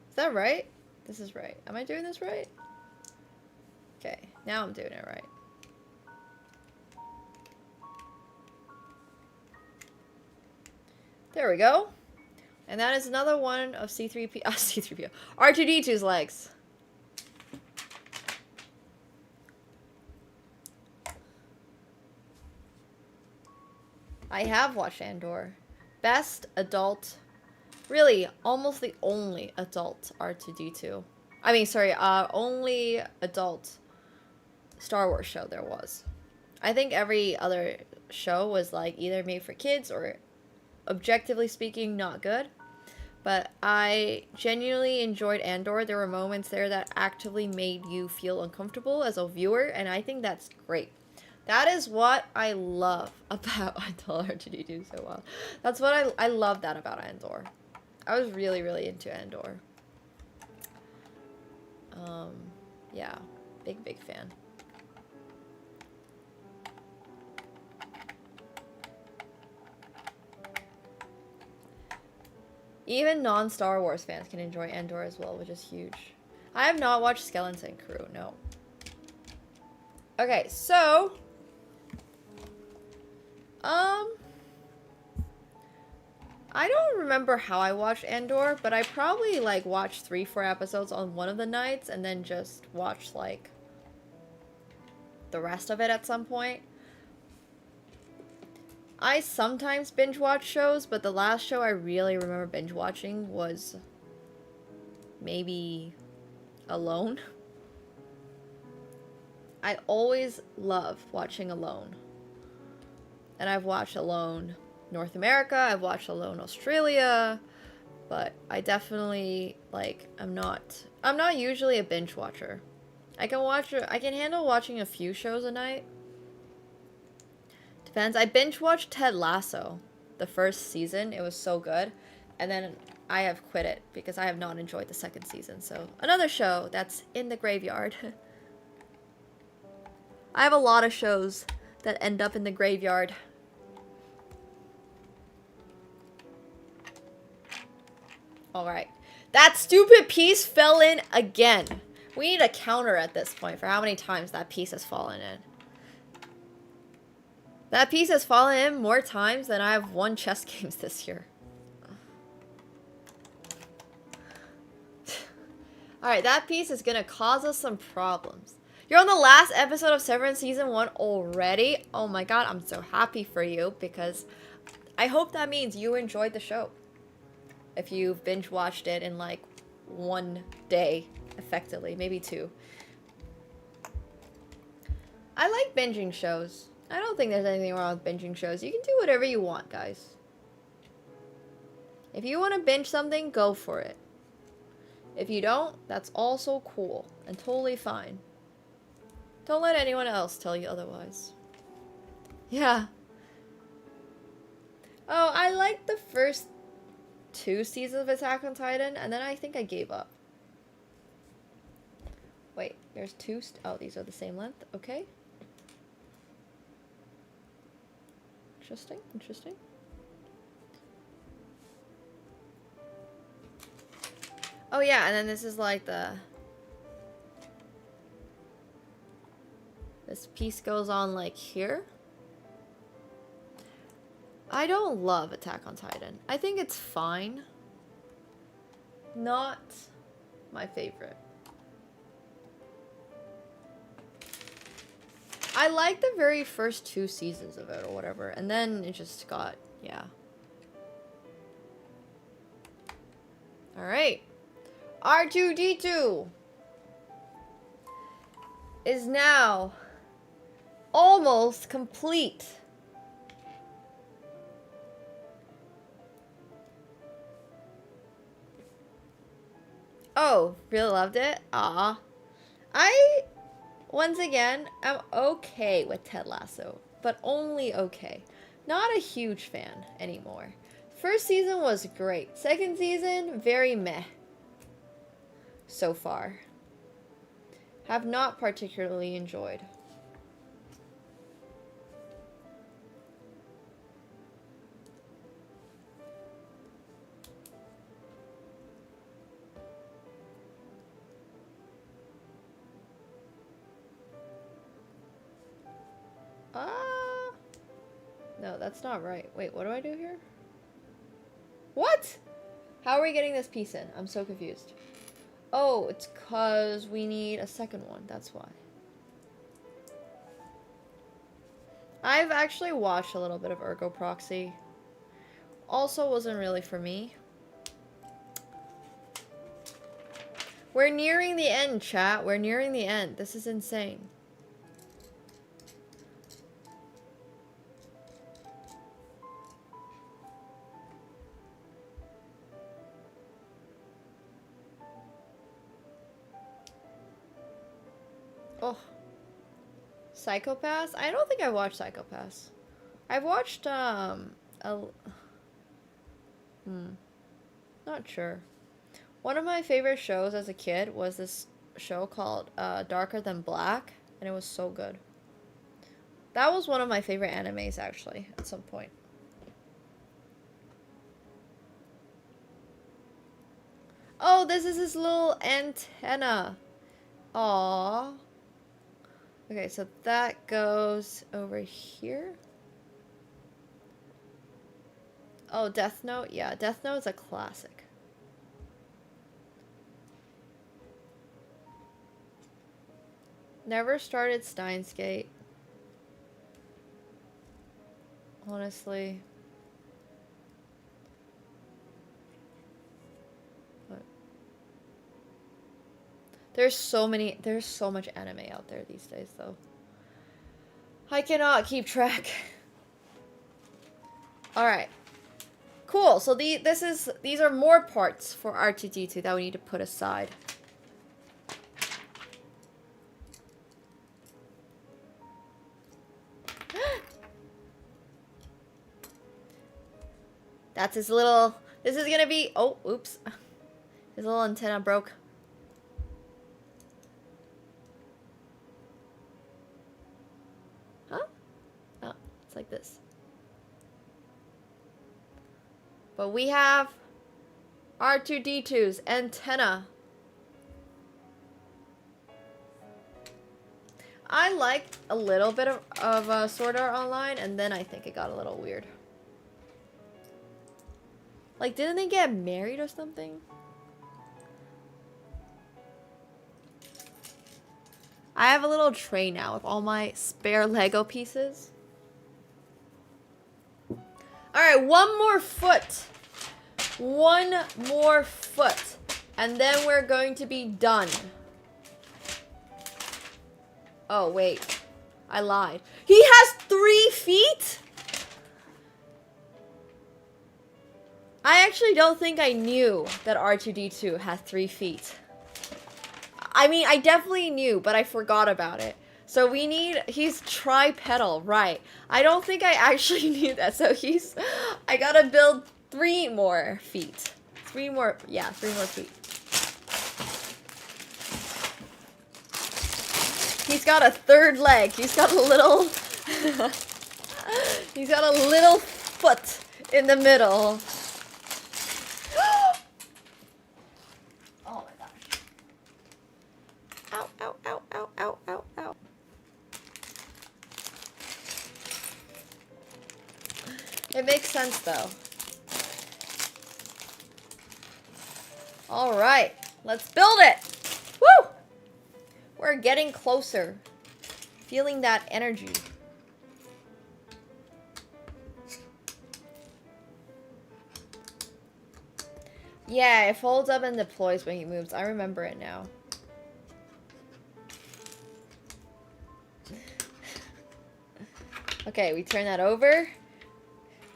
C: Is that right? This is right. Am I doing this right? Okay, now I'm doing it right. There we go. And that is another one of C3P, C3PO, R2D2's legs. I have watched Andor. Best adult, really almost the only adult R2D2. I mean, sorry, only adult Star Wars show there was. I think every other show was like either made for kids or, objectively speaking, not good. But I genuinely enjoyed Andor. There were moments there that actively made you feel uncomfortable as a viewer, and I think that's great. That is what I love about R2D2 so well. That's what I love that about Andor. I was really, really into Andor. Yeah, big fan. Even non-Star Wars fans can enjoy Andor as well, which is huge. I have not watched Skeleton Crew, no. Okay, so... I don't remember how I watched Andor, but I probably, like, watched 3-4 episodes on one of the nights, and then just watched, like, the rest of it at some point. I sometimes binge watch shows, but the last show I really remember binge watching was maybe Alone. I always love watching Alone. And I've watched Alone North America, I've watched Alone Australia, but I definitely, like, I'm not usually a binge watcher. I can handle watching a few shows a night. Depends. I binge watched Ted Lasso, the first season. It was so good. And then I have quit it because I have not enjoyed the second season. So another show that's in the graveyard. I have a lot of shows that end up in the graveyard. Alright. That stupid piece fell in again. We need a counter at this point for how many times that piece has fallen in. That piece has fallen in more times than I have won chess games this year. Alright, that piece is gonna cause us some problems. You're on the last episode of Severance Season 1 already? Oh my god, I'm so happy for you because I hope that means you enjoyed the show. If you've binge watched it in like one day, effectively, maybe 2. I like binging shows. I don't think there's anything wrong with binging shows. You can do whatever you want, guys. If you want to binge something, go for it. If you don't, that's also cool and totally fine. Don't let anyone else tell you otherwise. Yeah. Oh, I liked the first 2 seasons of Attack on Titan, and then I think I gave up. Wait, there's 2 oh, these are the same length? Okay. Interesting, interesting. Oh yeah, and then this is like this piece goes on like here. I don't love Attack on Titan. I think it's fine. Not my favorite. I liked the very first 2 seasons of it or whatever, and then it just got, yeah. Alright. R2-D2 is now almost complete. Oh, really loved it? Aw. Once again, I'm okay with Ted Lasso, but only okay. Not a huge fan anymore. First season was great. Second season, very meh. So far. Have not particularly enjoyed. No, that's not right. Wait, what do I do here? What? How are we getting this piece in? I'm so confused. Oh, it's because we need a second one. That's why. I've actually watched a little bit of Ergo Proxy. Also wasn't really for me. We're nearing the end, chat. We're nearing the end. This is insane. Oh. Psychopaths? I don't think I watched Psychopaths. I've watched, not sure. One of my favorite shows as a kid was this show called, Darker Than Black, and it was so good. That was one of my favorite animes, actually, at some point. Oh, this is his little antenna. Aww. Okay, so that goes over here. Oh, Death Note? Yeah, Death Note's a classic. Never started Steins Gate. Honestly. What? There's so much anime out there these days, though. I cannot keep track. Alright. Cool, so these are more parts for R2-D2 that we need to put aside. That's his little... This is gonna be... Oh, oops. His little antenna broke. Huh? Oh, it's like this. But we have R2-D2's antenna. I liked a little bit of Sword Art Online, and then I think it got a little weird. Like, didn't they get married or something? I have a little tray now with all my spare Lego pieces. Alright, one more foot. One more foot. And then we're going to be done. Oh, wait. I lied. He has 3 feet? I actually don't think I knew that R2-D2 has 3 feet. I mean, I definitely knew, but I forgot about it. So he's tripedal, right. I don't think I actually knew that, so I gotta build 3 more feet. 3 more feet. He's got a 3rd leg. He's got a little, he's got a little foot in the middle. Oh my gosh. Ow, ow, ow, ow, ow, ow, ow. It makes sense though. All right, let's build it. Woo! We're getting closer. Feeling that energy. Yeah, it folds up and deploys when he moves. I remember it now. Okay, we turn that over.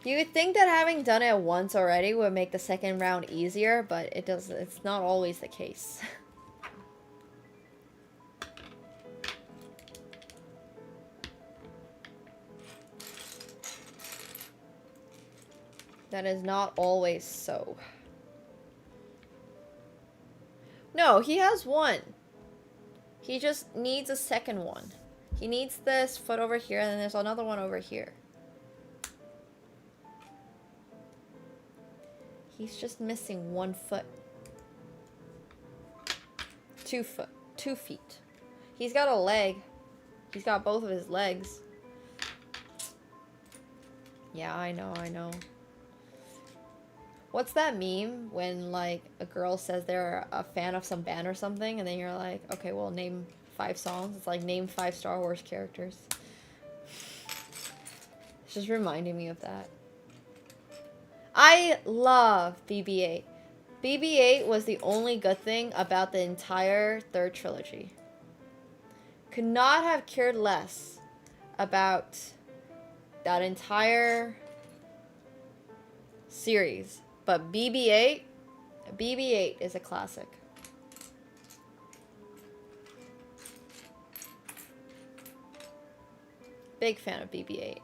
C: You would think that having done it once already would make the second round easier, but it doesn't. It's not always the case. That is not always so. No, he has one. He just needs a second one. He needs this foot over here, and then there's another one over here. He's just missing 1 foot. 2 foot. 2 feet. He's got a leg. He's got both of his legs. Yeah, I know, I know. What's that meme when, like, a girl says they're a fan of some band or something, and then you're like, okay, well, name 5 songs. It's like, name 5 Star Wars characters. It's just reminding me of that. I love BB-8. BB-8 was the only good thing about the entire 3rd trilogy. Could not have cared less about that entire series. But BB-8 is a classic. Big fan of BB-8.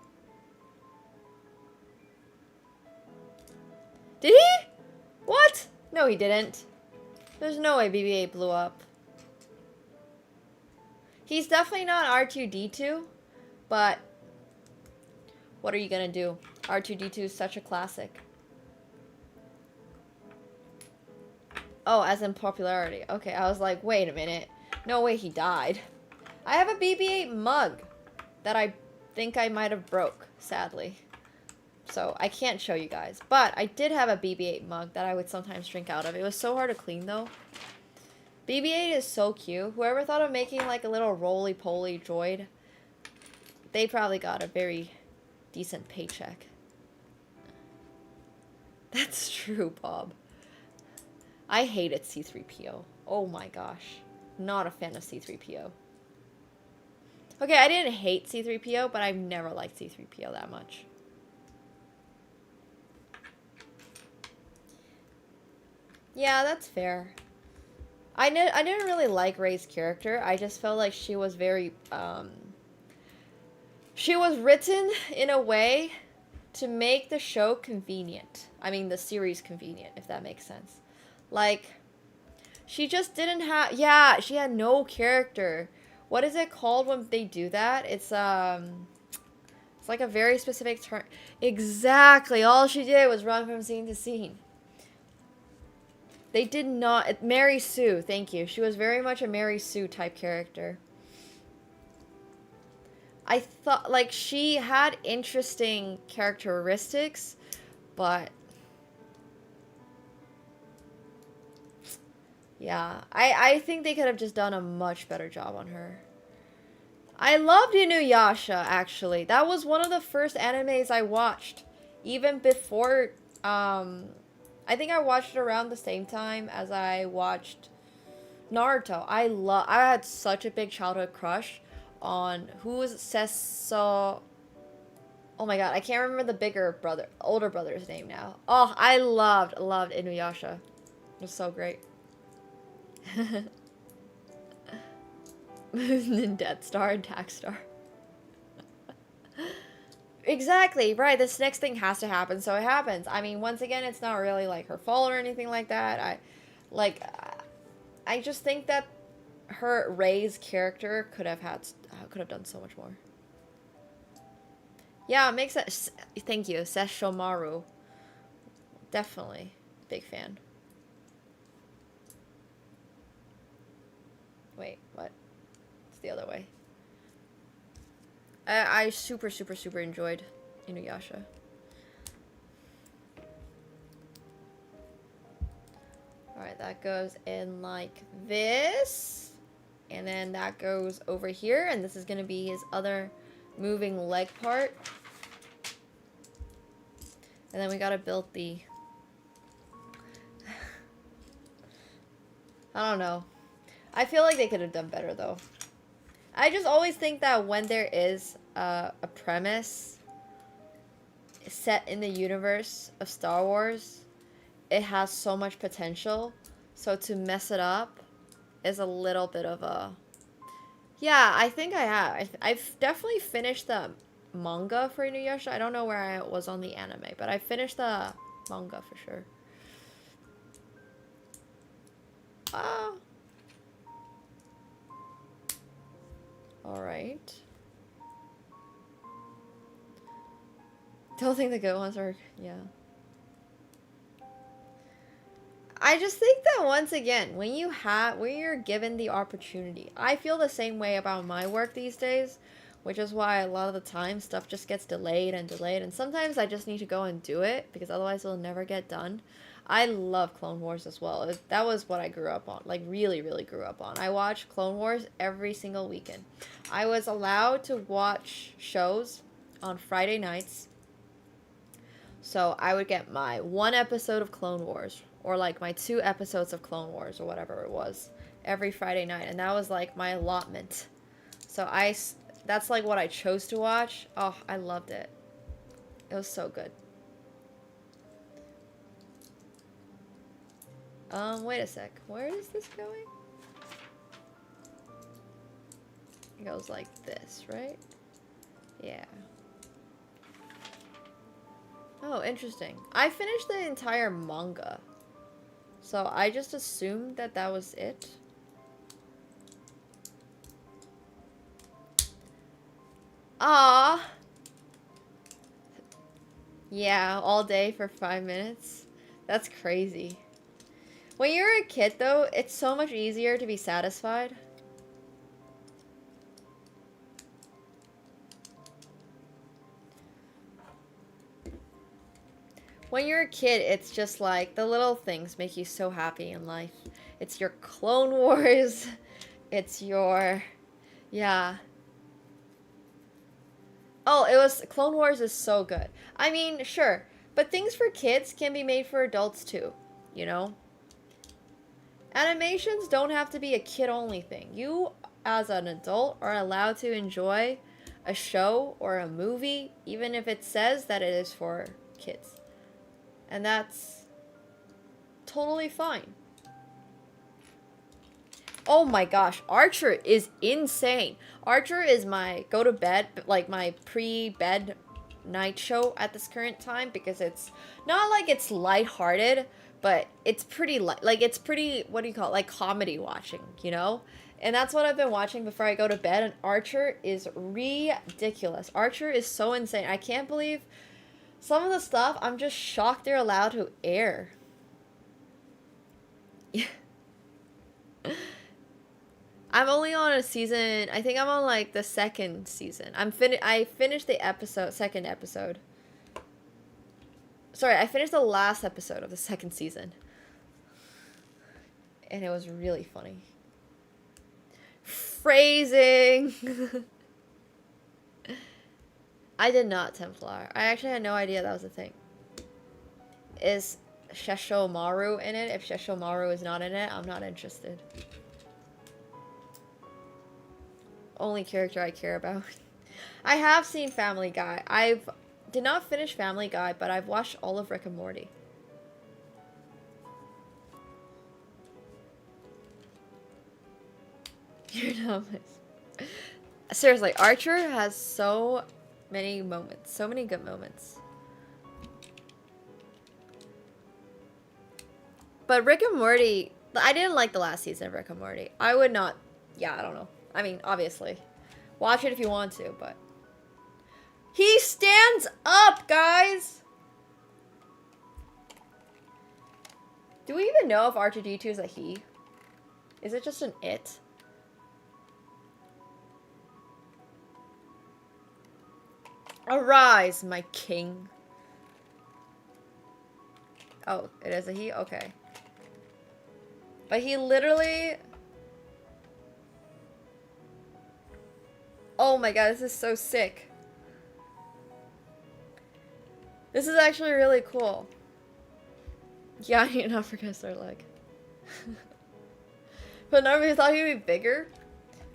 C: Did he? What? No, he didn't. There's no way BB-8 blew up. He's definitely not R2-D2, but what are you gonna do? R2-D2 is such a classic. Oh, as in popularity. Okay, I was like, wait a minute. No way he died. I have a BB-8 mug that I think I might have broke, sadly. So, I can't show you guys. But I did have a BB-8 mug that I would sometimes drink out of. It was so hard to clean, though. BB-8 is so cute. Whoever thought of making, like, a little roly-poly droid, they probably got a very decent paycheck. That's true, Bob. I hated C-3PO. Oh my gosh. Not a fan of C-3PO. Okay, I didn't hate C-3PO, but I've never liked C-3PO that much. Yeah, that's fair. I didn't really like Rey's character. I just felt like she was very, she was written in a way to make the show convenient. I mean, the series convenient, if that makes sense. Like, she just didn't have, yeah, she had no character. What is it called when they do that? It's like a very specific term. Exactly, all she did was run from scene to scene. They did not, Mary Sue, thank you. She was very much a Mary Sue type character. I thought, like, she had interesting characteristics, but yeah, I think they could have just done a much better job on her. I loved Inuyasha, actually. That was one of the first animes I watched. Even before, I think I watched it around the same time as I watched Naruto. I had such a big childhood crush on, who was Sesso? Oh my god, I can't remember the older brother's name now. Oh, I loved Inuyasha. It was so great. Death Star and Tax Star. Exactly, right. This next thing has to happen, so it happens. I mean, once again, it's not really like her fault or anything like that. I just think that Rey's character could have done so much more. Yeah, it makes sense. Thank you, Sesshomaru. Definitely, big fan. Wait, what? It's the other way. I super enjoyed Inuyasha. Alright, that goes in like this. And then that goes over here. And this is going to be his other moving leg part. And then we gotta build the... I don't know. I feel like they could have done better though. I just always think that when there is a premise set in the universe of Star Wars, it has so much potential. So to mess it up is a little bit of a... Yeah, I think I have. I've definitely finished the manga for Inuyasha. I don't know where I was on the anime, but I finished the manga for sure. Alright. Don't think the good ones are... Yeah. I just think that once again, when you're given the opportunity, I feel the same way about my work these days, which is why a lot of the time stuff just gets delayed, and sometimes I just need to go and do it because otherwise it'll never get done. I love Clone Wars as well. That was what I grew up on, like really, really grew up on. I watched Clone Wars every single weekend. I was allowed to watch shows on Friday nights, so I would get my 1 episode of Clone Wars, or like my 2 episodes of Clone Wars, or whatever it was, every Friday night, and that was like my allotment. So that's like what I chose to watch. Oh, I loved it. It was so good. Wait a sec. Where is this going? It goes like this, right? Yeah. Oh, interesting. I finished the entire manga. So I just assumed that that was it. Ah. Yeah, all day for 5 minutes. That's crazy. When you're a kid, though, it's so much easier to be satisfied. When you're a kid, it's just like the little things make you so happy in life. It's your Clone Wars. It's your... Yeah. Oh, it was... Clone Wars is so good. I mean, sure. But things for kids can be made for adults too. You know? Animations don't have to be a kid-only thing. You, as an adult, are allowed to enjoy a show or a movie, even if it says that it is for kids. And that's totally fine. Oh my gosh, Archer is insane. Archer is my go-to-bed, like my pre-bed night show at this current time, because it's not like it's lighthearted, but it's pretty light, like it's pretty, what do you call it, like comedy watching, you know? And that's what I've been watching before I go to bed, and Archer is ridiculous. Archer is so insane. I can't believe some of the stuff, I'm just shocked they're allowed to air. I'm only on a season, I think I'm on like the 2nd season. I finished the second episode. Sorry, I finished the last episode of the 2nd season. And it was really funny. Phrasing! I did not Templar. I actually had no idea that was a thing. Is Sheshomaru in it? If Sheshomaru is not in it, I'm not interested. Only character I care about. I have seen Family Guy. Did not finish Family Guy, but I've watched all of Rick and Morty. You're not seriously, Archer has so many moments. So many good moments. But Rick and Morty, I didn't like the last season of Rick and Morty. I would not, yeah, I don't know. I mean, obviously. Watch it if you want to, but... He stands up, guys! Do we even know if R2-D2 is a he? Is it just an it? Arise, my king. Oh, it is a he? Okay. But he literally... Oh my god, this is so sick. This is actually really cool. Yeah, you're not forgetting their leg. But nobody thought he would be bigger?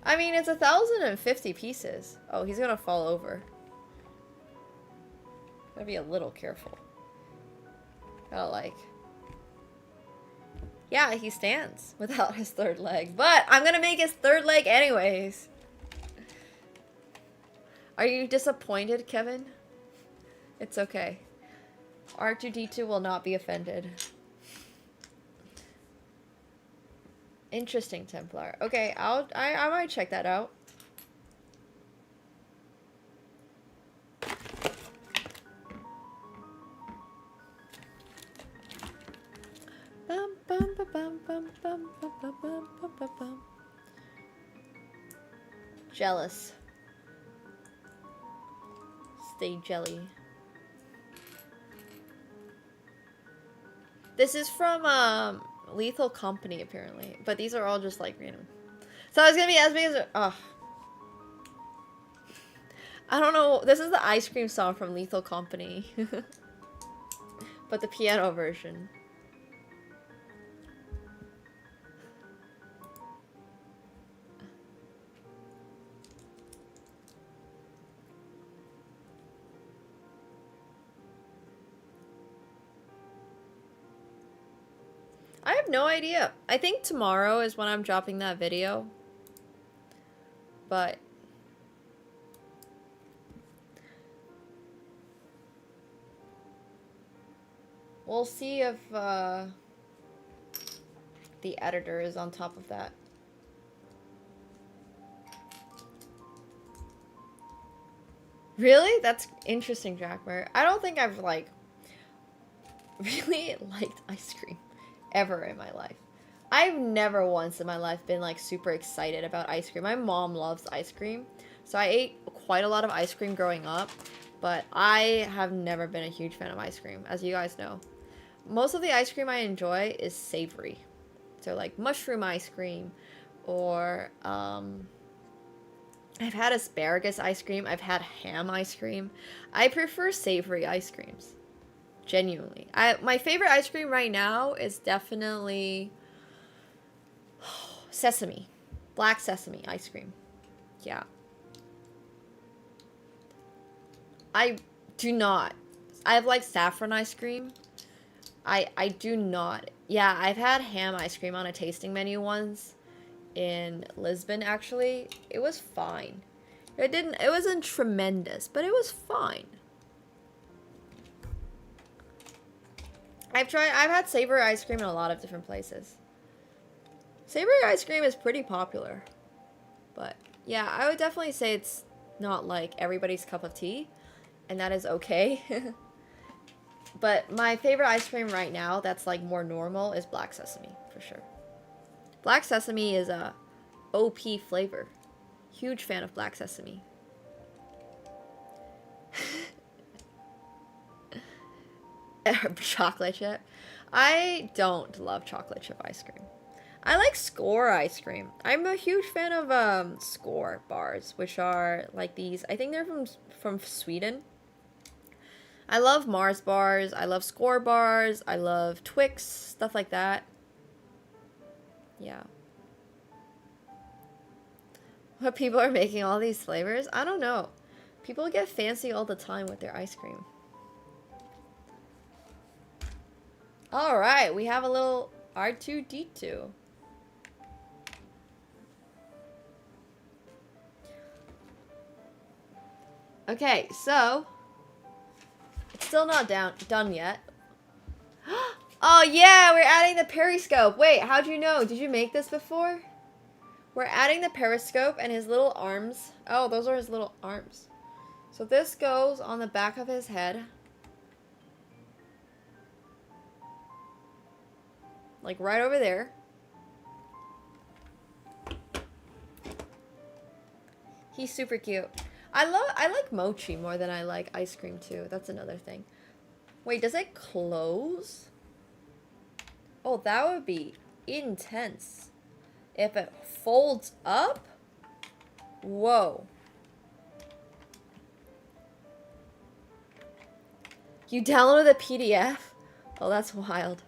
C: I mean, it's 1,050 pieces. Oh, he's gonna fall over. Gotta be a little careful. Gotta like... Yeah, he stands without his third leg. But I'm gonna make his third leg anyways. Are you disappointed, Kevin? It's okay. R2-D2 will not be offended. Interesting, Templar. Okay, I might check that out. Bum, bum, ba, bum, bum, bum, bum, bum, bum, bum, bum, bum. Jealous. Stay jelly. This is from Lethal Company apparently, but these are all just like random. So it's gonna be as big as I don't know. This is the ice cream song from Lethal Company, but the piano version. I have no idea. I think tomorrow is when I'm dropping that video. But we'll see if the editor is on top of that. Really? That's interesting, Jackmer. I don't think I've like really liked ice cream ever in my life. I've never once in my life been like super excited about ice cream. My mom loves ice cream, so I ate quite a lot of ice cream growing up, but I have never been a huge fan of ice cream, as you guys know. Most of the ice cream I enjoy is savory, so like mushroom ice cream, or I've had asparagus ice cream, I've had ham ice cream. I prefer savory ice creams. Genuinely. My favorite ice cream right now is definitely sesame. Black sesame ice cream. Yeah. I do not. I have like saffron ice cream. I do not. Yeah, I've had ham ice cream on a tasting menu once in Lisbon actually. It was fine. It wasn't tremendous, but it was fine. I've had savory ice cream in a lot of different places. Savory ice cream is pretty popular. But yeah, I would definitely say it's not like everybody's cup of tea. And that is okay. But my favorite ice cream right now that's like more normal is black sesame, for sure. Black sesame is a OP flavor. Huge fan of black sesame. Chocolate chip. I don't love chocolate chip ice cream. I like Score ice cream. I'm a huge fan of Score bars, which are like these. I think they're from Sweden. I love Mars bars. I love Score bars. I love Twix, stuff like that. Yeah. What people are making all these flavors? I don't know. People get fancy all the time with their ice cream. Alright, we have a little R2-D2. Okay, so it's still not done yet. Oh yeah, we're adding the periscope. Wait, how'd you know? Did you make this before? We're adding the periscope and his little arms. Oh, those are his little arms. So this goes on the back of his head. Like right over there. He's super cute. I like mochi more than I like ice cream too. That's another thing. Wait, does it close? Oh, that would be intense. If it folds up, whoa. You downloaded the PDF? Oh, that's wild.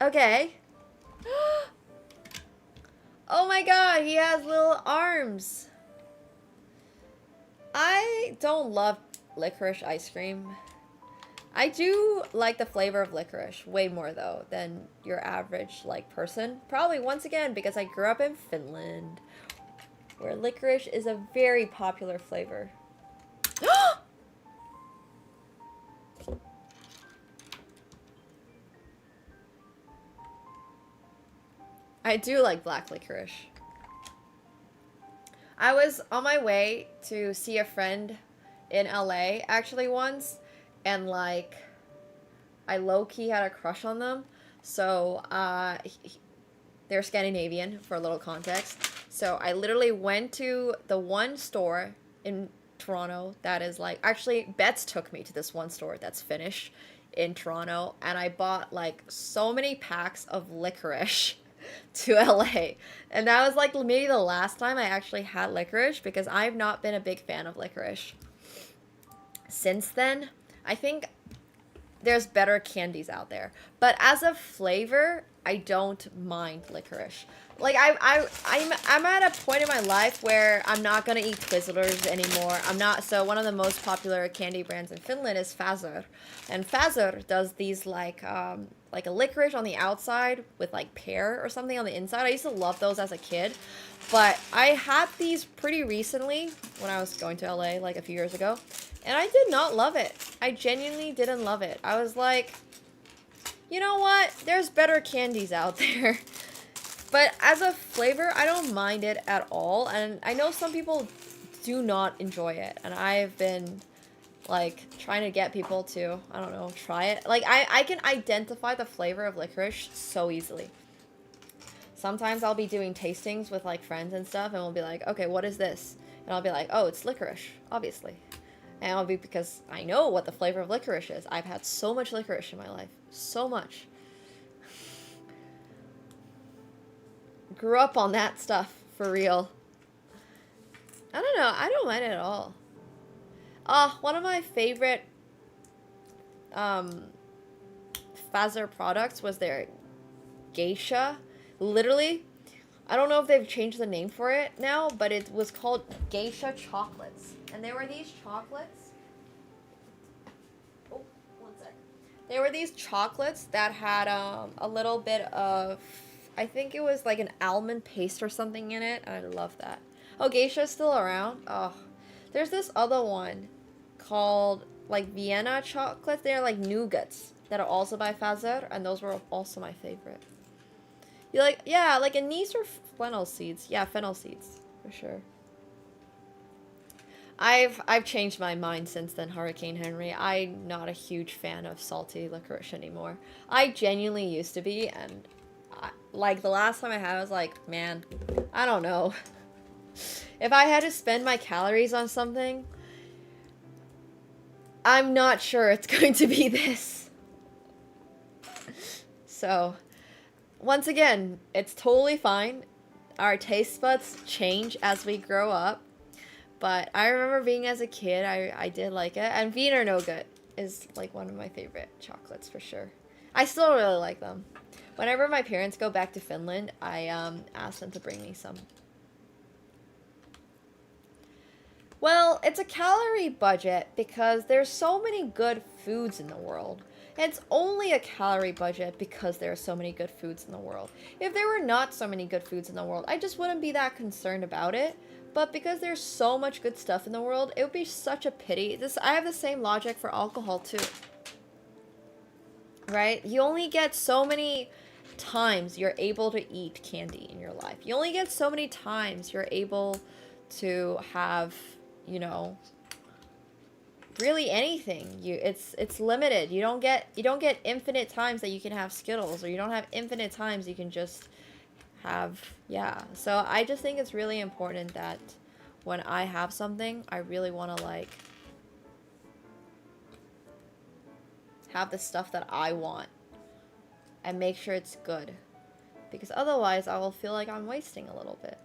C: Okay. Oh my god, he has little arms. I don't love licorice ice cream. I do like the flavor of licorice way more though than your average like person. Probably once again because I grew up in Finland where licorice is a very popular flavor. I do like black licorice. I was on my way to see a friend in LA actually once, and like I low-key had a crush on them. So they're Scandinavian for a little context. So I literally went to the one store in Toronto that is like, actually Betts took me to this one store that's Finnish in Toronto, and I bought like so many packs of licorice to LA. And that was like maybe the last time I actually had licorice, because I've not been a big fan of licorice since then. I think there's better candies out there, but as a flavor, I don't mind licorice. Like I'm at a point in my life where I'm not gonna eat Twizzlers anymore. I'm not. So one of the most popular candy brands in Finland is Fazor, and Fazor does these like a licorice on the outside with like pear or something on the inside. I used to love those as a kid, but I had these pretty recently when I was going to LA like a few years ago, and I did not love it. I genuinely didn't love it. I was like, you know what? There's better candies out there. But as a flavor, I don't mind it at all. And I know some people do not enjoy it. And I've been, like, trying to get people to, I don't know, try it. Like, I can identify the flavor of licorice so easily. Sometimes I'll be doing tastings with, like, friends and stuff. And we'll be like, okay, what is this? And I'll be like, oh, it's licorice, obviously. And it'll be because I know what the flavor of licorice is. I've had so much licorice in my life. So much. Grew up on that stuff, for real. I don't know, I don't mind it at all. One of my favorite Fazor products was their geisha. Literally, I don't know if they've changed the name for it now, but it was called geisha chocolates. And there were these chocolates. Oh, one sec. There were these chocolates that had a little bit of, I think it was like an almond paste or something in it. I love that. Oh, geisha's still around? Oh. There's this other one called like Vienna chocolates. They're like nougats that are also by Fazor, and those were also my favorite. You like, yeah, like anise or fennel seeds. Yeah, fennel seeds, for sure. I've changed my mind since then, Hurricane Henry. I'm not a huge fan of salty licorice anymore. I genuinely used to be, and like the last time I had, I was like, man, I don't know. If I had to spend my calories on something, I'm not sure it's going to be this. So, once again, it's totally fine. Our taste buds change as we grow up. But I remember being as a kid, I did like it. And Wiener Nougat is like one of my favorite chocolates for sure. I still really like them. Whenever my parents go back to Finland, I ask them to bring me some. Well, it's a calorie budget because there's so many good foods in the world. And it's only a calorie budget because there are so many good foods in the world. If there were not so many good foods in the world, I just wouldn't be that concerned about it. But because there's so much good stuff in the world, it would be such a pity. I have the same logic for alcohol too. Right? You only get so many times you're able to eat candy in your life. You only get so many times you're able to have, you know, really anything. It's limited. You don't get infinite times that you can have Skittles, or you don't have infinite times you can just have, yeah. So I just think it's really important that when I have something, I really want to like have the stuff that I want and make sure it's good. because otherwise I will feel like I'm wasting a little bit.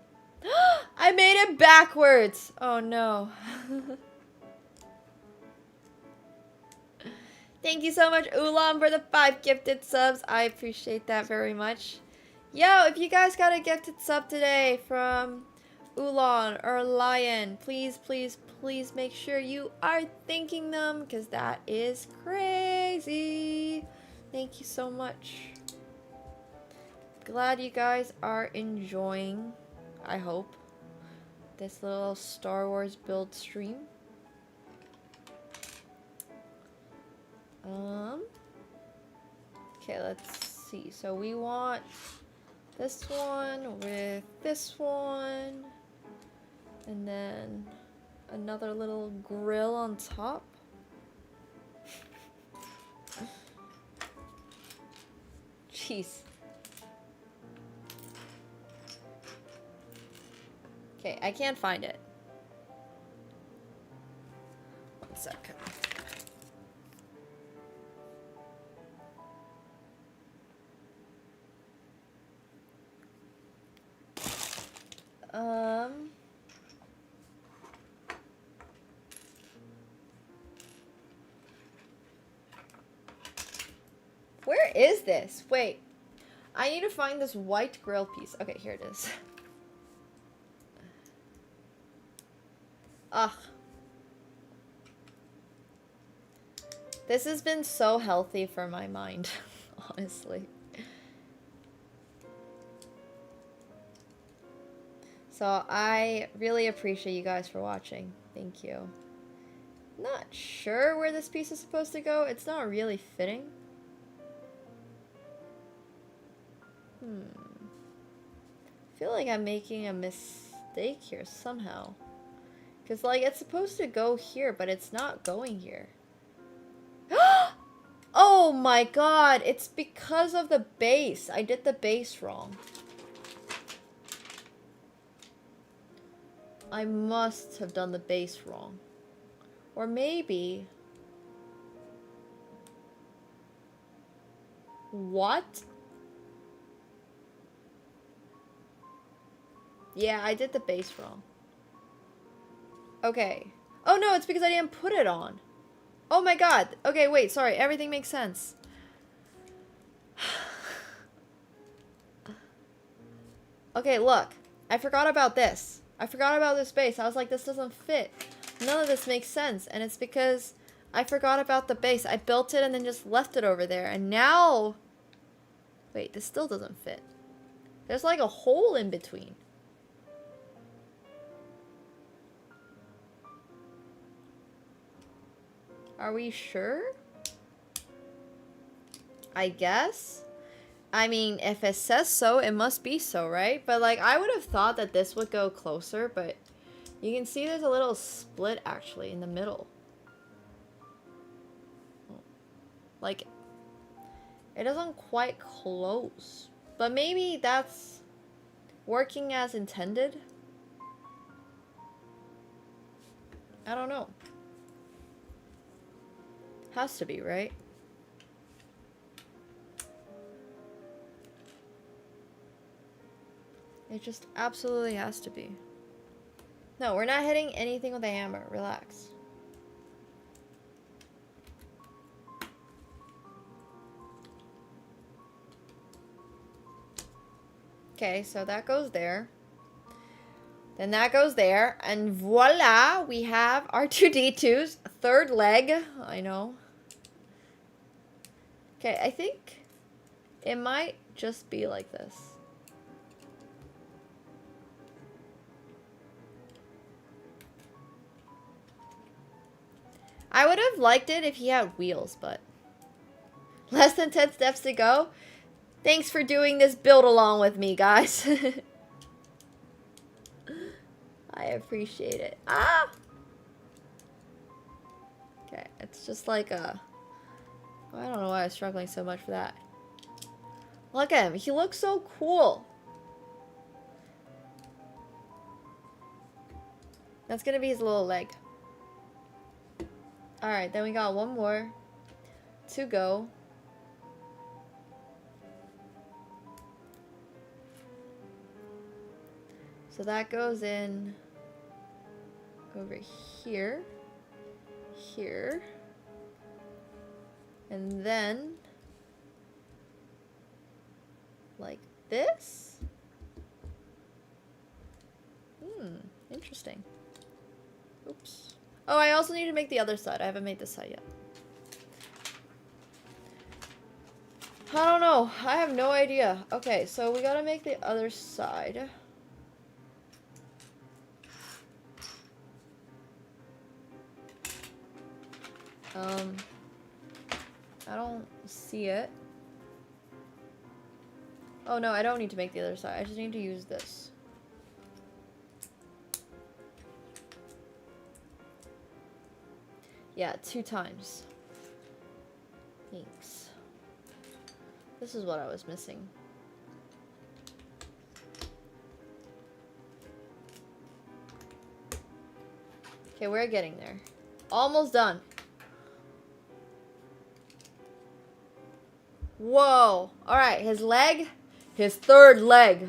C: I made it backwards! Oh no. Thank you so much, Ulam, for the 5 gifted subs. I appreciate that very much. Yo, if you guys got a gifted sub today from Ulan or Lion, please, please, please make sure you are thanking them, because that is crazy. Thank you so much. Glad you guys are enjoying, I hope, this little Star Wars build stream. Okay, let's see. So we want this one with this one, and then another little grill on top. Jeez. Okay, I can't find it. One second. Where is this? Wait. I need to find this white grill piece. Okay, here it is. Ugh. This has been so healthy for my mind, honestly. So I really appreciate you guys for watching. Thank you. Not sure where this piece is supposed to go. It's not really fitting. I feel like I'm making a mistake here somehow. Because, like, it's supposed to go here, but it's not going here. Oh my god! It's because of the base. I did the base wrong. I must have done the base wrong. Or maybe... What? Yeah, I did the base wrong. Okay. Oh no, it's because I didn't put it on. Oh my god. Okay, wait, sorry. Everything makes sense. Okay, look. I forgot about this. I forgot about this base. I was like, this doesn't fit. None of this makes sense. And it's because I forgot about the base. I built it and then just left it over there. And now... Wait, this still doesn't fit. There's like a hole in between. Are we sure? I guess? I mean, if it says so, it must be so, right? But, like, I would have thought that this would go closer, but you can see there's a little split, actually, in the middle. Like, it doesn't quite close. But maybe that's working as intended? I don't know. Has to be, right? It just absolutely has to be. No, we're not hitting anything with a hammer. Relax. Okay, so that goes there. Then that goes there. And voila! We have R2-D2's third leg. I know. Okay, I think it might just be like this. I would have liked it if he had wheels, but... Less than 10 steps to go? Thanks for doing this build along with me, guys. I appreciate it. Ah! Okay, it's just like a... I don't know why I was struggling so much for that. Look at him. He looks so cool. That's gonna be his little leg. Alright, then we got one more to go. So that goes in over here, here, and then like this. Interesting. Oops. Oh, I also need to make the other side. I haven't made this side yet. I don't know. I have no idea. Okay, so we gotta make the other side. I don't see it. Oh no, I don't need to make the other side. I just need to use this. Yeah, 2 times. Thanks. This is what I was missing. Okay, we're getting there. Almost done. Whoa. Alright, his leg, his third leg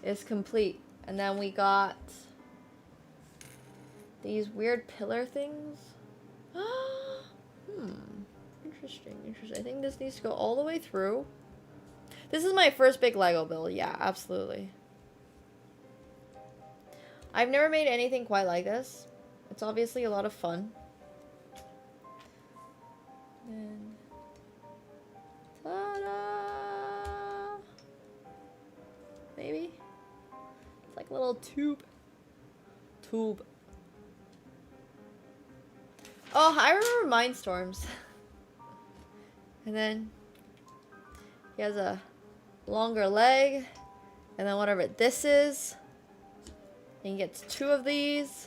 C: is complete. And then we got these weird pillar things. Interesting, interesting. I think this needs to go all the way through. This is my first big Lego build. Yeah, absolutely. I've never made anything quite like this. It's obviously a lot of fun. And ta-da! Maybe? It's like a little tube. Tube. Oh, I remember Mindstorms. And then he has a longer leg. And then whatever this is. And he gets 2 of these.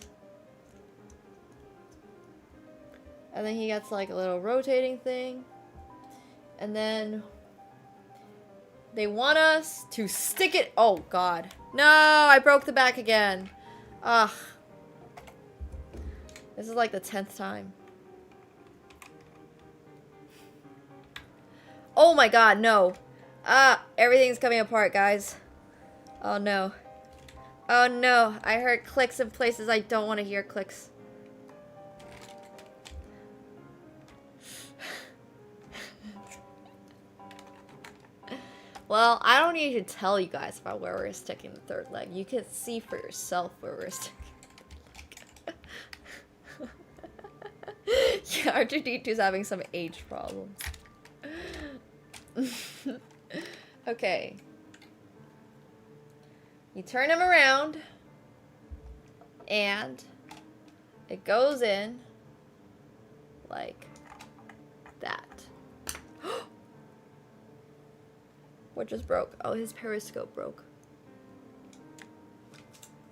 C: And then he gets like a little rotating thing. And then they want us to stick it. Oh, God. No, I broke the back again. Ugh. This is like the 10th time. Oh my God, no. Everything's coming apart, guys. Oh no. Oh no, I heard clicks in places I don't want to hear clicks. Well, I don't need to tell you guys about where we're sticking the third leg. You can see for yourself where we're sticking. Yeah, R2D2's having some age problems. Okay. You turn him around. And it goes in like that. What just broke? Oh, his periscope broke.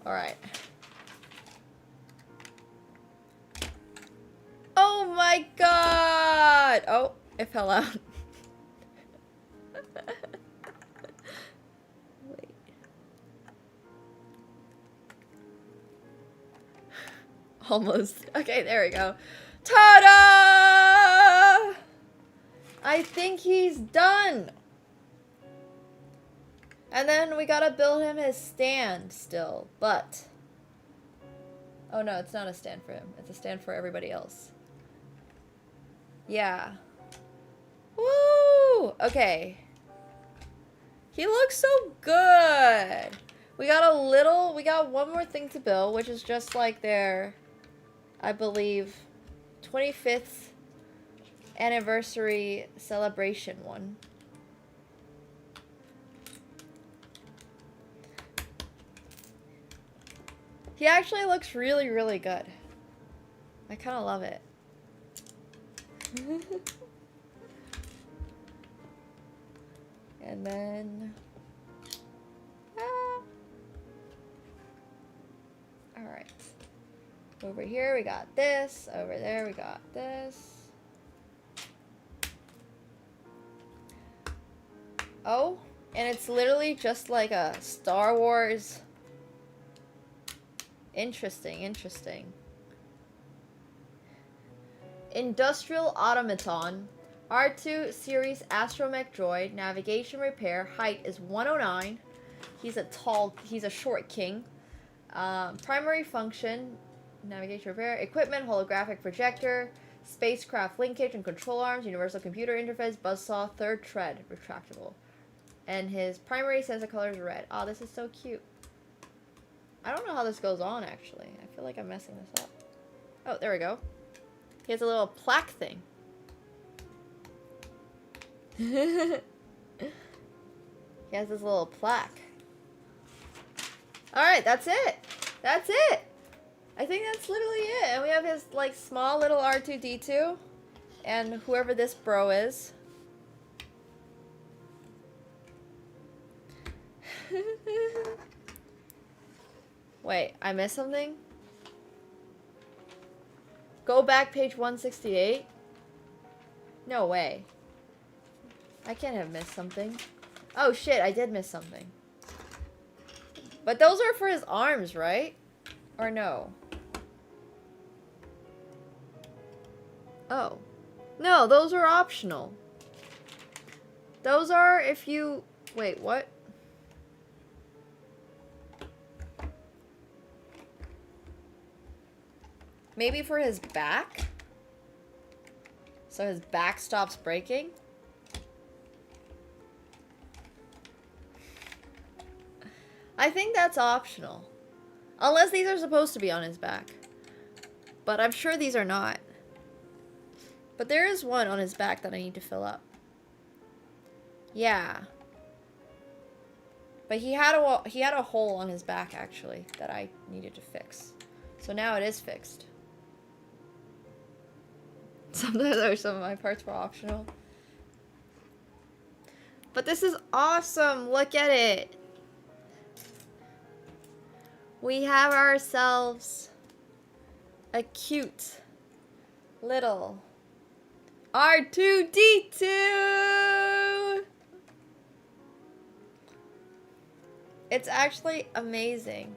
C: Alright. Oh my God! Oh, it fell out. Wait. Almost. Okay, there we go. Ta-da! I think he's done. And then we gotta build him his stand still, but... Oh no, it's not a stand for him. It's a stand for everybody else. Yeah. Woo! Okay. He looks so good! We got one more thing to build, which is just like their, I believe, 25th anniversary celebration one. He actually looks really, really good. I kind of love it. And then... Alright. Over here we got this. Over there we got this. Oh, and it's literally just like a Star Wars... Interesting, interesting. Industrial Automaton. R2 Series Astromech Droid. Navigation repair. Height is 109. He's a short king. Primary function, navigation repair, equipment, holographic projector, spacecraft linkage and control arms, universal computer interface, buzzsaw, third tread, retractable. And his primary sensor color is red. Oh, this is so cute. I don't know how this goes on, actually. I feel like I'm messing this up. Oh, there we go. He has a little plaque thing. He has this little plaque. Alright, that's it. That's it. I think that's literally it. And we have his, like, small little R2-D2. And whoever this bro is. Wait, I missed something? Go back page 168? No way. I can't have missed something. Oh shit, I did miss something. But those are for his arms, right? Or no? Oh. No, those are optional. Those are if you... Wait, what? Maybe for his back? So his back stops breaking? I think that's optional. Unless these are supposed to be on his back. But I'm sure these are not. But there is one on his back that I need to fill up. Yeah. But he had a hole on his back, actually, that I needed to fix. So now it is fixed. Sometimes some of my parts were optional. But this is awesome! Look at it! We have ourselves a cute little R2-D2! It's actually amazing.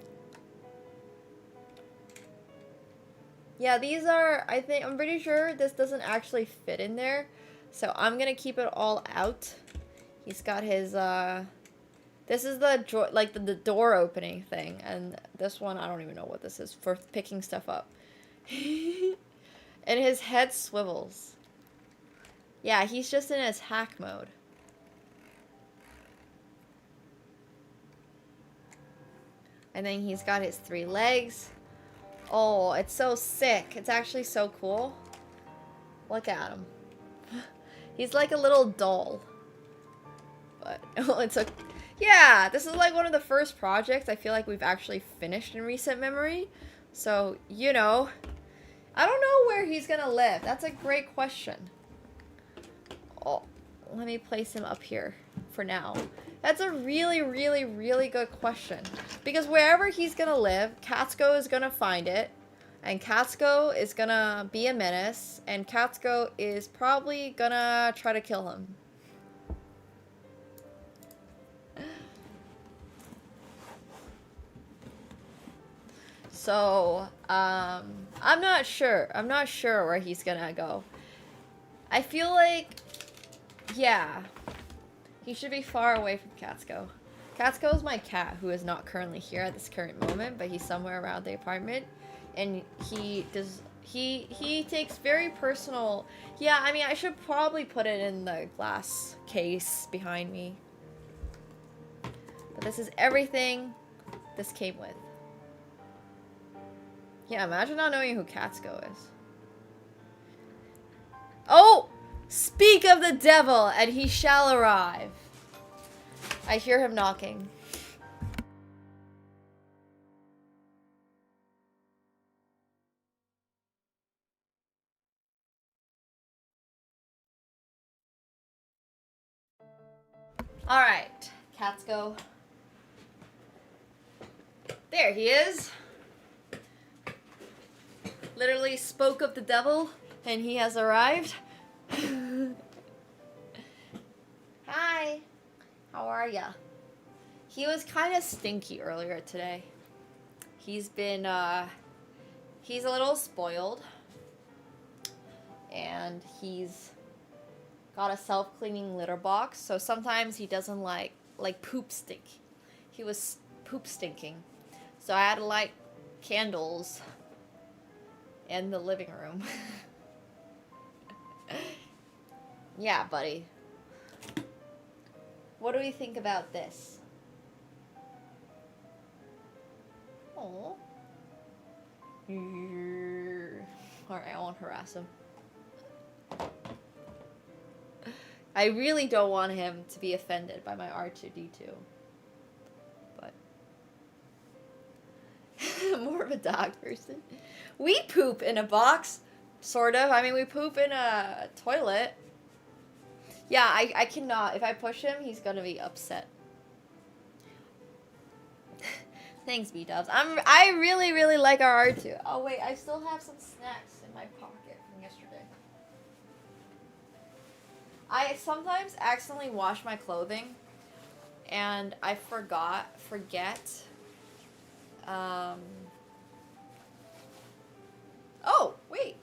C: Yeah, these are, I'm pretty sure this doesn't actually fit in there. So I'm gonna keep it all out. He's got his, this is the, like, the door opening thing. And this one, I don't even know what this is, for picking stuff up. And his head swivels. Yeah, he's just in his hack mode. And then he's got his 3 legs. Oh, it's so sick. It's actually so cool. Look at him. He's like a little doll. But it's a... Yeah, this is like one of the first projects I feel like we've actually finished in recent memory. So, you know. I don't know where he's gonna live. That's a great question. Oh, let me place him up here for now. That's a really, really, really good question. Because wherever he's gonna live, Katsuko is gonna find it. And Katsuko is gonna be a menace. And Katsuko is probably gonna try to kill him. So, I'm not sure. I'm not sure where he's gonna go. I feel like, yeah, he should be far away from Katsuko. Katsuko is my cat, who is not currently here at this current moment, but he's somewhere around the apartment, and he takes very personal. Yeah, I mean, I should probably put it in the glass case behind me. But this is everything this came with. Yeah, imagine not knowing who Katsuko is. Oh! Speak of the devil, and he shall arrive. I hear him knocking. Alright, Katsuko. There he is. Literally spoke of the devil, and he has arrived. Hi. How are ya? He was kind of stinky earlier today. He's been, he's a little spoiled. And he's got a self-cleaning litter box, so sometimes he doesn't like poop stink. He was poop stinking. So I had to light candles in the living room. Yeah, buddy. What do we think about this? Oh. Alright, I won't harass him. I really don't want him to be offended by my R2-D2. But more of a dog person. We poop in a box, sort of. I mean, we poop in a toilet. Yeah, I cannot. If I push him, he's gonna be upset. Thanks, B-dubs. I really, really like our R2. Oh, wait, I still have some snacks in my pocket from yesterday. I sometimes accidentally wash my clothing, and I forget. Oh, wait.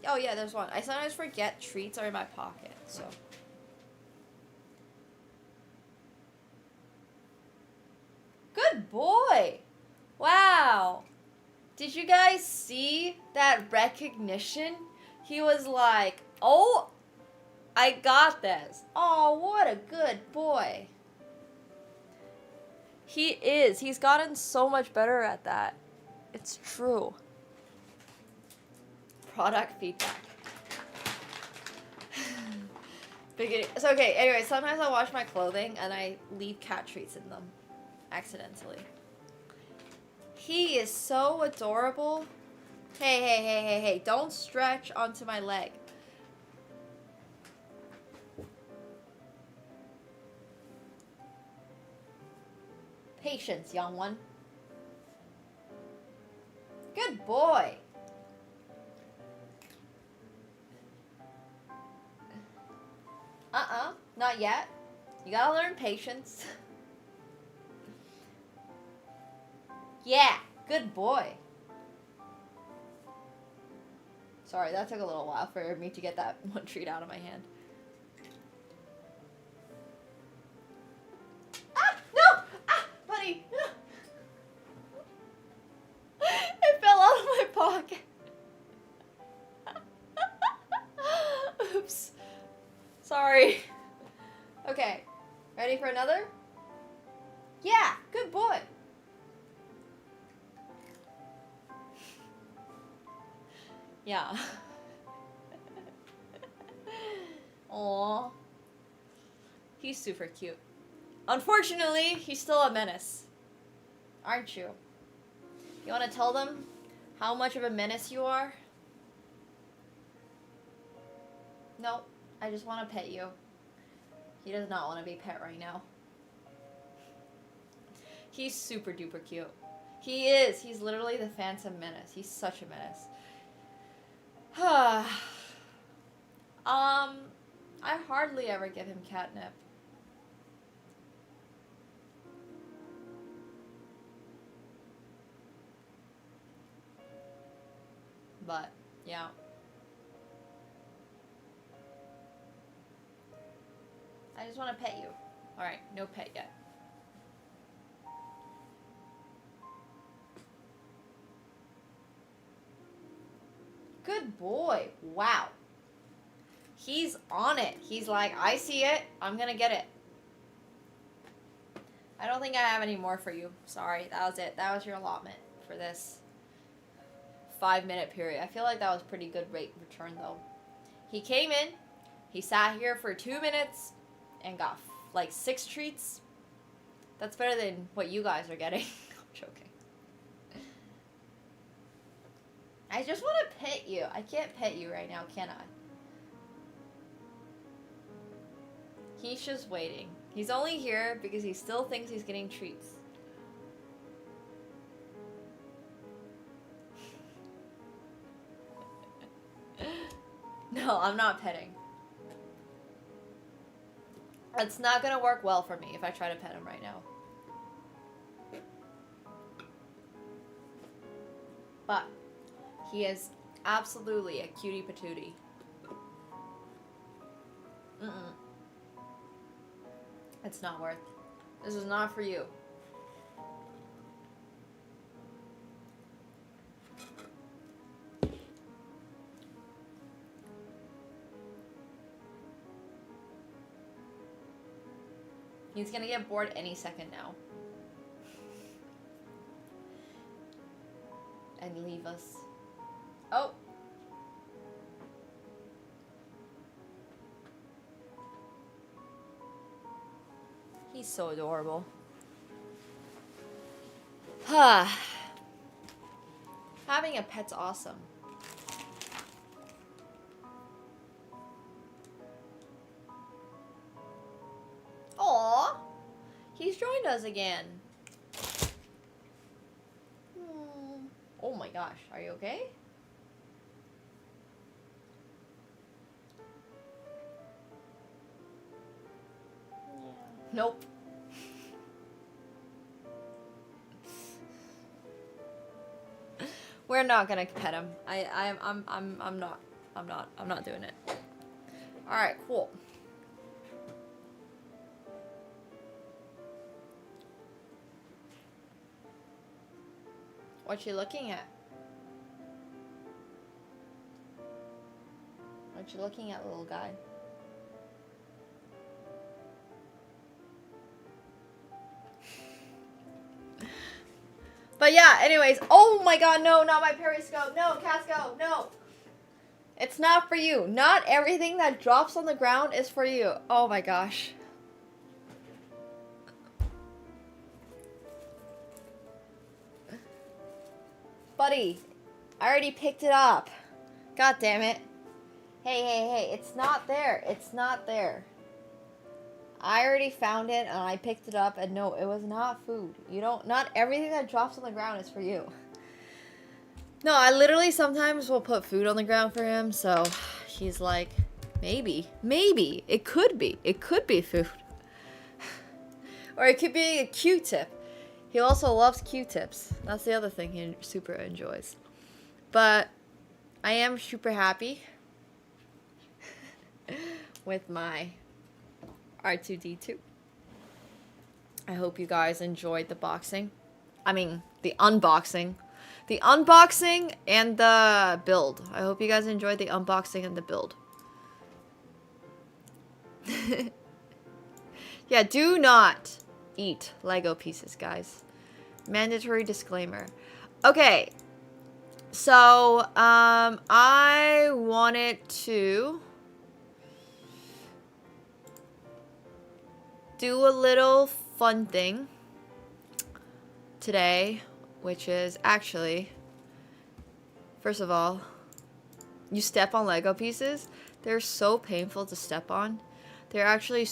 C: Oh, yeah, there's one. I sometimes forget treats are in my pocket, so. Good boy. Wow. Did you guys see that recognition? He was like, oh, I got this. Oh, what a good boy. He is. He's gotten so much better at that. It's true. Product feedback. So, okay, anyway, sometimes I wash my clothing and I leave cat treats in them. Accidentally. He is so adorable. Hey, don't stretch onto my leg. Patience, young one. Good boy. Not yet. You gotta learn patience. Yeah, good boy. Sorry, that took a little while for me to get that one treat out of my hand. Ah, no! Ah, buddy! It fell out of my pocket. Oops. Sorry. Okay, ready for another? Yeah, good boy. Yeah. Aww. He's super cute. Unfortunately, he's still a menace. Aren't you? You want to tell them how much of a menace you are? No, I just want to pet you. He does not want to be pet right now. He's super duper cute. He is. He's literally the Phantom Menace. He's such a menace. I hardly ever give him catnip. But, yeah. I just want to pet you. Alright, no pet yet. Good boy. Wow. He's on it. He's like, I see it. I'm gonna get it. I don't think I have any more for you. Sorry. That was it. That was your allotment for this 5-minute period. I feel like that was pretty good rate return, though. He came in. He sat here for 2 minutes and got, like, 6 treats. That's better than what you guys are getting. I'm joking. I just want to pet you. I can't pet you right now, can I? He's just waiting. He's only here because he still thinks he's getting treats. No, I'm not petting. It's not gonna work well for me if I try to pet him right now. But he is absolutely a cutie patootie. It's not worth. This is not for you. He's gonna get bored any second now. And leave us. Oh! He's so adorable. Having a pet's awesome. Aww! He's joined us again. Oh my gosh, are you okay? Yeah. Nope. We're not gonna pet him. I'm not doing it. Alright, cool. What you looking at? What you looking at, little guy? But yeah, anyways. Oh my god, no, not my periscope. No, Casco, no. It's not for you. Not everything that drops on the ground is for you. Oh my gosh. Buddy, I already picked it up. God damn it. Hey, it's not there. It's not there. I already found it and I picked it up, and no, it was not food. Not everything that drops on the ground is for you. No, I literally sometimes will put food on the ground for him, so he's like, maybe, it could be food. Or it could be a Q-tip. He also loves Q-tips. That's the other thing he super enjoys. But I am super happy with my R2-D2. I hope you guys enjoyed the boxing. I mean, the unboxing. The unboxing and the build. I hope you guys enjoyed the unboxing and the build. Yeah, do not eat Lego pieces, guys. Mandatory disclaimer. Okay. So, I wanted to do a little fun thing today, which is actually, first of all, you step on Lego pieces. They're so painful to step on. They're actually,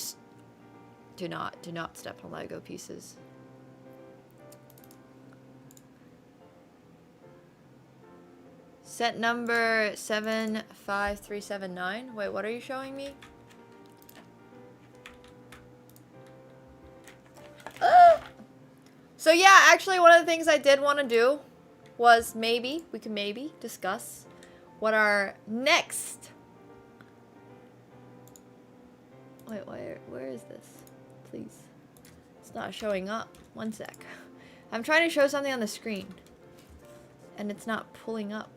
C: do not step on Lego pieces. Set number 75379. Wait, what are you showing me? So yeah, actually one of the things I did want to do was we can maybe discuss what our next... Wait, where is this? Please. It's not showing up. One sec. I'm trying to show something on the screen, and it's not pulling up.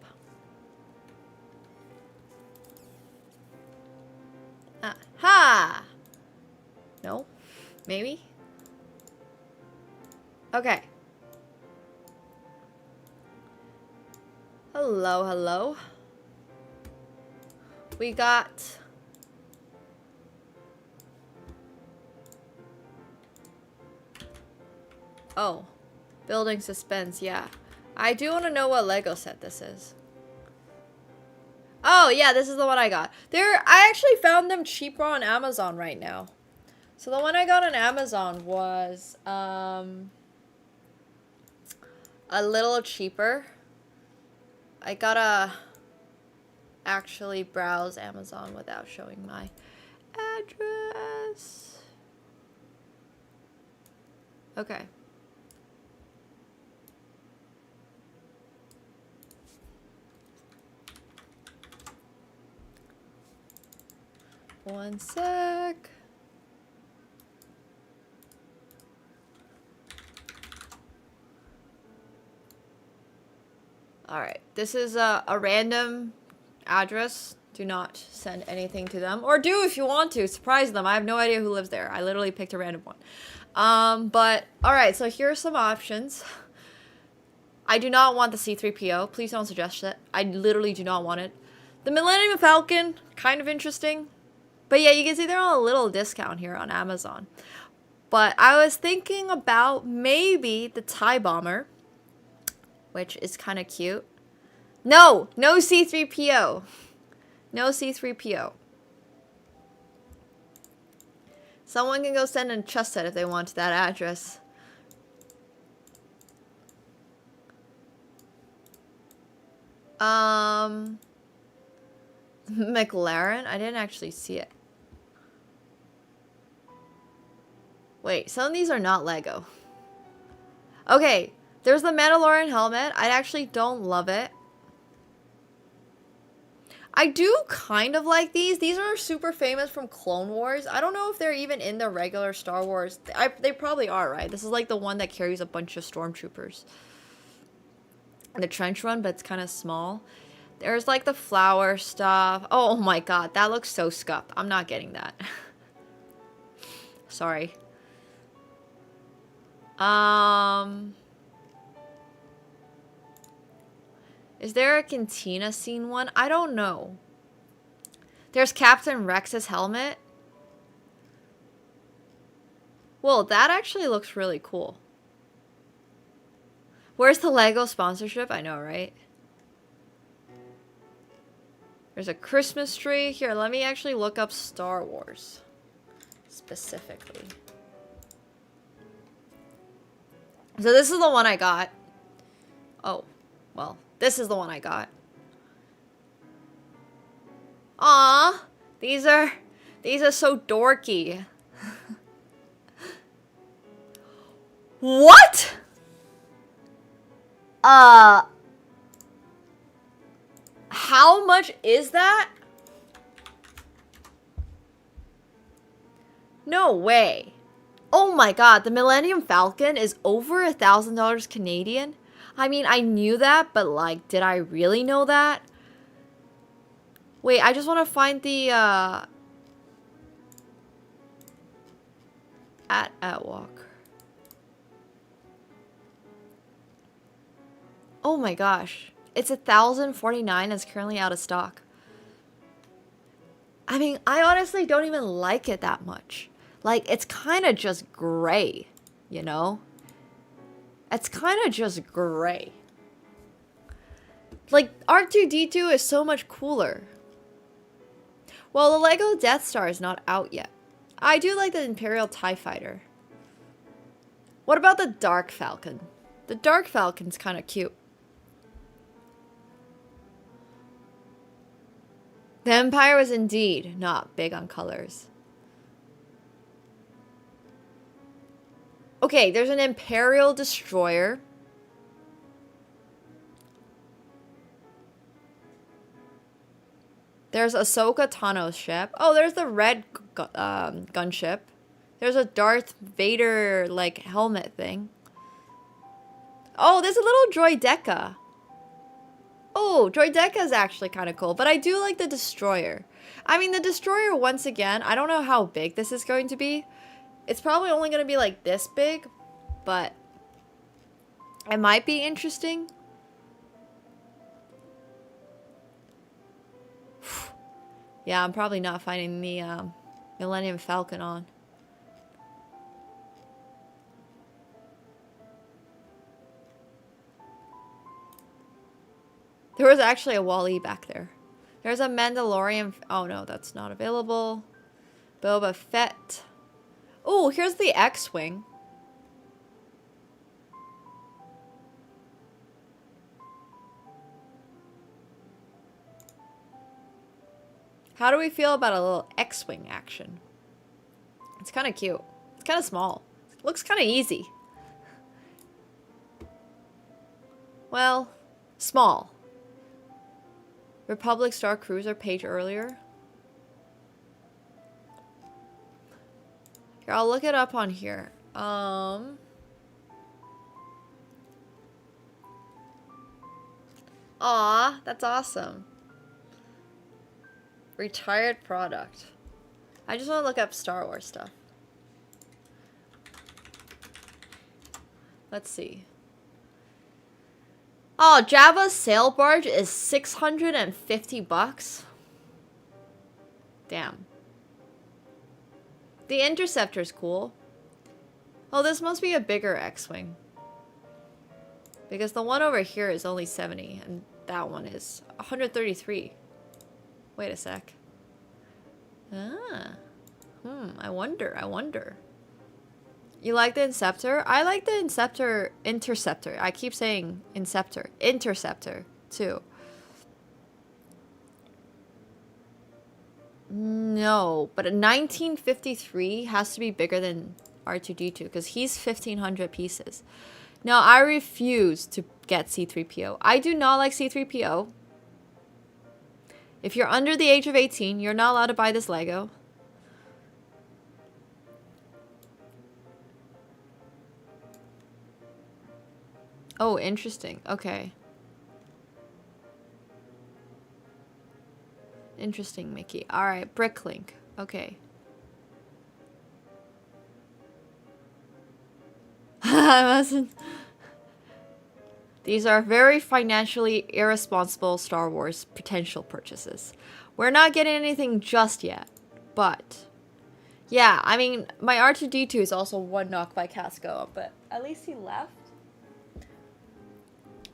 C: Ha! No? Maybe? Okay. Hello. We got... Oh. Building suspense, yeah. I do want to know what Lego set this is. Oh, yeah, this is the one I got. I actually found them cheaper on Amazon right now. So the one I got on Amazon was a little cheaper. I gotta actually browse Amazon without showing my address. Okay. One sec. Alright, this is a random address Do not send anything to them. Or do if you want to. Surprise them. I have no idea who lives there. I literally picked a random one. But, alright, so here are some options. I do not want the C-3PO. Please don't suggest it. I literally do not want it. The Millennium Falcon, kind of interesting. But yeah, you can see they're on a little discount here on Amazon. But I was thinking about maybe the TIE Bomber, which is kind of cute. No! No C-3PO. No C-3PO. Someone can go send a chest set if they want to that address. McLaren? I didn't actually see it. Wait, some of these are not Lego. Okay, there's the Mandalorian helmet. I actually don't love it. I do kind of like these. These are super famous from Clone Wars. I don't know if they're even in the regular Star Wars. They probably are, right? This is like the one that carries a bunch of stormtroopers. The trench run, but it's kind of small. There's like the flower stuff. Oh my god, that looks so scuffed. I'm not getting that. Sorry. Is there a cantina scene one? I don't know. There's Captain Rex's helmet. Well, that actually looks really cool. Where's the Lego sponsorship? I know, right? There's a Christmas tree. Here, let me actually look up Star Wars. Specifically. So this is the one I got. Oh, well. This is the one I got. Aw, these are so dorky. What? How much is that? No way. Oh my god, the Millennium Falcon is over $1,000 Canadian. I mean, I knew that, but like, did I really know that? Wait, I just want to find the, at walk. Oh my gosh. It's 1,049 is currently out of stock. I mean, I honestly don't even like it that much. Like, it's kind of just gray, you know? It's kind of just gray. Like, R2-D2 is so much cooler. Well, the Lego Death Star is not out yet. I do like the Imperial TIE Fighter. What about the Dark Falcon? The Dark Falcon's kind of cute. The Empire was indeed not big on colors. Okay, there's an Imperial Destroyer. There's Ahsoka Tano's ship. Oh, there's the red gunship. There's a Darth Vader, like, helmet thing. Oh, there's a little Droideka. Oh, Droideka is actually kind of cool, but I do like the Destroyer. I mean, the Destroyer, once again, I don't know how big this is going to be. It's probably only going to be like this big, but it might be interesting. Yeah, I'm probably not finding the Millennium Falcon on. There was actually a Wall-E back there. There's a Mandalorian. Oh no, that's not available. Boba Fett. Oh, here's the X-Wing. How do we feel about a little X-Wing action? It's kind of cute. It's kind of small. It looks kind of easy. Well, small. Republic Star Cruiser page earlier. Here, I'll look it up on here. Aw, that's awesome. Retired product. I just want to look up Star Wars stuff. Let's see. Oh, Jabba's sail barge is 650 bucks. Damn. The Interceptor's cool. Oh, this must be a bigger X-Wing. Because the one over here is only 70, and that one is 133. Wait a sec. Ah. I wonder. You like the Inceptor? I like the Interceptor. I keep saying Interceptor, too. No, but a 1953 has to be bigger than R2-D2 because he's 1,500 pieces. No, I refuse to get C-3PO. I do not like C-3PO. If you're under the age of 18, you're not allowed to buy this Lego. Oh, interesting. Okay. Interesting, Mickey. Alright, Bricklink. Okay. I mustn't. These are very financially irresponsible Star Wars potential purchases. We're not getting anything just yet, but yeah, I mean, my R2-D2 is also one knock by Casco, but at least he left.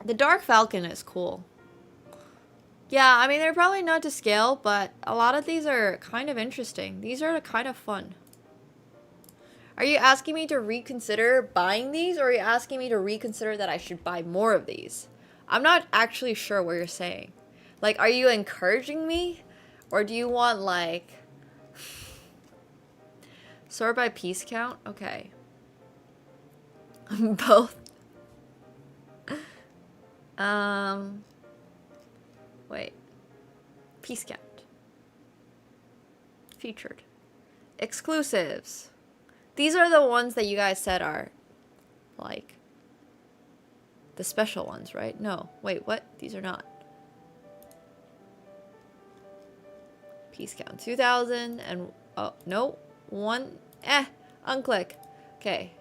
C: The Dark Falcon is cool. Yeah, I mean, they're probably not to scale, but a lot of these are kind of interesting. These are kind of fun. Are you asking me to reconsider buying these, or are you asking me to reconsider that I should buy more of these? I'm not actually sure what you're saying. Like, are you encouraging me? Or do you want, like... Sort by piece count? Okay. Both. Wait. Piece count. Featured. Exclusives. These are the ones that you guys said are, like, the special ones, right? No. Wait, what? These are not. Piece count. 2,000 and... Oh, no. Unclick. Okay.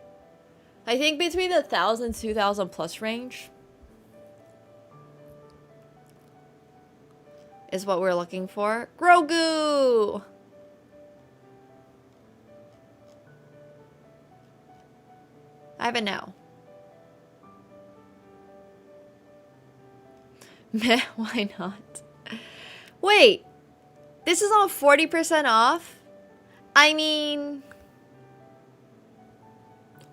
C: I think between the 1,000, 2,000 plus range is what we're looking for. Grogu! I have it now. Meh, why not? Wait! This is on 40% off? I mean...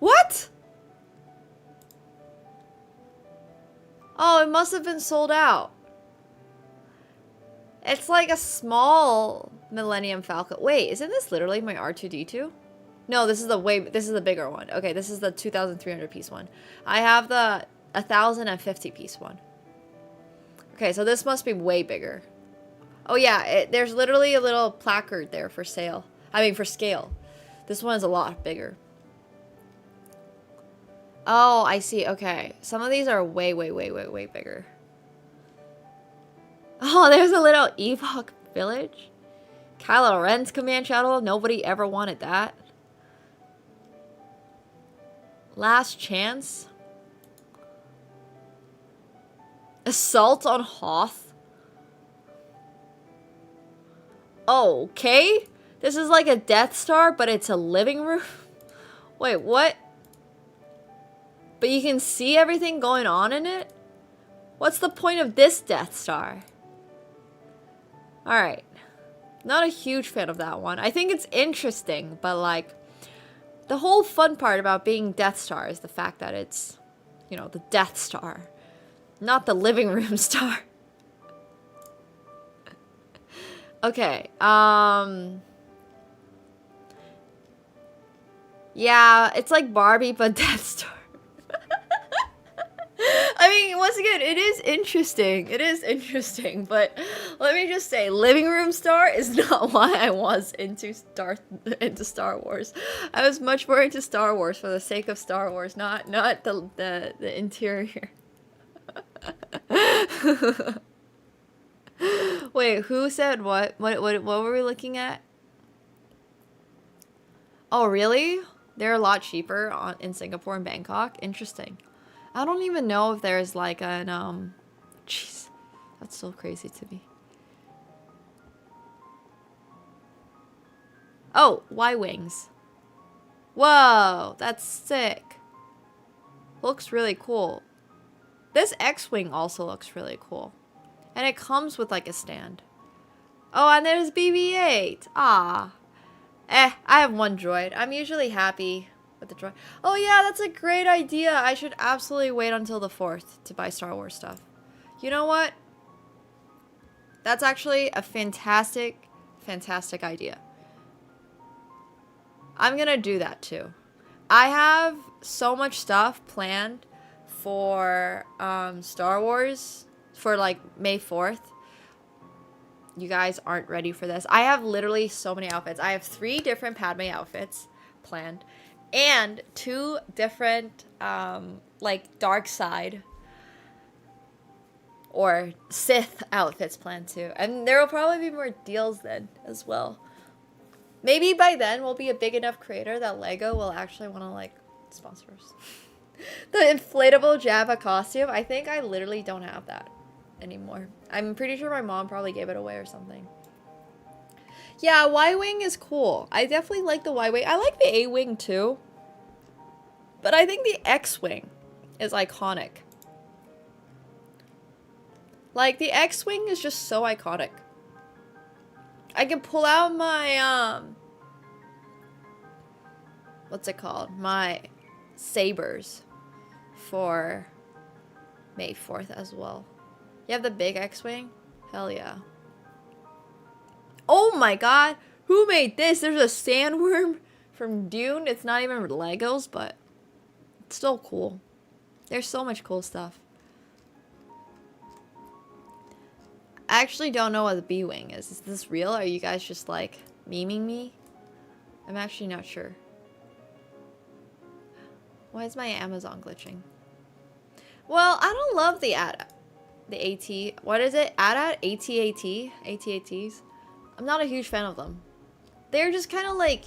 C: What? Oh, it must have been sold out. It's like a small Millennium Falcon. Wait, isn't this literally my R2-D2? No, this is the bigger one. Okay, this is the 2,300 piece one. I have the 1,050 piece one. Okay, so this must be way bigger. Oh yeah, there's literally a little placard there for sale. I mean, for scale. This one is a lot bigger. Oh, I see. Okay, some of these are way bigger. Oh, there's a little Ewok village. Kylo Ren's command shuttle. Nobody ever wanted that. Last chance. Assault on Hoth. Okay. This is like a Death Star, but it's a living room. Wait, what? But you can see everything going on in it? What's the point of this Death Star? Alright. Not a huge fan of that one. I think it's interesting, but like... The whole fun part about being Death Star is the fact that it's, you know, the Death Star. Not the living room star. Okay, yeah, it's like Barbie, but Death Star. I mean, once again, it is interesting. It is interesting, but let me just say, living room star is not why I was into Star Wars. I was much more into Star Wars for the sake of Star Wars, not the interior. Wait, who said what? What were we looking at? Oh, really? They're a lot cheaper in Singapore and Bangkok. Interesting. I don't even know if there's like an jeez, that's so crazy to me. Oh, Y-wings. Whoa, that's sick. Looks really cool. This X-wing also looks really cool. And it comes with like a stand. Oh, and there's BB-8. Ah. I have one droid. I'm usually happy with the droid. Oh yeah, that's a great idea. I should absolutely wait until the 4th to buy Star Wars stuff. You know what? That's actually a fantastic, fantastic idea. I'm gonna do that too. I have so much stuff planned for Star Wars for like May 4th. You guys aren't ready for this. I have literally so many outfits. I have 3 different Padme outfits planned and 2 different like dark side or Sith outfits planned too. And there will probably be more deals then as well. Maybe by then we'll be a big enough creator that Lego will actually want to like sponsor us. The inflatable Java costume, I think I literally don't have that anymore. I'm pretty sure my mom probably gave it away or something. Yeah, Y-wing is cool. I definitely like the Y-wing. I like the A-wing too. But I think the X-wing is iconic. Like the X-wing is just so iconic. I can pull out my what's it called? My sabers for May 4th as well. You have the big X-wing? Hell yeah. Oh my god! Who made this? There's a sandworm from Dune. It's not even Legos, but it's still cool. There's so much cool stuff. I actually don't know what the B-wing is. Is this real? Are you guys just like memeing me? I'm actually not sure. Why is my Amazon glitching? Well, I don't love the AT. What is it? AT-AT? AT-AT? AT-ATs? I'm not a huge fan of them. They're just kind of like,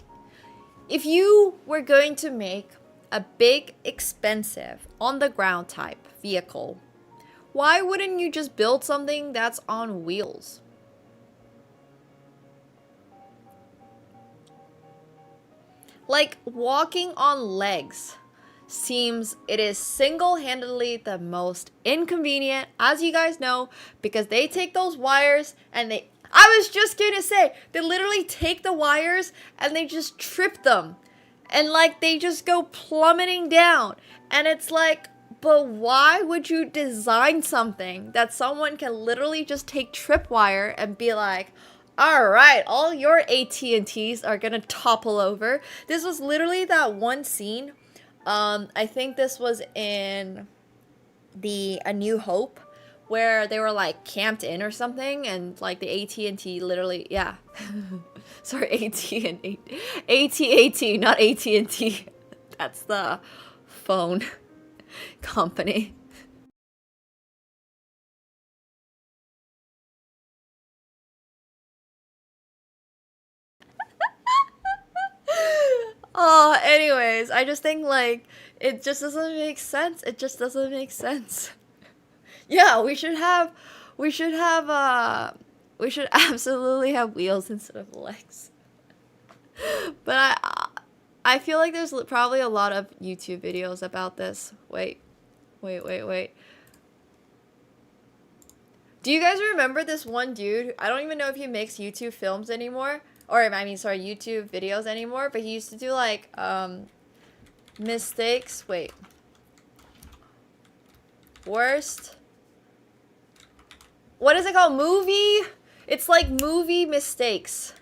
C: if you were going to make a big, expensive, on-the-ground type vehicle, why wouldn't you just build something that's on wheels? Like, walking on legs seems it is single-handedly the most inconvenient, as you guys know, because they take those wires and I was just gonna say, they literally take the wires and they just trip them. And like, they just go plummeting down. And it's like, but why would you design something that someone can literally just take tripwire and be like, all right, all your AT&Ts are gonna topple over. This was literally that one scene. I think this was in A New Hope, where they were like camped in or something, and like the AT&T literally, yeah. Sorry, AT&T, not AT&T. That's the phone company. Oh, anyways, I just think like it just doesn't make sense. It just doesn't make sense. Yeah, we should absolutely have wheels instead of legs. But I feel like there's probably a lot of YouTube videos about this. Wait. Do you guys remember this one dude? I don't even know if he makes YouTube films anymore. Or, I mean, sorry, YouTube videos anymore. But he used to do, like, mistakes. Wait. Worst. What is it called? Movie? It's like movie mistakes.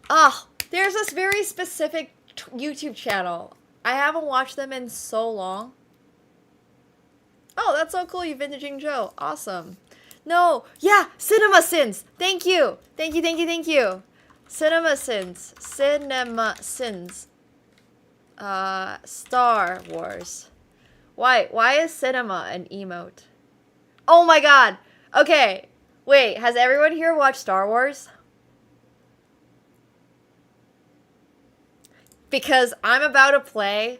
C: Ah, there's this very specific YouTube channel. I haven't watched them in so long. Oh, that's so cool. You're vintaging Joe. Awesome. No. Yeah, Cinema Sins. Thank you. Thank you. Cinema Sins. Star Wars. Why is cinema an emote? Oh my god. Okay. Wait, has everyone here watched Star Wars? Because I'm about to play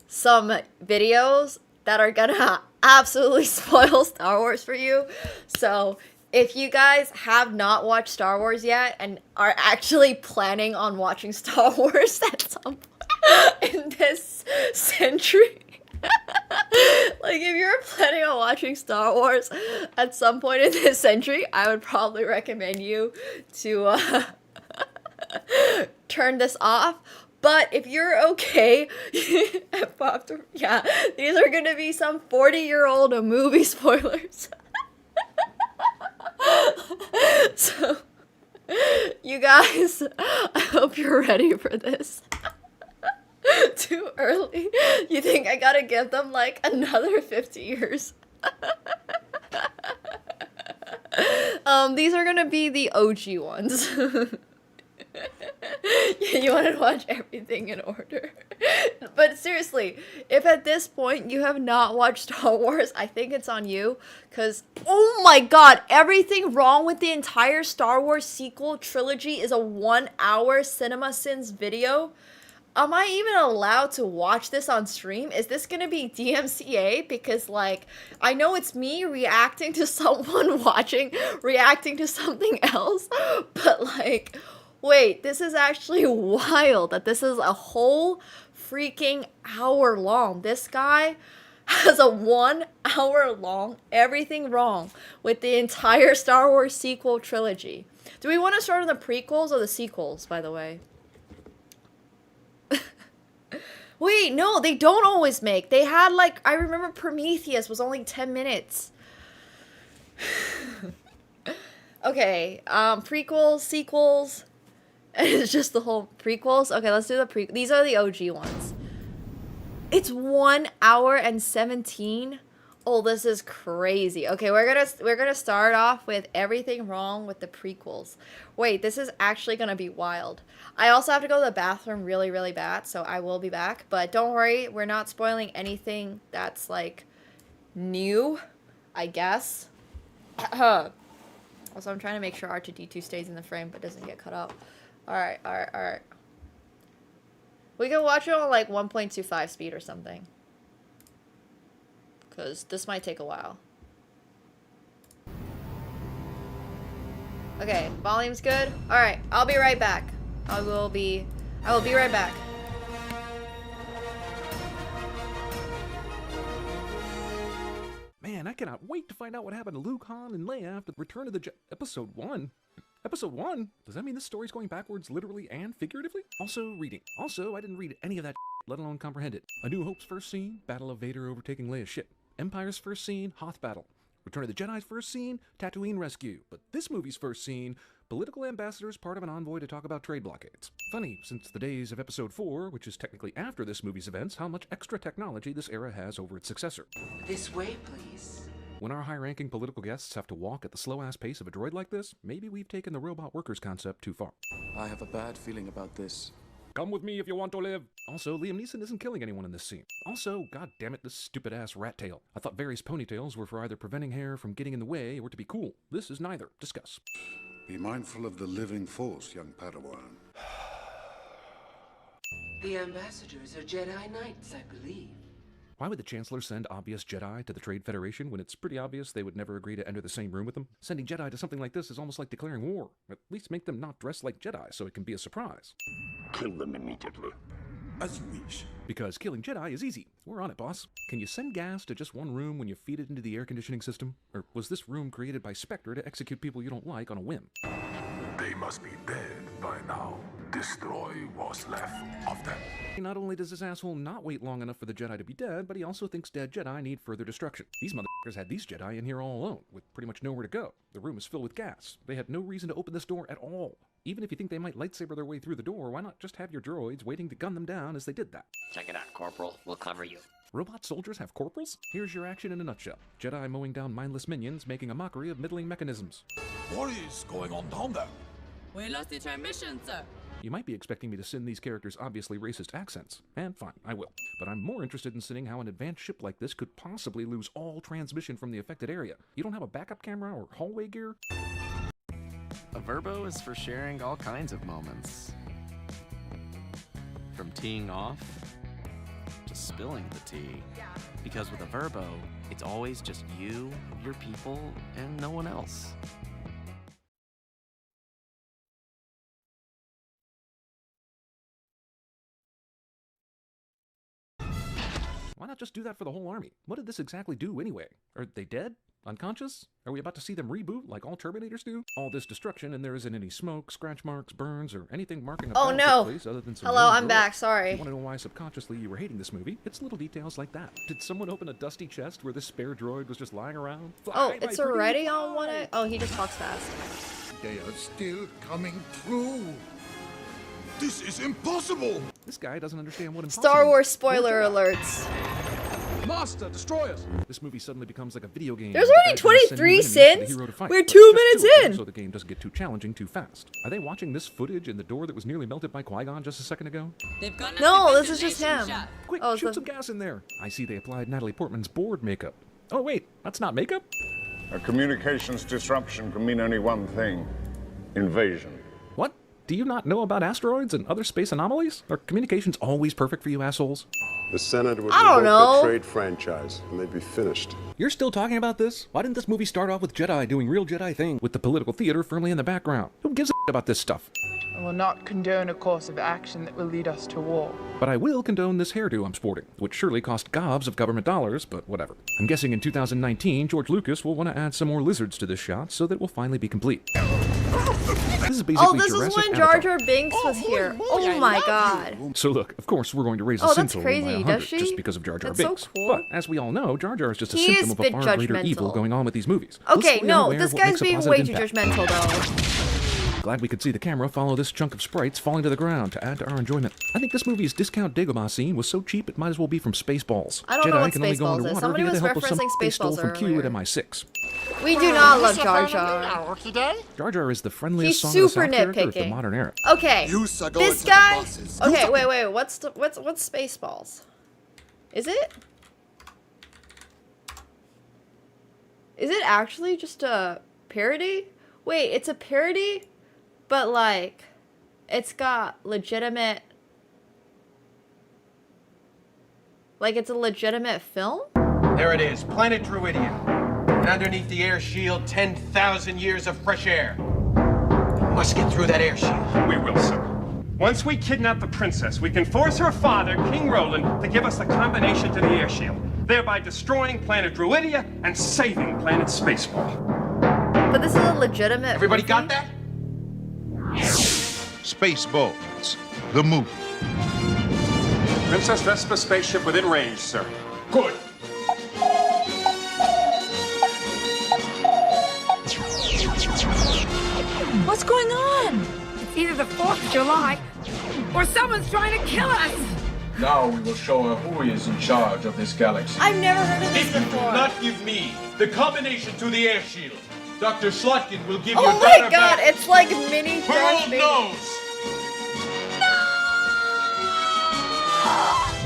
C: some videos that are gonna absolutely spoil Star Wars for you. So if you guys have not watched Star Wars yet and are actually planning on watching Star Wars at some point in this century, like if you're planning on watching Star Wars at some point in this century, I would probably recommend you to turn this off. But if you're okay, yeah, these are gonna be some 40-year-old movie spoilers. So, you guys, I hope you're ready for this. Too early? You think I gotta give them like another 50 years? These are gonna be the OG ones. You want to watch everything in order. But seriously, if at this point you have not watched Star Wars, I think it's on you. Because, oh my god, everything wrong with the entire Star Wars sequel trilogy is a 1-hour CinemaSins video. Am I even allowed to watch this on stream? Is this gonna be DMCA? Because, like, I know it's me reacting to someone reacting to something else, but, like, wait, this is actually wild that this is a whole freaking hour long. This guy has a 1 hour long everything wrong with the entire Star Wars sequel trilogy. Do we want to start on the prequels or the sequels, by the way? Wait, no, they don't always make. They had, like, I remember Prometheus was only 10 minutes. Okay, prequels, sequels. It's just the whole prequels. Okay, let's do the these are the OG ones. It's 1 hour and 17. Oh, this is crazy. Okay, we're gonna start off with everything wrong with the prequels. Wait, this is actually gonna be wild. I also have to go to the bathroom really, really bad, so I will be back. But don't worry, we're not spoiling anything that's like new, I guess. Also, I'm trying to make sure R2-D2 stays in the frame but doesn't get cut out. Alright. We can watch it on like 1.25 speed or something. Because this might take a while. Okay, volume's good. Alright, I'll be right back. I will be right back.
J: Man, I cannot wait to find out what happened to Luke, Han, and Leia after the Return of the Episode 1. Episode 1? Does that mean this story's going backwards literally and figuratively? Also, reading. Also, I didn't read any of that let alone comprehend it. A New Hope's first scene, Battle of Vader overtaking Leia's ship. Empire's first scene, Hoth battle. Return of the Jedi's first scene, Tatooine rescue. But this movie's first scene, political ambassadors part of an envoy to talk about trade blockades. Funny, since the days of Episode 4, which is technically after this movie's events, how much extra technology this era has over its successor.
K: This way, please.
J: When our high-ranking political guests have to walk at the slow-ass pace of a droid like this, maybe we've taken the robot workers concept too far.
L: I have a bad feeling about this.
J: Come with me if you want to live. Also, Liam Neeson isn't killing anyone in this scene. Also, god damn it, this stupid-ass rat tail. I thought various ponytails were for either preventing hair from getting in the way or to be cool. This is neither. Discuss.
L: Be mindful of the living force, young Padawan.
K: The ambassadors are Jedi Knights, I believe.
J: Why would the Chancellor send obvious Jedi to the Trade Federation when it's pretty obvious they would never agree to enter the same room with them? Sending Jedi to something like this is almost like declaring war. At least make them not dress like Jedi so it can be a surprise.
L: Kill them immediately. As you wish.
J: Because killing Jedi is easy. We're on it, boss. Can you send gas to just one room when you feed it into the air conditioning system? Or was this room created by Spectre to execute people you don't like on a whim?
L: They must be dead by now. Destroy what's left of them.
J: Not only does this asshole not wait long enough for the Jedi to be dead, but he also thinks dead Jedi need further destruction. These motherfuckers had these Jedi in here all alone, with pretty much nowhere to go. The room is filled with gas. They had no reason to open this door at all. Even if you think they might lightsaber their way through the door, why not just have your droids waiting to gun them down as they did that?
K: Check it out, Corporal. We'll cover you.
J: Robot soldiers have corporals? Here's your action in a nutshell. Jedi mowing down mindless minions, making a mockery of middling mechanisms.
L: What is going on down there?
M: We lost the transmission, sir.
J: You might be expecting me to sing these characters' obviously racist accents, and fine, I will. But I'm more interested in seeing how an advanced ship like this could possibly lose all transmission from the affected area. You don't have a backup camera or hallway gear?
M: A verbo is for sharing all kinds of moments. From teeing off to spilling the tea. Because with a verbo, it's always just you, your people, and no one else.
J: Why not just do that for the whole army? What did this exactly do anyway? Are they dead? Unconscious? Are we about to see them reboot like all Terminators do? All this destruction and there isn't any smoke, scratch marks, burns, or anything marking a
C: Oh
J: battlefield
C: no!
J: place other than some
C: Hello,
J: ruined
C: I'm back,
J: roads.
C: sorry.
J: You want to know why subconsciously you were hating this movie? It's little details like that. Did someone open a dusty chest where this spare droid was just lying around?
C: Oh, it's already on one. Oh, he just talks fast.
L: They are still coming through. This is impossible.
J: This guy doesn't understand what impossible
C: Star Wars
J: is.
C: spoiler alerts.
J: Master, destroy us! This movie suddenly becomes like a video game.
C: There's
J: The
C: already
J: bad guys send
C: 23
J: new enemies to the
C: sins?
J: hero to fight.
C: We're 2
J: Just
C: minutes
J: do it,
C: in.
J: so the game doesn't get too challenging too fast. Are they watching this footage in the door that was nearly melted by Qui-Gon just a second ago?
C: No, this is just him.
J: Quick,
C: Oh,
J: shoot some gas in there. I see they applied Natalie Portman's board makeup. Oh wait, that's not makeup?
N: A communications disruption can mean only one thing. Invasion.
J: What? Do you not know about asteroids and other space anomalies? Are communications always perfect for you assholes?
O: The Senate would
C: I don't
O: revoke
C: know.
O: the trade franchise, and they'd be finished.
J: You're still talking about this? Why didn't this movie start off with Jedi doing real Jedi things, with the political theater firmly in the background? Who gives a about this stuff?
P: I will not condone a course of action that will lead us to war.
J: But I will condone this hairdo I'm sporting, which surely cost gobs of government dollars, but whatever. I'm guessing in 2019, George Lucas will want to add some more lizards to this shot so that it will finally be complete. This is basically
C: Oh, this is
J: Jurassic
C: when
J: Avatar.
C: Jar Jar Binks was here. Oh my god.
J: So look, of course we're going to raise a
C: Oh, that's
J: sin total
C: crazy,
J: by
C: does
J: 100
C: she?
J: just because of Jar Jar
C: That's so
J: Binks.
C: cool.
J: But as we all know, Jar Jar is just a
C: He
J: symptom
C: is
J: of a
C: bit
J: far greater
C: judgmental.
J: evil going on with these movies.
C: Okay,
J: Blissfully
C: no,
J: unaware
C: this
J: of what
C: guy's
J: makes a
C: being
J: positive
C: way too
J: impact.
C: judgmental though.
J: Glad we could see the camera follow this chunk of sprites falling to the ground to add to our enjoyment. I think this movie's discount Dagobah scene was so cheap it might as well be from Spaceballs.
C: I don't know
J: Jedi
C: what
J: can only go
C: Spaceballs is.
J: underwater
C: Somebody
J: via the
C: was
J: help of some
C: referencing
J: they stole
C: Spaceballs
J: from Q
C: earlier.
J: at MI6.
C: We do not love Jar Jar.
J: Jar Jar is the friendliest
C: He's
J: song of the
C: super
J: South character of the
C: nitpicking.
J: modern era.
C: Okay,
L: You suckle
C: this
L: into the
C: guy.
L: bosses.
C: Okay, wait. What's Spaceballs? Is it? Is it actually just a parody? Wait, it's a parody, but like, it's got legitimate. Like it's a legitimate film?
F: There it is, planet Druidia. And underneath the air shield, 10,000 years of fresh air. We must get through that air shield.
Q: We will, sir. Once we kidnap the princess, we can force her father, King Roland, to give us the combination to the air shield, thereby destroying planet Druidia and saving planet Spaceball.
C: But this is a legitimate.
F: Everybody
C: movie?
F: got that?
R: Spaceballs, the movie.
Q: Princess Vespa spaceship within range, sir. Good.
B: What's going on? It's either the 4th of July or someone's trying to kill us.
S: Now we will show her who is in charge of this galaxy.
C: I've never heard of this
S: If you do
C: before.
S: not give me the combination to the air shield, Dr. Slotkin will give
C: Oh
S: your
C: my
S: daughter
C: god,
S: back
C: it's like mini
S: her
C: Darth
S: old
C: Vader.
S: nose.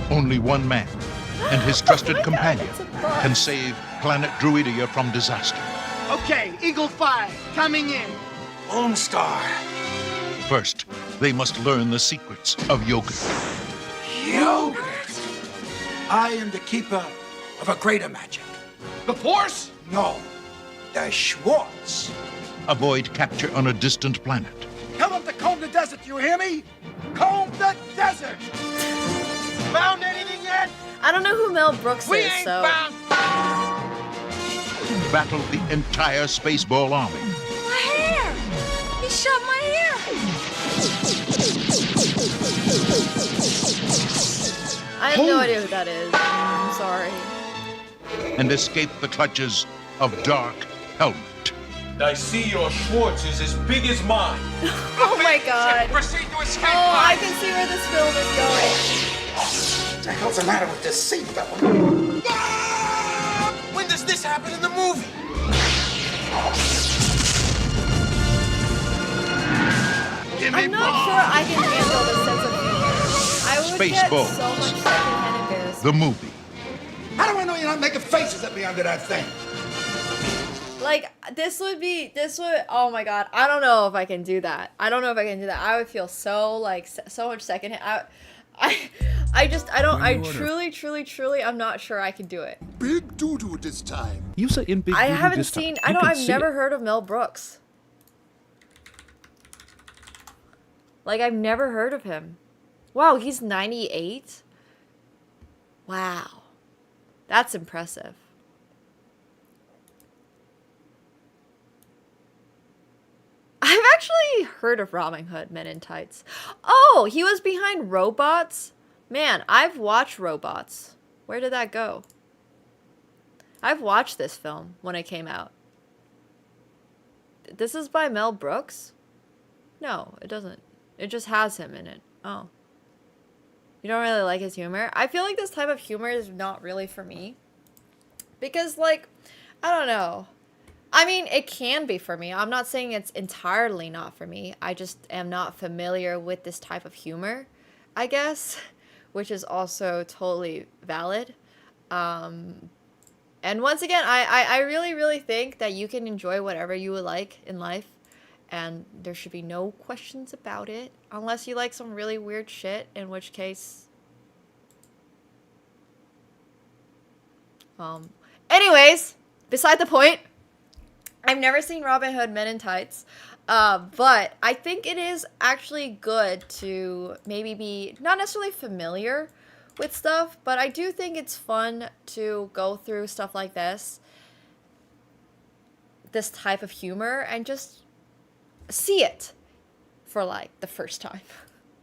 R: Only one man and his trusted companion can save planet Druidia from disaster.
T: Okay, Eagle 5, coming in.
R: Lone Star. First, they must learn the secrets of yogurt.
T: Yogurt. I am the keeper of a greater magic.
S: The Force?
T: No, the Schwartz.
R: Avoid capture on a distant planet.
T: Tell them to comb the desert, you hear me? Comb the desert! Found anything yet?
C: I don't know who Mel Brooks
T: We
C: is,
T: ain't
C: so.
T: found.
R: Battle the entire Spaceball army.
B: My hair! He shot my hair!
C: I have no idea who that is. I'm sorry.
R: And escape the clutches of Dark Helmet.
S: I see your Schwartz is as big as mine.
C: Oh my god.
S: Proceed to escape.
C: Oh, I can see where this film is going.
T: What the hell's the matter with this seatbelt?
F: When does this happen in the movie?
C: I'm not sure I can handle this sense of humor. I would get
R: Spaceballs.
C: so much secondhand embarrassment.
R: The movie.
T: How do I know you're not making faces at me under that thing?
C: Like, oh my god, I don't know if I can do that. I would feel so, like, so much secondhand. I truly, I'm not sure I can do it.
O: Big doo-doo this time.
J: You said in big
C: I
J: doo-doo
C: haven't
J: this time.
C: seen,
J: You can
C: I've
J: see
C: never
J: it.
C: heard of Mel Brooks. Like, I've never heard of him. Wow, he's 98? Wow. That's impressive. I've actually heard of Robin Hood Men in Tights. Oh, he was behind Robots? Man, I've watched Robots. Where did that go? I've watched this film when it came out. This is by Mel Brooks? No, it doesn't. It just has him in it. Oh. You don't really like his humor? I feel like this type of humor is not really for me. Because, like, I don't know. I mean, it can be for me. I'm not saying it's entirely not for me. I just am not familiar with this type of humor, I guess. Which is also totally valid. And once again, I really think that you can enjoy whatever you would like in life. And there should be no questions about it. Unless you like some really weird shit, in which case... Anyways, beside the point, I've never seen Robin Hood Men in Tights. But I think it is actually good to maybe be not necessarily familiar with stuff, but I do think it's fun to go through stuff like this type of humor, and just see it for, like, the first time.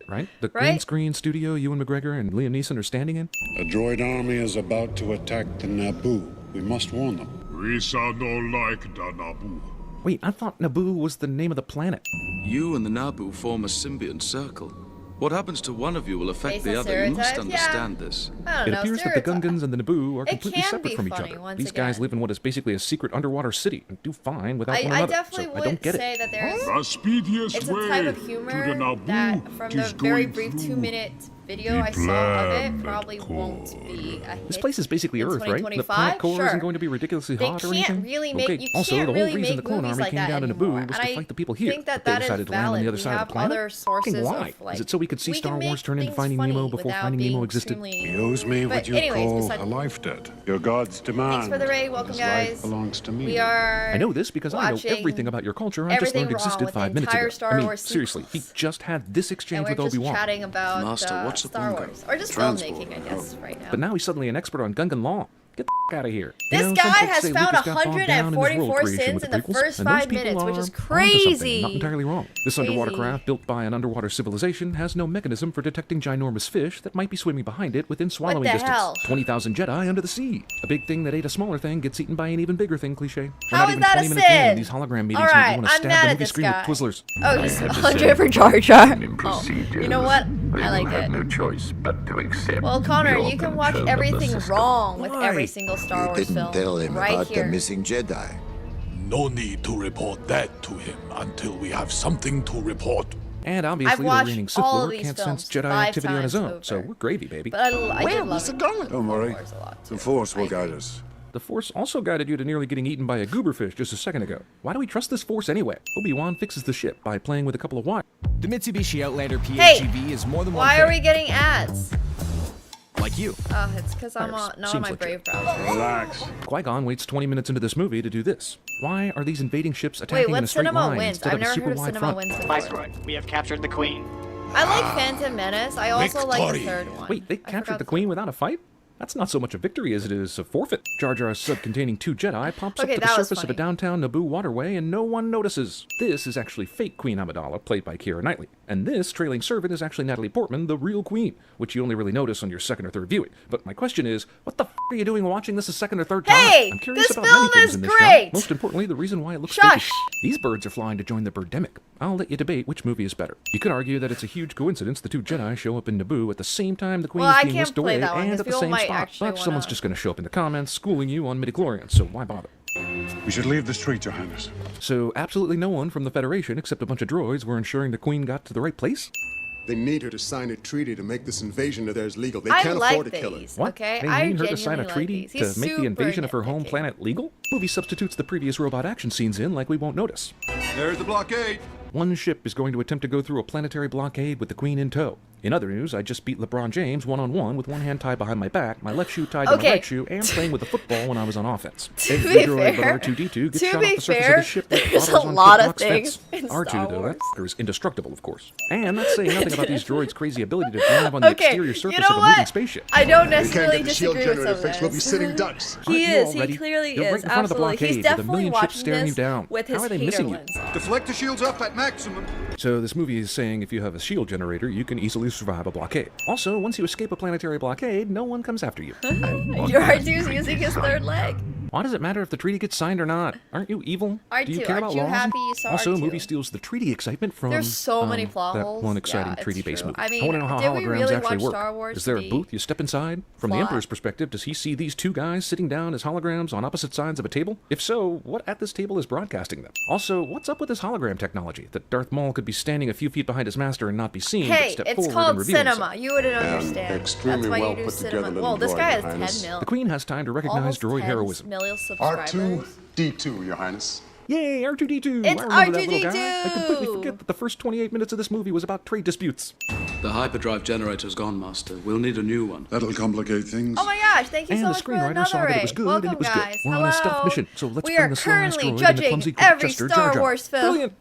J: Right? The green screen studio Ewan McGregor and Liam Neeson are standing in?
O: A droid army is about to attack the Naboo. We must warn them.
L: We shall not like the Naboo.
J: Wait, I thought Naboo was the name of the planet.
U: You and the Naboo form a symbiont circle. What happens to one of you will affect
C: Based on
U: the other. You must
C: stereotypes?
U: understand this.
C: I don't
J: It
C: know,
J: appears that the Gungans and the Naboo are
C: It
J: completely
C: can
J: separate
C: be
J: from each
C: funny,
J: other.
C: once
J: These guys
C: again.
J: live in what is basically a secret underwater city and do fine without one
C: I
J: another.
C: definitely
J: So I don't
C: would
J: get
C: say
J: it.
C: that there's
L: The speediest
C: it's a
L: way
C: type of
L: to the
C: humor
L: Naboo
C: that from the
L: is
C: very
L: going
C: brief
L: through
C: 2-minute video I saw of it probably won't be a hit.
J: This place is basically
C: in
J: Earth, right? The
C: 2025?
J: planet core
C: Sure.
J: isn't going to be ridiculously
C: They
J: hot or
C: can't
J: anything.
C: really make-
J: okay.
C: you
J: Also,
C: can't
J: the whole
C: really
J: reason
C: make
J: the clone
C: movies
J: army
C: like
J: came
C: that
J: down to
C: anymore,
J: Naboo was
C: and
J: to
C: I
J: fight the people here.
C: think that
J: but they
C: that is
J: decided to land on the
C: valid.
J: other
C: We
J: side of
C: have
J: the planet.
C: other sources
J: Fucking why?
C: of, like,
J: Is it so we could see
C: we
J: Star
C: can
J: Wars
C: make
J: turn into
C: things
J: Finding
C: funny
J: Nemo before
C: without
J: Finding
C: being
J: Nemo existed?
C: extremely-
O: He owes me
C: But
O: what you
C: anyways,
O: call
C: beside
O: a
C: the point.
O: life debt. Your God's demand.
C: Thanks for the raid. Welcome,
O: His
C: guys.
O: life belongs to me.
C: We are
J: I know this because I know
C: watching
J: everything about your culture. I just
C: everything
J: learned
C: wrong
J: existed
C: with
J: 5
C: the
J: minutes
C: entire
J: ago.
C: Star
J: I mean,
C: Wars
J: seriously, he just had this exchange
C: and we're
J: with
C: just
J: Obi-Wan.
C: chatting about
U: Master, what's the
C: Star
U: bunga?
C: Wars. Or just
U: Transport,
C: filmmaking, I guess, right now.
J: But now he's suddenly an expert on Gungan law. Get the out of here. You
C: This
J: know,
C: guy
J: some folks
C: has
J: say
C: found
J: Lucas got bogged down in his world
C: 144
J: creation
C: sins
J: with
C: in
J: the
C: the
J: prequels,
C: first
J: and those
C: 5
J: people
C: minutes, which
J: are
C: is
J: onto something,
C: crazy.
J: Not entirely wrong. This underwater
C: Crazy.
J: craft, built by an underwater civilization, has no mechanism for detecting ginormous fish that might be swimming behind it within swallowing
C: the
J: distance.
C: hell?
J: 20,000 Jedi under the sea. A big thing that ate a smaller thing gets eaten by an even bigger thing. Cliche. We're
C: How
J: not
C: is
J: even
C: that a
J: 20 minutes in,
C: sin?
J: and these hologram meetings
C: All
J: make
C: right,
J: you want to
C: I'm
J: stab
C: mad
J: the
C: at
J: movie
C: this
J: screen
C: guy.
J: with Twizzlers.
C: Oh, he's 100 for Jar Jar. Oh, you know what? I like it.
L: No choice but to accept.
C: Well, Connor,
L: your
C: you can watch
L: control of the
C: everything
L: system.
C: wrong with every single Star Wars
V: Didn't
C: film.
V: tell him
C: right
V: about
C: here.
V: the missing Jedi.
L: No need to report that to him until we have something to report.
J: And obviously, the
C: watched
J: reigning Sith
C: all of
J: Lord
C: these
J: can't
C: films
J: sense Jedi
C: 5
J: activity on his
C: times
J: own,
C: over.
J: so we're gravy, baby.
C: But I did love
V: it going? Don't worry.
C: Wars a lot, too.
V: The Force will guide us.
J: The Force also guided you to nearly getting eaten by a gooberfish just a second ago. Why do we trust this Force anyway? Obi-Wan fixes the ship by playing with a couple of wires.
W: The Mitsubishi Outlander
C: Hey,
W: PHEV is more than one
C: why are
W: thing.
C: we getting ads?
W: Like you.
C: Oh, it's because I'm not on
J: Seems
C: my
J: legit.
C: Brave browser.
J: Relax. Qui-Gon waits 20 minutes into this movie to do this. Why are these invading ships
C: Wait,
J: attacking in a
C: what's
J: straight
C: Cinema
J: line
C: Wins?
J: instead
C: I've
J: of a
C: never
J: super
C: heard of
J: wide
C: Cinema
J: front?
C: Wins before.
X: Viceroy, we have captured the Queen.
C: I like Phantom Menace. I also like the third one.
J: Wait, they captured the Queen without a fight? That's not so much a victory as it is a forfeit. Jar Jar's sub containing 2 Jedi pops
C: Okay,
J: up to the
C: that was
J: surface of a
C: funny.
J: downtown Naboo waterway and no one notices. This is actually fake Queen Amidala, played by Keira Knightley. And this trailing servant is actually Natalie Portman, the real Queen, which you only really notice on your second or third viewing. But my question is, what the f are you doing watching this a second or third time?
C: Hey,
J: I'm curious
C: this
J: about
C: film
J: many things
C: is
J: in this
C: great!
J: shot. Most importantly, the reason why it looks
C: Shush!
J: fake. These birds are flying to join the birdemic. I'll let you debate which movie is better. You could argue that it's a huge coincidence the 2 Jedi show up in Naboo at the same time the Queen
C: Well,
J: is
C: I
J: being
C: can't
J: whisked
C: play
J: away
C: that one,
J: and
C: 'cause
J: at the
C: people
J: same
C: might
J: spot.
C: actually
J: But someone's
C: wanna-
J: just going to show up in the comments schooling you on midichlorians, so why bother?
O: We should leave the street, Your Highness.
J: So absolutely no one from the Federation except a bunch of droids were ensuring the Queen got to the right place?
A: They need her to sign a treaty to make this invasion of theirs legal. They
C: I
A: can't
C: like
A: afford to kill her.
C: these,
J: What?
C: okay?
J: They
C: I
J: need her to sign a
C: genuinely
J: treaty
C: like these.
J: to make the invasion of her home planet legal? Movie substitutes the previous robot action scenes in like we won't notice.
A: There's the blockade.
J: One ship is going to attempt to go through a planetary blockade with the Queen in tow. In other news, I just beat LeBron James one-on-one with one hand tied behind my back, my left shoe tied to my right shoe, and playing with a football when I was on offense. Every droid but R2-D2 gets shot off the surface of the ship like
C: there's a
J: bottles on
C: lot
J: Kid
C: of
J: Rock's
C: things
J: fence.
C: in
J: R2,
C: Star
J: though,
C: Wars.
J: that is indestructible, of course. And that's saying nothing about these droids' crazy ability to drive on the exterior surface
C: you know
J: of a
C: what?
J: moving spaceship.
C: I don't
A: We can't
C: necessarily
A: get the shield
C: disagree with
A: generator
C: some
A: fixed.
C: of
A: We'll be
C: this.
A: sitting ducks.
C: He
J: Aren't you
C: is.
J: all
C: He
J: ready?
C: clearly
J: You're
C: is.
J: right in front of the
C: Absolutely.
J: blockade
C: He's
J: with a
C: definitely
J: million ships
C: watching
J: staring you
C: this
J: down.
C: with
J: How
C: his
J: are they
C: hater
J: missing you?
C: lens.
A: Deflect the shields up at maximum.
J: So this movie is saying if you have a shield generator, you can easily survive a blockade. Also, once you escape a planetary blockade, no one comes after you.
C: Your R2's using his third leg.
J: Why does it matter if the treaty gets signed or not? Aren't you evil?
C: R2,
J: Do you care about
C: aren't you
J: laws?
C: happy you saw
J: Also,
C: R2?
J: movie steals the treaty excitement from
C: There's so many plot
J: that
C: holes.
J: one exciting
C: Yeah, it's
J: treaty-based
C: true.
J: movie.
C: I mean,
J: want to know how
C: did we
J: holograms
C: really
J: actually
C: watch
J: work.
C: Star Wars
J: Is there
C: to
J: a
C: be
J: booth you step inside? From the
C: plot?
J: Emperor's perspective, does he see these two guys sitting down as holograms on opposite sides of a table? If so, what at this table is broadcasting them? Also, what's up with this hologram technology? That Darth Maul could be standing a few feet behind his master and not be seen, but
C: Hey,
J: step
C: it's
J: forward and
C: called
J: reveal
C: cinema.
J: himself.
C: You wouldn't understand.
A: extremely
C: That's why
A: well
C: you do
A: put
C: cinema.
A: together
C: Well,
A: little
C: this
A: droid,
C: guy
A: Your
C: has
A: Highness.
C: 10 mil.
J: The Queen has time to recognize
C: Almost
J: droid
C: 10
J: heroism.
C: million subscribers.
A: R2-D2, Your Highness.
J: Yay, R2-D2!
C: It's
J: I remember that little
C: R2-D2!
J: guy. I completely forget that the first 28 minutes of this movie was about trade disputes.
U: The hyperdrive generator's gone, Master. We'll need a new one.
O: That'll complicate things.
C: Oh my gosh, thank you
J: And
C: so
J: the
C: much for
J: screenwriter
C: another
J: saw that it was
C: raid.
J: good
C: Welcome,
J: and it was
C: guys.
J: good. We're on a stealth
C: Hello.
J: mission, so let's
C: We
J: bring
C: are
J: the slow ass
C: currently
J: droid and the
C: judging
J: clumsy
C: every
J: jester,
C: Star
J: Jar Jar.
C: Wars film.
J: Brilliant!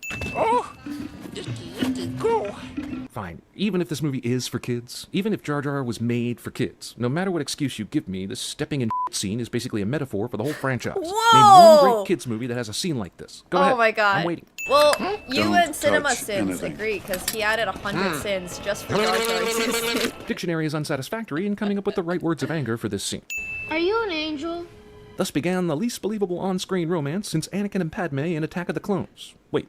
J: Fine, even if this movie is for kids, even if Jar Jar was made for kids, no matter what excuse you give me, this stepping in scene is basically a metaphor for the whole franchise. Name
C: Whoa!
J: one great kids movie that has a scene like this. Go ahead.
C: Oh my god.
J: I'm waiting.
C: Well, you
O: Don't
C: and Cinema
O: touch
C: Sins
O: anything.
C: agree because he added 100 sins just for Jar Jar.
J: Dictionary is unsatisfactory in coming up with the right words of anger for this scene.
E: Are you an angel?
J: Thus began the least believable on-screen romance since Anakin and Padme in Attack of the Clones. Wait.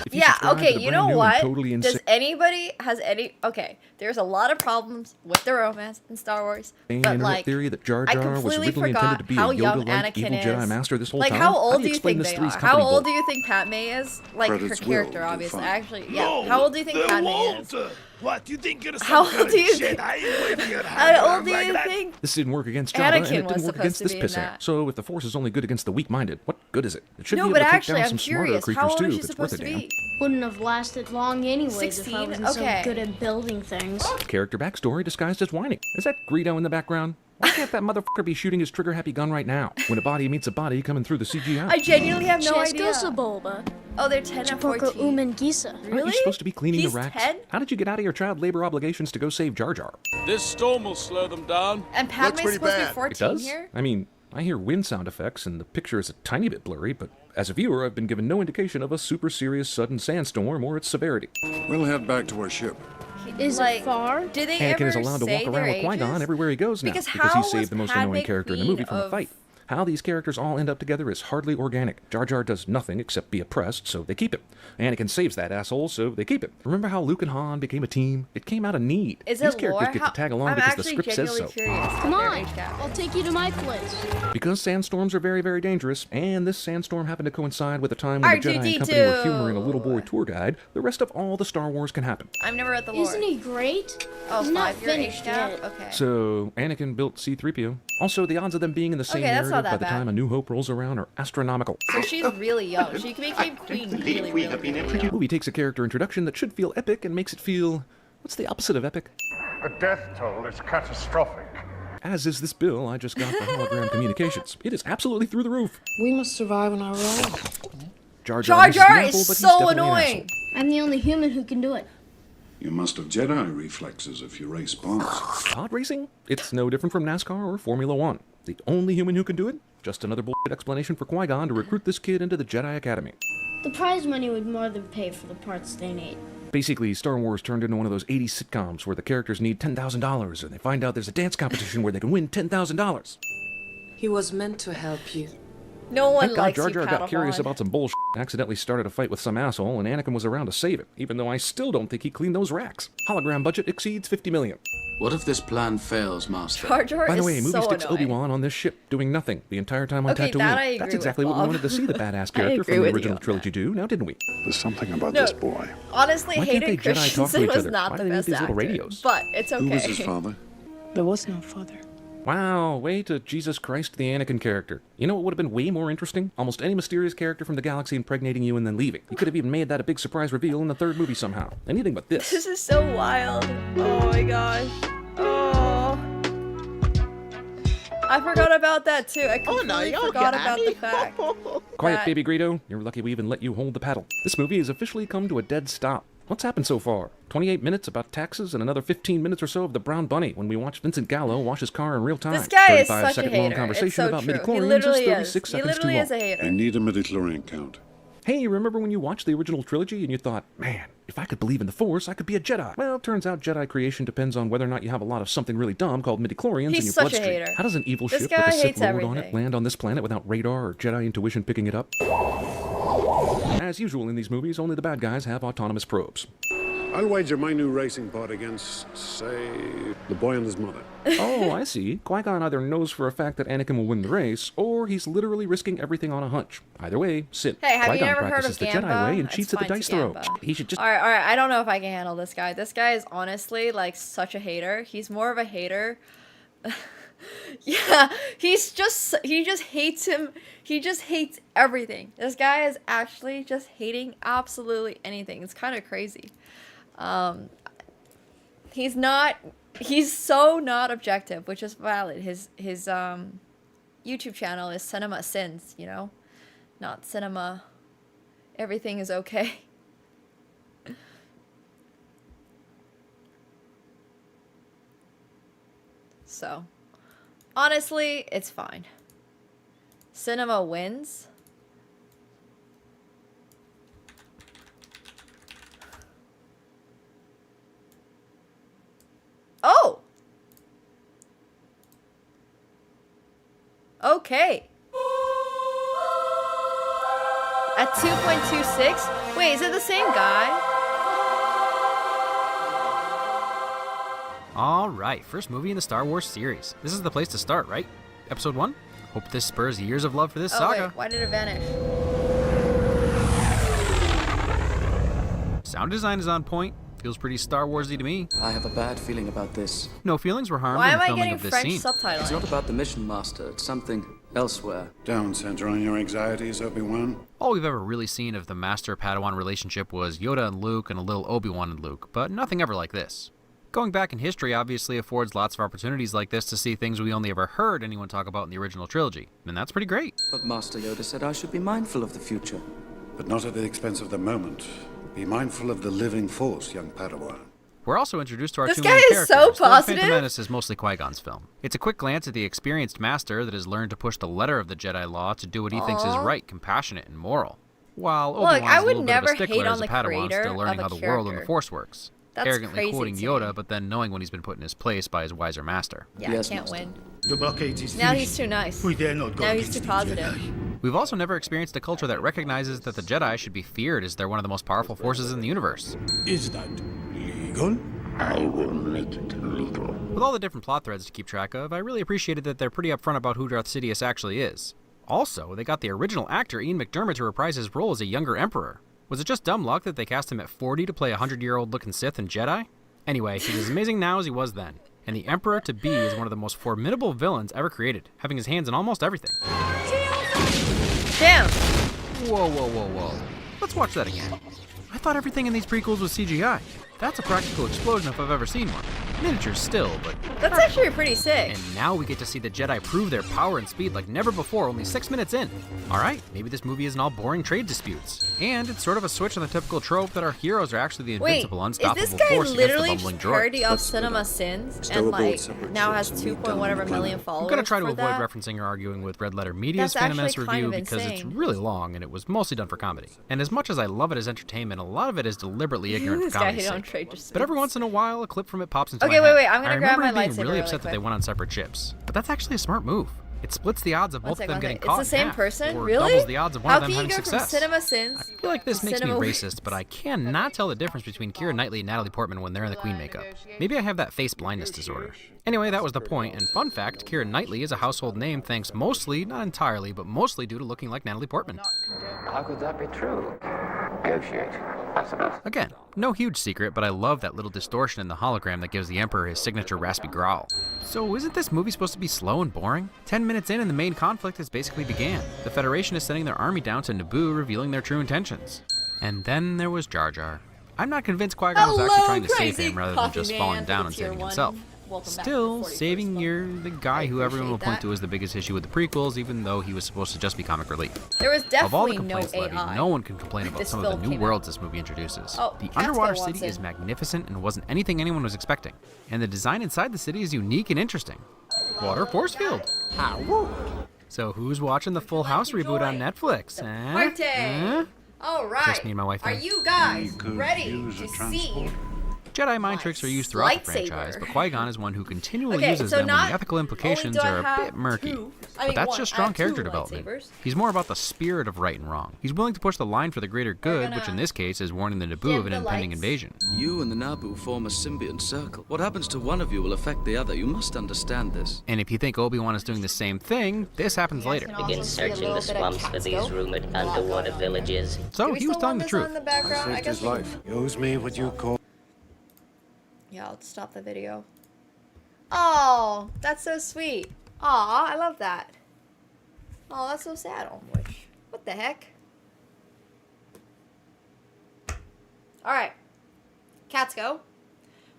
J: If you
C: Yeah,
J: subscribe to
C: okay,
J: the
C: you
J: brand
C: know
J: new and
C: what?
J: Totally
C: Does
J: insane
C: anybody has any okay, there's a lot of problems with the romance in Star Wars. But
J: internet
C: like
J: theory that Jar
C: I
J: Jar was
C: completely
J: originally intended
C: forgot
J: to be a
C: how young
J: Yoda-like evil
C: Anakin
J: Jedi
C: is.
J: Master this whole
C: Like
J: time.
C: how old
J: do
C: do you
J: explain
C: think
J: this
C: they
J: three's
C: are? How
J: company
C: old
J: bull?
C: do you think Padme is? Like her
O: Credits will
C: character,
O: be
C: obviously.
O: fine.
C: Actually, yeah. How old do you think Padme is?
T: What, do you think you're
C: How old do you think? How old do you think?
J: This didn't work against Jabba, and
C: Anakin
J: it
C: was
J: didn't work
C: supposed
J: against
C: to
J: this
C: be in
J: pisser.
C: that.
J: So if the Force is only good against the weak-minded, what good is it? It should
C: No,
J: be able
C: but
J: to take
C: actually,
J: down
C: I'm
J: some smarter
C: curious.
J: creatures
C: How old
J: too,
C: is
J: if
C: she
J: it's
C: supposed
J: worth
C: to
J: a damn.
C: be?
E: Wouldn't have lasted long anyways if I
C: 16?
E: wasn't
C: Okay.
E: so good at building things.
J: Character backstory disguised as whining. Is that Greedo in the background? Why can't that motherfucker be shooting his trigger-happy gun right now? When a body meets a body coming through the CGI.
C: I genuinely have no idea.
E: Bulba.
C: Oh, they're 10 and 14.
E: Gisa.
J: Aren't you supposed to be cleaning
C: He's
J: the racks?
C: 10?
J: How did you get out of your child labor obligations to go save Jar Jar?
S: This storm will slow them down.
C: And Padme's
A: pretty
C: supposed to
A: bad.
C: be 14
J: It does?
C: here?
J: I mean, I hear wind sound effects and the picture is a tiny bit blurry, but as a viewer, I've been given no indication of a super serious sudden sandstorm or its severity.
O: We'll head back to our ship.
E: Is
C: Like,
E: it far?
C: Do they
J: Anakin
C: ever
J: is allowed to
C: say
J: walk
C: their
J: around with Qui-Gon
C: ages?
J: everywhere he goes now,
C: Because
J: he
C: how
J: saved the
C: was
J: most annoying
C: Padme
J: character in the
C: queen
J: movie from a
C: of-
J: fight. How these characters all end up together is hardly organic. Jar Jar does nothing except be oppressed, so they keep him. Anakin saves that asshole, so they keep him. Remember how Luke and Han became a team? It came out of need.
C: Is
J: These
C: it
J: characters
C: lore?
J: get to tag along
C: I'm
J: because the
C: actually
J: script says
C: genuinely
J: so.
C: curious about
E: Come
C: their
E: on,
C: age gap.
E: I'll take you to my place.
J: Because sandstorms are very, very dangerous, and this sandstorm happened to coincide with a time when the Jedi and company were humoring a little boy tour guide, the rest of all the Star Wars can happen.
C: I've never read the lore.
E: Isn't he great?
C: Oh,
E: He's not
C: 5-year age
E: finished
C: gap?
E: yet.
C: Okay.
J: So, Anakin built C-3PO. Also, the odds of them being in the same
C: Okay, that's not
J: narrative by
C: that
J: the
C: bad.
J: time A New Hope rolls around are astronomical.
C: So she's really young. She became queen really young.
J: The movie takes a character introduction that should feel epic and makes it feel... what's the opposite of epic?
N: The death toll is catastrophic.
J: As is this bill I just got for hologram communications. It is absolutely through the roof.
H: We must survive on our own.
J: Jar
C: Jar
J: misses the
C: Jar
J: apple,
C: is
J: but he's
C: so
J: definitely an
C: annoying.
E: I'm the only human who can do it.
O: You must have Jedi reflexes if you race bots.
J: Pod racing? It's no different from NASCAR or Formula One. The only human who can do it? Just another bullshit explanation for Qui-Gon to recruit this kid into the Jedi Academy.
E: The prize money would more than pay for the parts they need.
J: Basically, Star Wars turned into one of those 80s sitcoms where the characters need $10,000 and they find out there's a dance competition where they can win $10,000.
H: He was meant to help you.
C: No one
J: Thank God
C: likes
J: Jar
C: you,
J: Jar got curious
C: Padawan.
J: about some bullshit, accidentally started a fight with some asshole, and Anakin was around to save it, even though I still don't think he cleaned those racks. Hologram budget exceeds $50 million.
U: What if this plan fails, Master?
C: Jar Jar
J: By the
C: is
J: way, movie
C: so
J: sticks
C: annoying.
J: Obi-Wan on this ship, doing nothing the entire time on
C: Okay,
J: Tatooine.
C: that I agree
J: That's
C: with
J: exactly what we
C: Bob.
J: wanted to see the badass
C: I
J: character
C: agree
J: from the
C: with
J: original
C: you on
J: trilogy do, now didn't we?
O: There's something about
J: No.
O: this boy.
C: Honestly,
J: Why can't they
C: Hayden
J: Jedi talk to
C: Christensen
J: each
C: was
J: other?
C: not
J: Why
C: the
J: do they need
C: best
J: these little
C: actor,
J: radios?
C: but it's okay.
O: Who was his father?
H: There was no father.
J: Wow, way to Jesus Christ the Anakin character. You know what would have been way more interesting? Almost any mysterious character from the galaxy impregnating you and then leaving. You could have even made that a big surprise reveal in the third movie somehow. Anything but this.
C: This is so wild. Oh my gosh. Oh. I forgot about that too. I completely forgot about the fact.
J: Quiet,
C: that-
J: baby Greedo. You're lucky we even let you hold the paddle. This movie has officially come to a dead stop. What's happened so far? 28 minutes about taxes and another 15 minutes or so of the Brown Bunny when we watch Vincent Gallo wash his car in real time.
C: This guy is
J: 35
C: such a
J: second long
C: hater. It's
J: conversation
C: so
J: about
C: true. He
J: midichlorians
C: literally
J: is 36
C: is. He
J: seconds
C: literally
J: too
C: is a
J: long.
C: hater.
O: I need a midichlorian count.
J: Hey, remember when you watched the original trilogy and you thought, man, if I could believe in the Force, I could be a Jedi? Well, turns out Jedi creation depends on whether or not you have a lot of something really dumb called midichlorians in
C: He's
J: your
C: such a
J: bloodstream.
C: hater.
J: How does an evil
C: This
J: ship with
C: guy
J: a Sith
C: hates
J: Lord on
C: everything.
J: it land on this planet without radar or Jedi intuition picking it up? As usual in these movies, only the bad guys have autonomous probes.
O: I'll wager my new racing pod against, say, the boy and his mother.
J: Oh, I see. Qui-Gon either knows for a fact that Anakin will win the race, or he's literally risking everything on a hunch. Either way, sin.
C: Hey, have you
J: Qui-Gon
C: ever heard
J: practices
C: of
J: the
C: Gamba?
J: Jedi way and
C: It's
J: cheats at the
C: fine
J: dice
C: to
J: throw.
C: Gamba.
J: He should just...
C: Alright, I don't know if I can handle this guy. This guy is honestly like such a hater. He's more of a hater. Yeah, he just hates him. He just hates everything. This guy is actually just hating absolutely anything. It's kind of crazy. He's so not objective, which is valid. His YouTube channel is Cinema Sins, you know? Not cinema. Everything is okay. So, honestly, it's fine. Cinema wins. Oh! Okay. At 2.26? Wait, is it the same guy?
W: Alright, first movie in the Star Wars series. This is the place to start, right? Episode 1? Hope this spurs years of love for this
C: Oh,
W: saga.
C: wait, why did it vanish?
W: Sound design is on point. Feels pretty Star Warsy to me.
U: I have a bad feeling about this.
W: No feelings were harmed
C: Why
W: in
C: am
W: the
C: I
W: filming
C: getting
W: of this
C: French
W: scene.
C: subtitling?
U: It's not about the mission, Master. It's something elsewhere.
O: Don't center on your anxieties, Obi-Wan.
W: All we've ever really seen of the Master-Padawan relationship was Yoda and Luke and a little Obi-Wan and Luke, but nothing ever like this. Going back in history obviously affords lots of opportunities like this to see things we only ever heard anyone talk about in the original trilogy, and that's pretty great.
U: But Master Yoda said I should be mindful of the future.
O: But not at the expense of the moment. Be mindful of the living force, young Padawan.
W: We're also introduced to our
C: This
W: two
C: guy
W: main
C: is
W: characters.
C: so
W: though
C: positive.
W: Phantom Menace is mostly Qui-Gon's film. It's a quick glance at the experienced master that has learned to push the letter of the Jedi law to do what he thinks is
C: Aw.
W: right, compassionate, and moral. While
C: Look,
W: Obi-Wan's
C: I
W: a
C: would
W: little bit of
C: never
W: a stickler
C: hate on
W: as a
C: the
W: Padawan,
C: creator
W: still learning
C: of
W: how
C: a
W: the world and the
C: character.
W: Force works.
C: That's
W: Arrogantly
C: crazy
W: quoting
C: to
W: Yoda,
C: me.
W: but then knowing when he's been put in his place by his wiser master.
C: Yeah,
U: Yes,
C: I can't
U: Master.
C: win.
T: The blockade is
C: Now
T: finished.
C: he's too nice.
T: We dare not go
C: Now he's
T: against
C: too
T: the
C: positive.
T: Jedi.
W: We've also never experienced a culture that recognizes that the Jedi should be feared as they're one of the most powerful forces in the universe.
T: Is that legal?
L: I will make it legal.
W: With all the different plot threads to keep track of, I really appreciated that they're pretty upfront about who Darth Sidious actually is. Also, they got the original actor Ian McDiarmid to reprise his role as a younger Emperor. Was it just dumb luck that they cast him at 40 to play a 100-year-old looking Sith and Jedi? Anyway, he's as amazing now as he was then. And the Emperor-to-be is one of the most formidable villains ever created, having his hands in almost everything.
C: Damn.
W: Whoa, whoa, whoa, whoa. Let's watch that again. I thought everything in these prequels was CGI. That's a practical explosion if I've ever seen one. Miniatures still, but...
C: That's actually pretty sick.
W: And now we get to see the Jedi prove their power and speed like never before, only 6 minutes in. Alright, maybe this movie isn't all boring trade disputes. And it's sort of a switch on the typical trope that our heroes are actually the
C: Wait,
W: invincible,
C: is
W: unstoppable
C: this guy
W: force against the
C: literally
W: bumbling
C: just parody
W: droids.
C: of Cinema Sins
O: Stow
C: and
O: aboard
C: like
O: separate
C: now
O: ships
C: has
O: and meet
C: 2
O: down
C: point whatever
O: on the
C: million
O: planet.
C: followers?
W: I'm gonna try to
C: for
W: avoid
C: that?
W: referencing or arguing with Red Letter Media's
C: That's
W: Phantom Menace
C: actually kind
W: review
C: of
W: because it's
C: insane.
W: really long and it was mostly done for comedy. And as much as I love it as entertainment, a lot of it is deliberately ignorant
C: This
W: for
C: guy
W: comedy's
C: hit on
W: sake.
C: trade disputes.
W: But every once in a while, a clip from it pops into
C: Okay,
W: my head.
C: wait, I'm gonna
W: I
C: grab
W: remember
C: my
W: him being
C: lightsaber
W: really
C: really
W: upset that they
C: quick.
W: went on separate ships, but that's actually a smart move. It splits the odds of both of them getting caught
C: It's the
W: in
C: same
W: half,
C: person?
W: or
C: Really?
W: doubles the odds of one
C: How
W: of them
C: can you
W: having
C: go
W: success.
C: from Cinema Sins
W: I feel like this
C: to
W: makes me
C: Cinema
W: racist, but I cannot tell the difference between Keira Knightley and Natalie Portman when they're in the Queen makeup. Maybe I have that face blindness disorder. Anyway, that was the point, and fun fact, Keira Knightley is a household name thanks mostly, not entirely, but mostly due to looking like Natalie Portman.
D: How could that be true? Negotiate, I suppose.
W: Again, no huge secret, but I love that little distortion in the hologram that gives the Emperor his signature raspy growl. So isn't this movie supposed to be slow and boring? 10 minutes in and the main conflict has basically began. The Federation is sending their army down to Naboo, revealing their true intentions. And then there was Jar Jar. I'm not convinced Qui-Gon was actually trying to save him rather than just falling down and saving himself. Still, saving the guy who everyone will point to as the biggest issue with the prequels, even though he was supposed to just be comic relief.
C: There was
W: Of all the
C: definitely no
W: complaints levied,
C: AI.
W: no one can complain about
C: This
W: some of the
C: film
W: new
C: came
W: worlds this movie introduces.
C: Oh,
W: The
C: Cat's
W: underwater
C: got
W: city
C: Watson.
W: is magnificent and wasn't anything anyone was expecting. And the design inside the city is unique and interesting. Water force field. So who's watching the Full House reboot on Netflix?
C: Party! All right.
W: Just me and my wife
C: Are
W: there.
C: you guys ready to see?
W: Jedi mind tricks are used throughout the
C: lightsaber.
W: franchise, but Qui-Gon is one who continually
C: Okay,
W: uses
C: so
W: them when
C: not
W: the ethical implications
C: only do I
W: are a
C: have
W: bit murky.
C: two- I
W: But
C: mean,
W: that's
C: one,
W: just
C: I
W: strong
C: have two
W: character development.
C: lightsabers.
W: He's more about the spirit of right and wrong. He's willing to push the line for the greater good, which in this case is warning the Naboo of an impending invasion.
U: You and the Naboo form a symbiont circle. What happens to one of you will affect the other. You must understand this.
W: And if you think Obi-Wan is doing the same thing, this happens later.
G: Begin searching the swamps for these rumored underwater villages.
W: So he was telling the truth.
C: In the background? I guess we can-
O: Use me what you call.
C: Yeah, I'll stop the video. Oh, that's so sweet. Aw, I love that. Oh, that's so sad. What the heck? Alright. Cats go.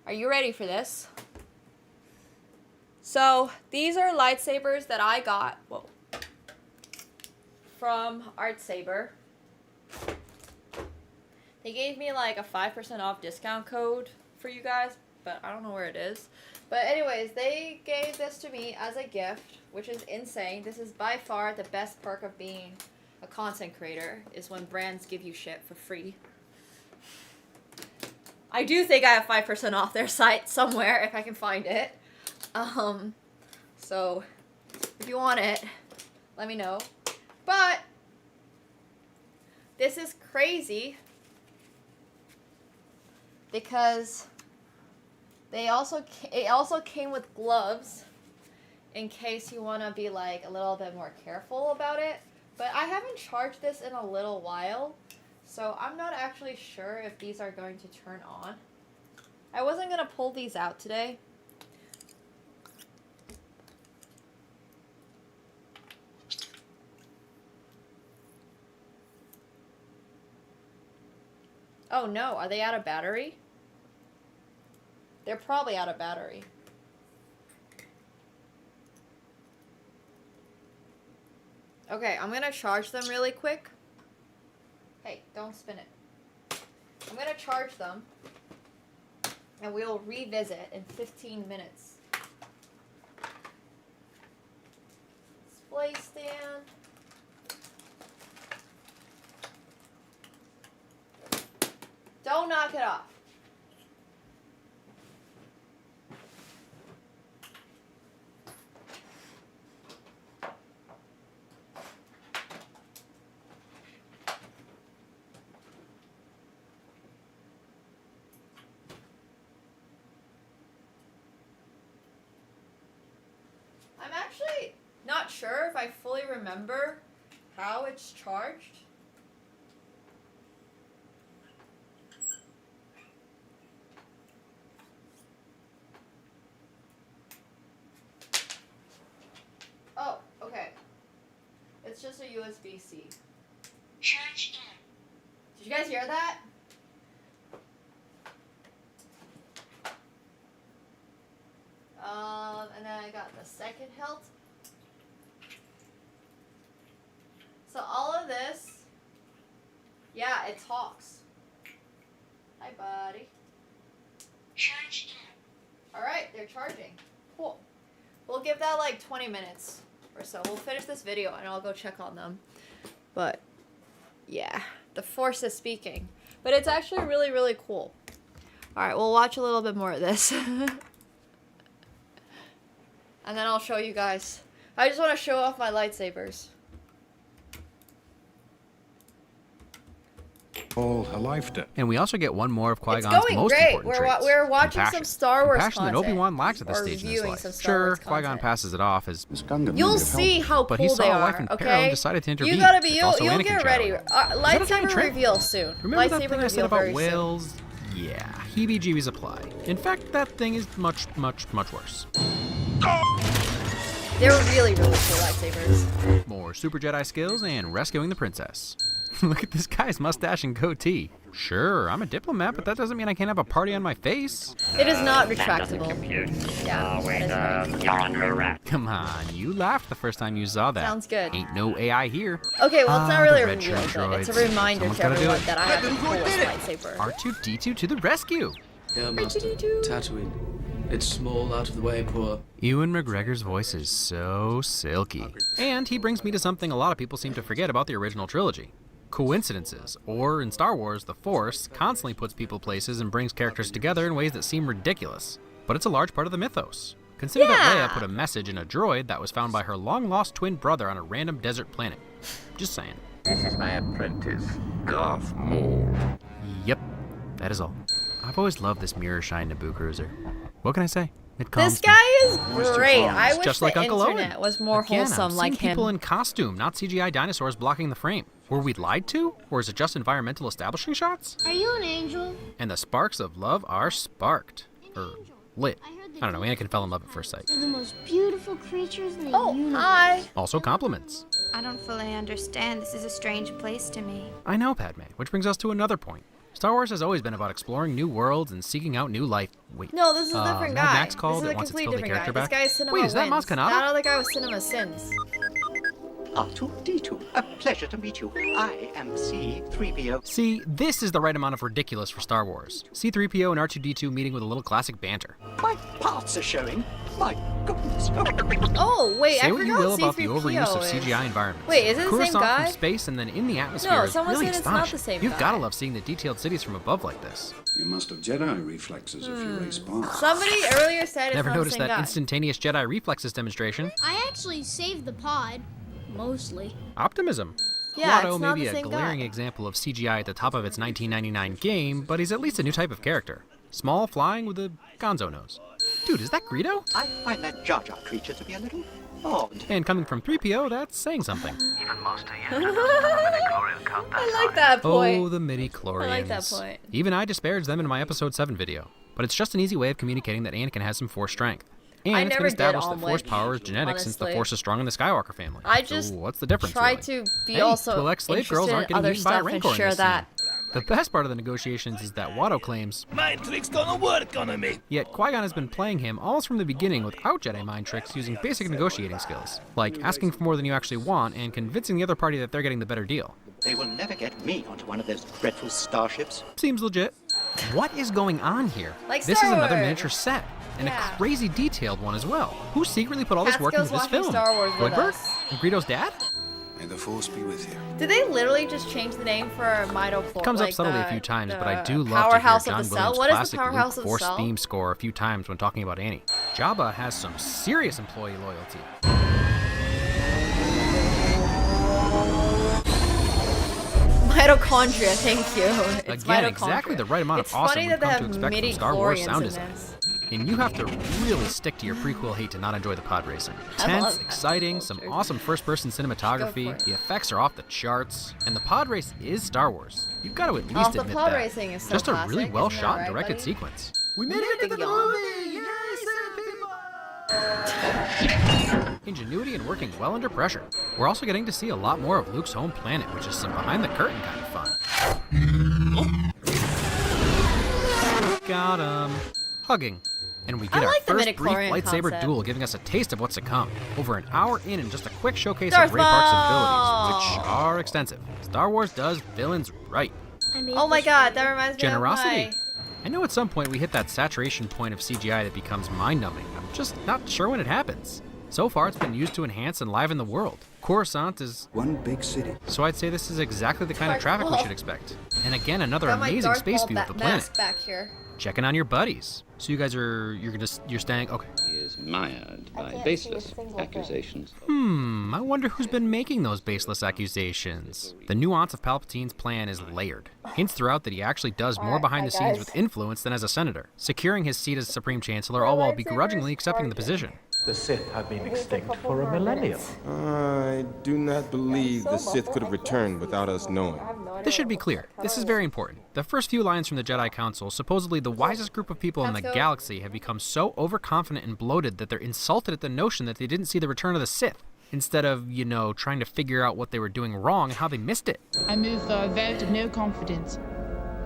C: Are you ready for this? So, these are lightsabers that I got from Art Saber. They gave me like a 5% off discount code for you guys, but I don't know where it is. But anyways, they gave this to me as a gift, which is insane. This is by far the best perk of being a content creator, is when brands give you shit for free. I do think I have 5% off their site somewhere if I can find it. So if you want it, let me know. But this is crazy because it also came with gloves in case you want to be like a little bit more careful about it. But I haven't charged this in a little while, so I'm not actually sure if these are going to turn on. I wasn't going to pull these out today. Oh no, are they out of battery? They're probably out of battery. Okay, I'm gonna charge them really quick. Hey, don't spin it. I'm gonna charge them, and we'll revisit in 15 minutes. Display stand. Don't knock it off. I'm actually not sure if I fully remember how it's charged. Oh, okay. It's just a USB-C. Charged in. Did you guys hear that? And then I got the second hilt. So all of this, yeah, it talks. Hi, buddy. Charged in. Alright, they're charging. Cool. We'll give that like 20 minutes or so. We'll finish this video and I'll go check on them. But, yeah, the Force is speaking. But it's actually really, really cool. Alright, we'll watch a little bit more of this. And then I'll show you guys I just want to show off my lightsabers.
O: All a lifetime.
W: And we also get one more of
C: It's
W: Qui-Gon's
C: going
W: most
C: great.
W: important traits.
C: We're watching
W: compassion.
C: some Star Wars
W: Compassion
C: content.
W: that Obi-Wan lacks at this
C: Or
W: stage in his
C: viewing
W: life.
C: some Star
W: Sure,
C: Wars
W: Qui-Gon
C: content.
W: passes it off as
C: You'll see how
W: but
C: cool
W: he saw
C: they
W: a life
C: are,
W: in peril
C: okay?
W: and decided to intervene.
C: You gotta be,
W: It's
C: you'll
W: also Anakin
C: get ready.
W: shadowing.
C: Lightsaber
W: trick?
C: reveal soon.
W: Remember that
C: Lightsaber
W: thing I said
C: reveal
W: about
C: very soon.
W: whales? Yeah, heebie-jeebies apply. In fact, that thing is much, much, much worse.
C: They're really, really cool lightsabers.
W: More Super Jedi skills and rescuing the princess. Look at this guy's mustache and goatee. Sure, I'm a diplomat, but that doesn't mean I can't have a party on my face.
C: It is not retractable. Yeah,
W: Come on, you laughed the first time you saw that.
C: Sounds good.
W: Ain't no AI here.
C: Okay, well, it's not really
W: the
C: a
W: red
C: reveal,
W: shirt
C: but it's a
W: droids.
C: reminder
W: Someone's
C: to
W: gotta do
C: everyone
W: it.
C: that I have the coolest lightsaber.
W: R2-D2 to the rescue.
U: Yeah, Master. Tatooine. It's small, out of the way, poor.
W: Ewan McGregor's voice is so silky. And he brings me to something a lot of people seem to forget about the original trilogy. Coincidences, or in Star Wars, the Force constantly puts people places and brings characters together in ways that seem ridiculous. But it's a large part of the mythos. Consider that Leia put a message in a droid that was found by her long-lost twin brother on a random desert planet. Just saying.
D: This is my apprentice, Darth Maul.
W: Yep, that is all. I've always loved this mirror shine Naboo cruiser. What can I say? It calms
C: This guy is great.
W: me.
C: I wish
W: Just
C: the
W: like Uncle
C: internet
W: Owen.
C: was more
W: Again,
C: wholesome
W: I'm
C: like
W: seeing people
C: him.
W: in costume, not CGI dinosaurs blocking the frame. Were we lied to? Or is it just environmental establishing shots?
E: Are you an angel?
W: And the sparks of love are sparked. Or lit. I don't know, Anakin fell in love at first sight.
E: They're the most beautiful creatures in the universe.
C: Hi.
W: Also compliments.
I: I don't fully understand. This is a strange place to me.
W: I know, Padme, which brings us to another point. Star Wars has always been about exploring new worlds and seeking out new life. Wait.
C: No, this is a different
W: Mad
C: guy.
W: Max called
C: This is
W: it
C: a
W: once it's
C: complete
W: filled the
C: different guy.
W: character
C: This
W: back.
C: guy is Cinema
W: Wait, is that
C: Wins.
W: Maz Kanata?
C: That other guy was Cinema Sins.
X: R2-D2, a pleasure to meet you. I am C-3PO.
W: See, this is the right amount of ridiculous for Star Wars. C-3PO and R2-D2 meeting with a little classic banter.
X: My parts are showing. My goodness.
C: Oh, wait,
W: Say
C: I
W: what you
C: forgot
W: will about the
C: C-3PO
W: overuse of
C: is-
W: CGI environments.
C: Wait, is it the same
W: Coruscant
C: guy?
W: from space and then in the atmosphere
C: No,
W: is
C: someone
W: really
C: said it's not the
W: astonishing.
C: same
W: You've
C: guy.
W: gotta love seeing the detailed cities from above like this.
O: You must have Jedi reflexes if you race past.
C: Somebody earlier said it's
W: Never
C: not the
W: noticed
C: same
W: that
C: guy.
W: instantaneous Jedi reflexes demonstration.
E: I actually saved the pod. Mostly.
W: Optimism.
C: Yeah,
W: Watto
C: it's
W: may
C: not
W: be
C: the
W: a
C: same
W: glaring
C: guy.
W: example of CGI at the top of its 1999 game, but he's at least a new type of character. Small, flying, with a gonzo nose. Dude, is that Greedo?
X: I find that Jar Jar creature to be a little odd.
W: And coming from 3PO, that's saying something.
D: Even Master Yoda doesn't have a midichlorian cut that
C: I like that point.
W: Oh, the midi-chlorians.
C: I like that point.
W: Even I disparaged them in my episode 7 video. But it's just an easy way of communicating that Anakin has some Force strength. And
C: I
W: it's been
C: never did
W: established that
C: omelet,
W: Force power is genetic since the
C: honestly.
W: Force is strong in the Skywalker family.
C: I just
W: so what's the difference,
C: try
W: really?
C: to be
W: Hey,
C: also
W: 2LX slave girls
C: interested
W: aren't
C: in
W: getting
C: other
W: eaten by a
C: stuff and
W: Rancor in
C: share
W: this
C: that.
W: scene. The best part of the negotiations is that Watto claims,
S: My trick's gonna work on me.
W: yet Qui-Gon has been playing him almost from the beginning without Jedi mind tricks using basic negotiating skills, like asking for more than you actually want and convincing the other party that they're getting the better deal.
X: They will never get me onto one of those dreadful starships.
W: Seems legit. What is going on here?
C: Like
W: This
C: Star
W: is another
C: Wars.
W: miniature set, and
C: Yeah.
W: a crazy detailed one as well. Who secretly put all this work
C: Pascal's
W: into this
C: watching
W: film?
C: Star Wars with
W: Zoidberg?
C: us.
W: And Greedo's dad?
O: May the Force be with you.
C: Did they literally just change the name for Mito?
W: Comes
C: like
W: up subtly
C: the,
W: a few times,
C: the
W: but I do love to hear
C: Powerhouse
W: John
C: of the
W: Williams'
C: Cell? What is
W: classic
C: the Powerhouse
W: Luke
C: of the
W: Force
C: Cell?
W: theme score a few times when talking about Annie. Jabba has some serious employee loyalty.
C: Mitochondria, thank you. It's
W: Again,
C: mitochondria.
W: exactly the right amount of
C: It's
W: awesome
C: funny
W: we've
C: that they
W: come to
C: have
W: expect from Star Wars
C: midi-chlorians
W: sound
C: in
W: design.
C: this.
W: And you have to really stick to your prequel hate to not enjoy the pod racing.
C: I
W: Tense,
C: love
W: exciting, some awesome first-person cinematography, the effects are off the charts, and the pod race is Star Wars. You've got to at least
C: the
W: admit
C: pod
W: that.
C: racing is so
W: Just a
C: classic,
W: really
C: isn't
W: well-shot
C: that
W: and
C: right,
W: directed
C: buddy?
W: sequence.
C: We made it into the movie!
W: Ingenuity and working well under pressure. We're also getting to see a lot more of Luke's home planet, which is some behind-the-curtain kind of fun. Got him. Hugging. And we get
C: I
W: our
C: like the
W: first brief
C: midichlorian
W: lightsaber
C: concept.
W: duel, giving us a taste of what's to come. Over an hour in and just a quick showcase
C: Darth
W: of Ray Park's
C: Maul!
W: abilities, which are extensive. Star Wars does villains right.
C: Oh my god, that reminds me
W: Generosity.
C: of
W: I know at some point we hit that saturation point of CGI that becomes mind-numbing. I'm just not sure when it happens. So far, it's been used to enhance and liven the world. Coruscant is
O: one big city.
W: So I'd say this is exactly the kind of traffic we should expect. And again, another
C: Got my
W: amazing
C: Darth
W: space
C: Maul
W: view of the planet.
C: mask back here.
W: Checking on your buddies. So you guys are you're staying okay.
K: is mired by baseless accusations.
W: I wonder who's been making those baseless accusations. The nuance of Palpatine's plan is layered. Hints throughout that he actually does more behind the scenes with influence than as a senator, securing his seat as Supreme Chancellor, all while begrudgingly accepting the position.
M: The Sith have been extinct for a millennium.
P: I do not believe the Sith could have returned without us knowing.
W: This should be clear. This is very important. The first few lines from the Jedi Council, supposedly the wisest group of people in the galaxy, have become so overconfident and bloated that they're insulted at the notion that they didn't see the return of the Sith, instead of, trying to figure out what they were doing wrong and how they missed it.
Q: I move for a vote of no confidence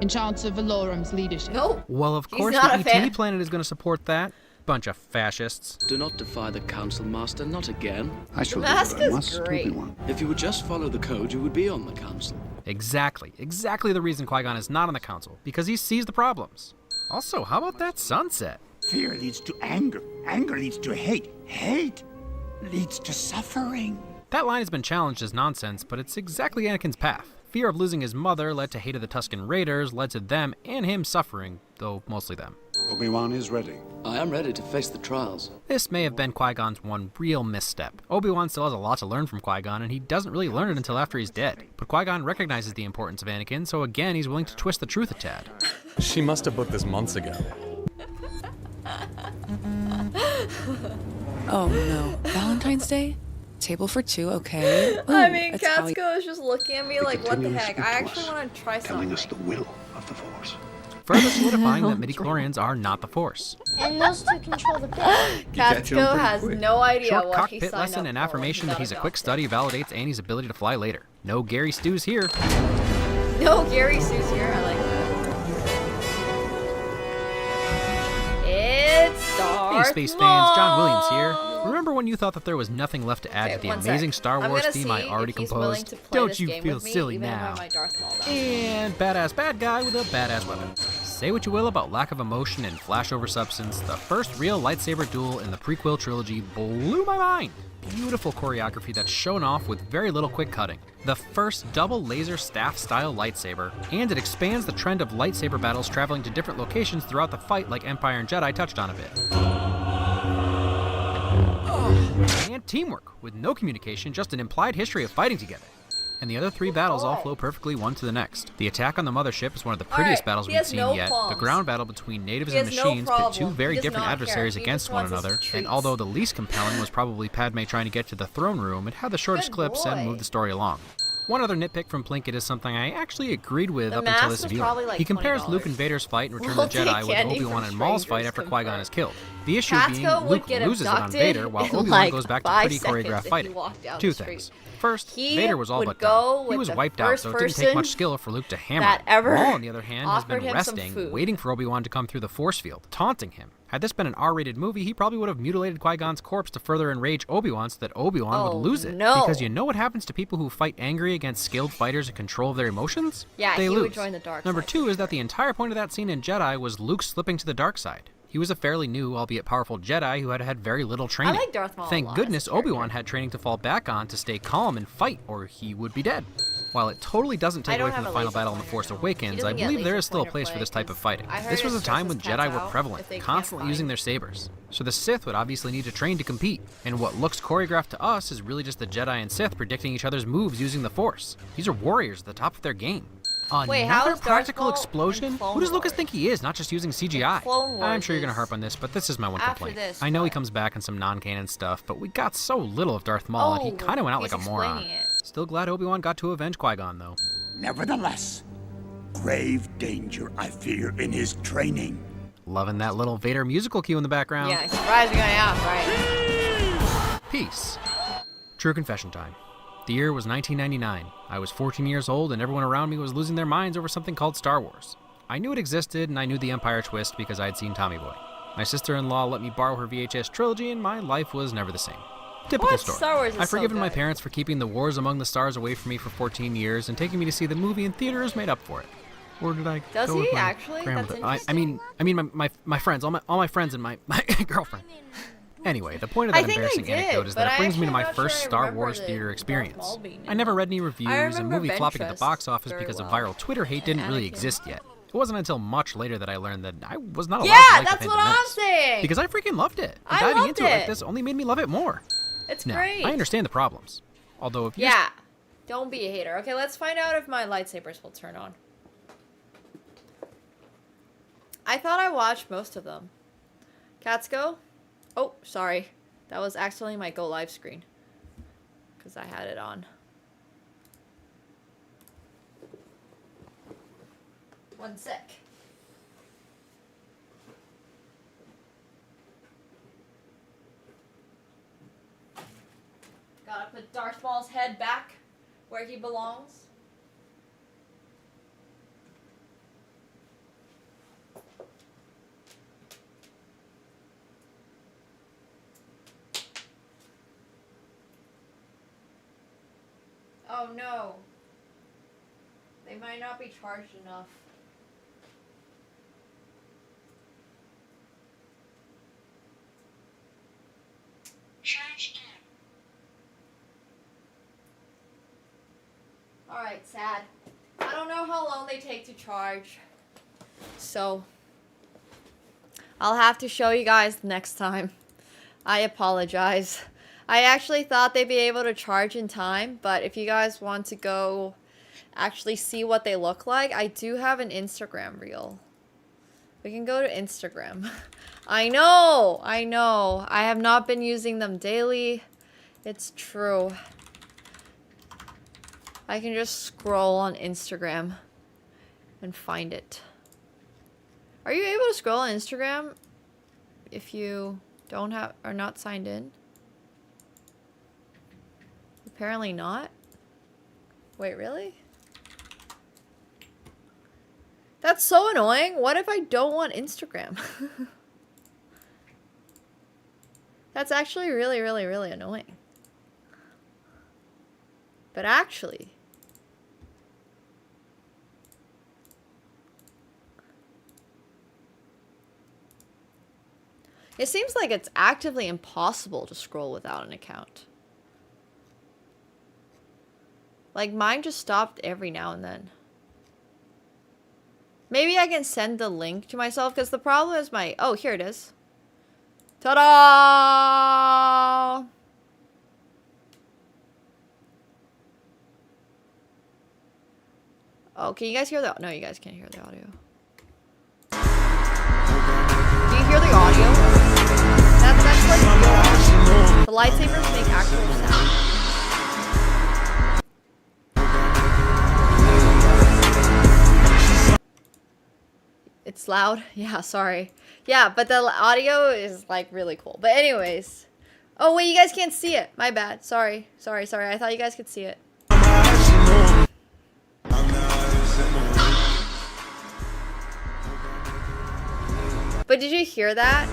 Q: in Chancellor Valorum's leadership.
C: Nope.
W: Well, of course the ET planet is going to support that. Bunch of fascists.
U: Do not defy the Council, Master, not again.
O: I shall do
C: mask
O: what I
C: is
O: must,
C: great.
O: Obi-Wan.
U: If you would just follow the code, you would be on the Council.
W: Exactly the reason Qui-Gon is not on the Council, because he sees the problems. Also, how about that sunset?
Y: Fear leads to anger. Anger leads to hate. Hate leads to suffering.
W: That line has been challenged as nonsense, but it's exactly Anakin's path. Fear of losing his mother led to hate of the Tusken Raiders, led to them and him suffering, though mostly them.
O: Obi-Wan is ready.
U: I am ready to face the trials.
W: This may have been Qui-Gon's one real misstep. Obi-Wan still has a lot to learn from Qui-Gon, and he doesn't really learn it until after he's dead. But Qui-Gon recognizes the importance of Anakin, so again he's willing to twist the truth a tad.
Z: She must have booked this months ago.
H: Oh no. Valentine's Day? Table for two, okay. Ooh,
C: I mean,
H: Italian.
C: Catsko is just looking at me like, what the heck? I actually want to try
O: Telling
C: something.
O: us the will of the Force.
W: Further solidifying that midichlorians are not the Force.
E: And those two control the pit.
C: Catsko has no idea
W: Short
C: what he
W: cockpit
C: signed
W: lesson
C: up
W: and
C: for
W: affirmation
C: when
W: that
C: he
W: he's a
C: got
W: quick study validates Annie's ability to fly later. No Gary Stews here.
C: adopted. No, Gary Sue's here. I like that. It's Darth
W: Hey Space
C: Maul.
W: fans, John Williams here. Remember when you thought that there was nothing left to add to the
C: one
W: amazing
C: sec.
W: Star
C: I'm
W: Wars
C: gonna
W: theme I
C: see
W: already
C: if he's willing
W: composed?
C: to play
W: Don't
C: this
W: you
C: game
W: feel
C: with me,
W: silly
C: even if I
W: now?
C: have my Darth Maul down.
W: And badass bad guy with a badass weapon. Say what you will about lack of emotion and flashover substance, the first real lightsaber duel in the prequel trilogy blew my mind. Beautiful choreography that's shown off with very little quick cutting. The first double laser staff style lightsaber, and it expands the trend of lightsaber battles traveling to different locations throughout the fight like Empire and Jedi touched on a bit. And teamwork, with no communication, just an implied history of fighting together. And the other three battles all flow perfectly one to the next. The attack on the mothership is one of the prettiest battles we've seen yet. The ground battle between natives and machines pit two very different adversaries against one another, and although the least compelling was probably Padme trying to get to the throne room, it had the shortest clips and moved the story along. One other nitpick from Plinkett is something I actually agreed with up until this viewing. He compares Luke and Vader's fight in Return of the Jedi with Obi-Wan and Maul's fight after Qui-Gon is killed. The issue being Luke loses it on Vader while Obi-Wan goes back to pretty choreographed fighting. Two things. First, Vader was all but done. He was wiped out, so it didn't take much skill for Luke to hammer him. Maul, on the other hand, has been resting, waiting for Obi-Wan to come through the force field, taunting him. Had this been an R-rated movie, he probably would have mutilated Qui-Gon's corpse to further enrage Obi-Wan so that Obi-Wan would lose it. Because you know what happens to people who fight angry against skilled fighters in control of their emotions?
C: Yeah,
W: they
C: he
W: lose.
C: would join the dark
W: Number
C: side.
W: two is that the entire point of that scene in Jedi was Luke slipping to the dark side. He was a fairly new, albeit powerful Jedi who had had very little training.
C: I like Darth Maul a
W: Thank
C: lot
W: goodness Obi-Wan had training to fall back on to stay calm and fight, or he would be dead. While it totally doesn't take away from the final battle in The Force Awakens, I believe there is still a place for this type of fighting. This was a time when Jedi were prevalent, constantly using their sabers. So the Sith would obviously need to train to compete, and what looks choreographed to us is really just the Jedi and Sith predicting each other's moves using the Force. These are warriors at the top of their game.
C: Wait, how
W: Another
C: is Darth
W: practical
C: Maul
W: explosion?
C: in Clone
W: Who does Lucas
C: Wars?
W: think he is, not just using CGI?
C: Clone
W: I'm
C: Wars
W: sure you're gonna
C: is
W: harp on this, but this is my one
C: after
W: complaint.
C: this,
W: I know he comes back in some non-canon stuff, but we got so little of Darth Maul, and he kind of went out like a moron. Still glad Obi-Wan got to avenge Qui-Gon, though.
Y: Nevertheless, grave danger I fear in his training.
W: Loving that little Vader musical cue in the background.
C: Yeah, surprised you're gonna ask, right?
W: Peace. True confession time. The year was 1999. I was 14 years old, and everyone around me was losing their minds over something called Star Wars. I knew it existed, and I knew the Empire twist because I had seen Tommy Boy. My sister-in-law let me borrow her VHS trilogy, and my life was never the same. Typical
C: What?
W: story.
C: Star Wars is
W: I've forgiven
C: so
W: my
C: good.
W: parents for keeping the Wars Among the Stars away from me for 14 years, and taking me to see the movie in theaters made up for it. Or did I
C: Does
W: go
C: he
W: with my
C: actually?
W: grandmother?
C: That's
W: I mean my friends, all my friends and my girlfriend. Anyway, the point of
C: I
W: that
C: think I
W: embarrassing
C: did,
W: anecdote is
C: but
W: that it
C: I
W: brings me to
C: actually
W: my
C: not
W: first
C: sure I
W: Star
C: remember
W: Wars
C: the
W: theater
C: Darth
W: experience.
C: Maul being
W: I never read any reviews, and
C: remember
W: movie flopping at the
C: Ventress
W: box office
C: very
W: because of
C: well.
W: viral Twitter hate didn't really
C: Anakin.
W: exist yet. It wasn't until much later that I learned that I was not allowed
C: Yeah,
W: to like
C: that's
W: the
C: what
W: Phantom
C: I'm
W: Menace.
C: saying.
W: Because I freaking loved it. And
C: I
W: diving
C: loved
W: into it like
C: it.
W: this only made me love it more.
C: It's
W: Now,
C: great.
W: I understand the problems. Although if you
C: Yeah. Don't be a hater. Okay, let's find out if my lightsabers will turn on. I thought I watched most of them. Cats go? Oh, sorry. That was accidentally my go live screen. Because I had it on. One sec. Gotta put Darth Maul's head back where he belongs. Oh no. They might not be charged enough. Alright, sad. I don't know how long they take to charge. So, I'll have to show you guys next time. I apologize. I actually thought they'd be able to charge in time, but if you guys want to go actually see what they look like, I do have an Instagram reel. We can go to Instagram. I know. I have not been using them daily. It's true. I can just scroll on Instagram and find it. Are you able to scroll on Instagram if you are not signed in? Apparently not. Wait, really? That's so annoying. What if I don't want Instagram? That's actually really, really, really annoying. But actually, it seems like it's actively impossible to scroll without an account. Like, mine just stopped every now and then. Maybe I can send the link to myself, because the problem is my... Oh, here it is. Ta-da! Oh, can you guys hear the... No, you guys can't hear the audio. Do you hear the audio? That's like real. The lightsabers make actual sound. It's loud? Yeah, sorry. Yeah, but the audio is like really cool. But anyways. Oh, wait, you guys can't see it. My bad. Sorry. I thought you guys could see it. But did you hear that?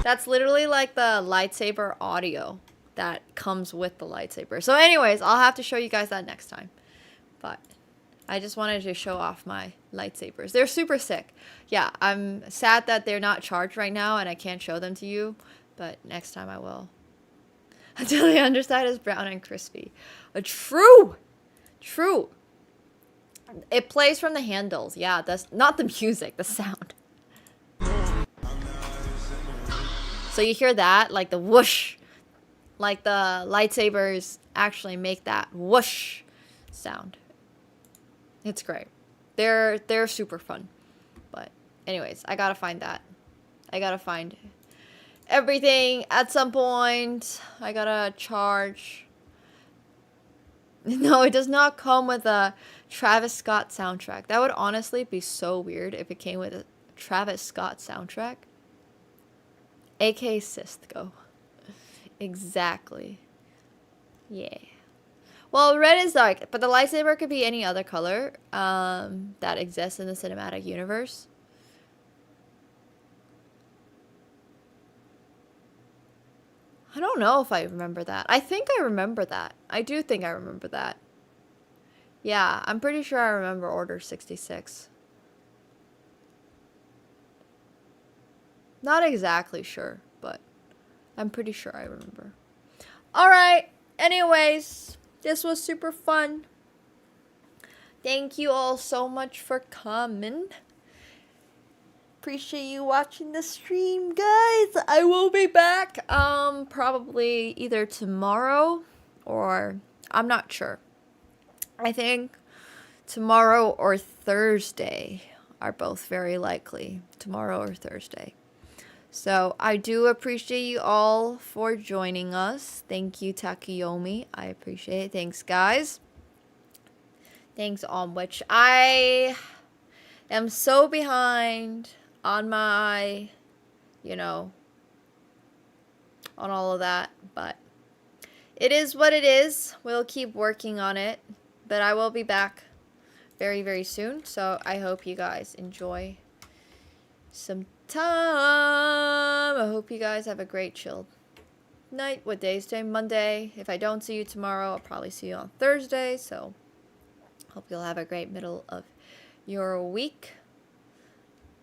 C: That's literally like the lightsaber audio that comes with the lightsaber. So anyways, I'll have to show you guys that next time. But I just wanted to show off my lightsabers. They're super sick. Yeah, I'm sad that they're not charged right now and I can't show them to you. But next time I will. Until the underside is brown and crispy. True! It plays from the handles. Yeah, that's not the music, the sound. So you hear that? Like the whoosh. Like the lightsabers actually make that whoosh sound. It's great. They're super fun. But anyways, I gotta find that. I gotta find everything at some point. I gotta charge. No, it does not come with a Travis Scott soundtrack. That would honestly be so weird if it came with a Travis Scott soundtrack. AK Cisco. Exactly. Yeah. Well, red is dark, but the lightsaber could be any other color that exists in the cinematic universe. I don't know if I remember that. I think I remember that. I do think I remember that. Yeah, I'm pretty sure I remember Order 66. Not exactly sure, but I'm pretty sure I remember. Alright, anyways, this was super fun. Thank you all so much for coming. Appreciate you watching the stream, guys. I will be back probably either tomorrow or I'm not sure. I think tomorrow or Thursday are both very likely. Tomorrow or Thursday. So I do appreciate you all for joining us. Thank you, Takeyomi. I appreciate it. Thanks, guys. Thanks, on which I am so behind on my, on all of that, but it is what it is. We'll keep working on it, but I will be back very, very soon. So I hope you guys enjoy some time. I hope you guys have a great chilled night. What day is today? Monday. If I don't see you tomorrow, I'll probably see you on Thursday. So hope you'll have a great middle of your week.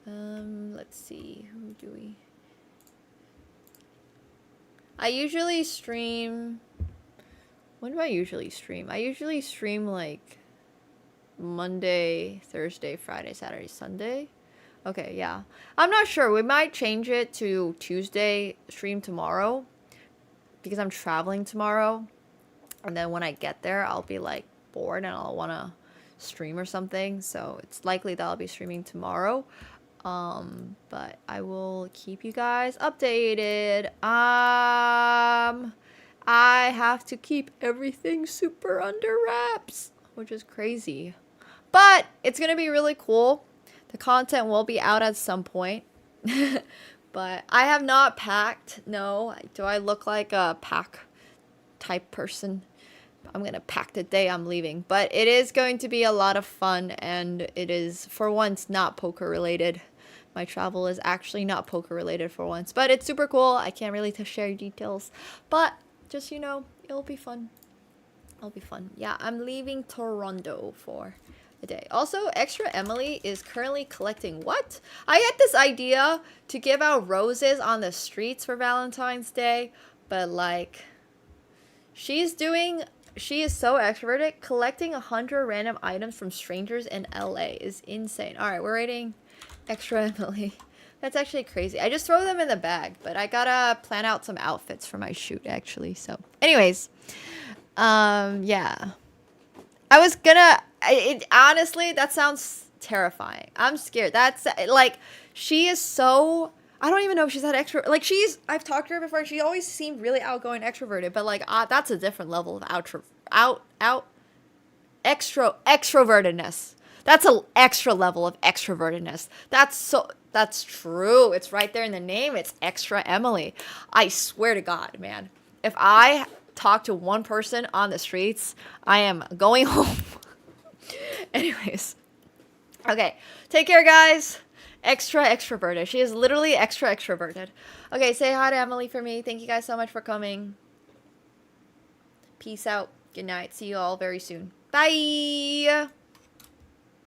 C: Let's see. Who do we... I usually stream... When do I usually stream? I usually stream like Monday, Thursday, Friday, Saturday, Sunday. Okay, yeah. I'm not sure. We might change it to Tuesday stream tomorrow because I'm traveling tomorrow. And then when I get there, I'll be like bored and I'll want to stream or something. So it's likely that I'll be streaming tomorrow. But I will keep you guys updated. I have to keep everything super under wraps, which is crazy. But it's going to be really cool. The content will be out at some point. But I have not packed. No. Do I look like a pack type person? I'm going to pack the day I'm leaving. But it is going to be a lot of fun. And it is, for once, not poker related. My travel is actually not poker related for once. But it's super cool. I can't really share details. But just, it'll be fun. It'll be fun. Yeah, I'm leaving Toronto for a day. Also, Extra Emily is currently collecting what? I had this idea to give out roses on the streets for Valentine's Day. But, like, she is so extroverted. Collecting 100 random items from strangers in LA is insane. Alright, we're rating Extra Emily. That's actually crazy. I just throw them in the bag, but I gotta plan out some outfits for my shoot, actually. So, anyways, yeah. I was gonna. Honestly, that sounds terrifying. I'm scared. That's like, she is so. I don't even know if she's that extra. Like, I've talked to her before. She always seemed really outgoing, extroverted, but like, that's a different level of extrovertedness. That's an extra level of extrovertedness. That's true. It's right there in the name. It's Extra Emily. I swear to God, man. If I talk to one person on the streets, I am going home. Anyways. Okay. Take care, guys. Extra extroverted. She is literally extra extroverted. Okay, say hi to Emily for me. Thank you guys so much for coming. Peace out. Good night. See you all very soon. Bye.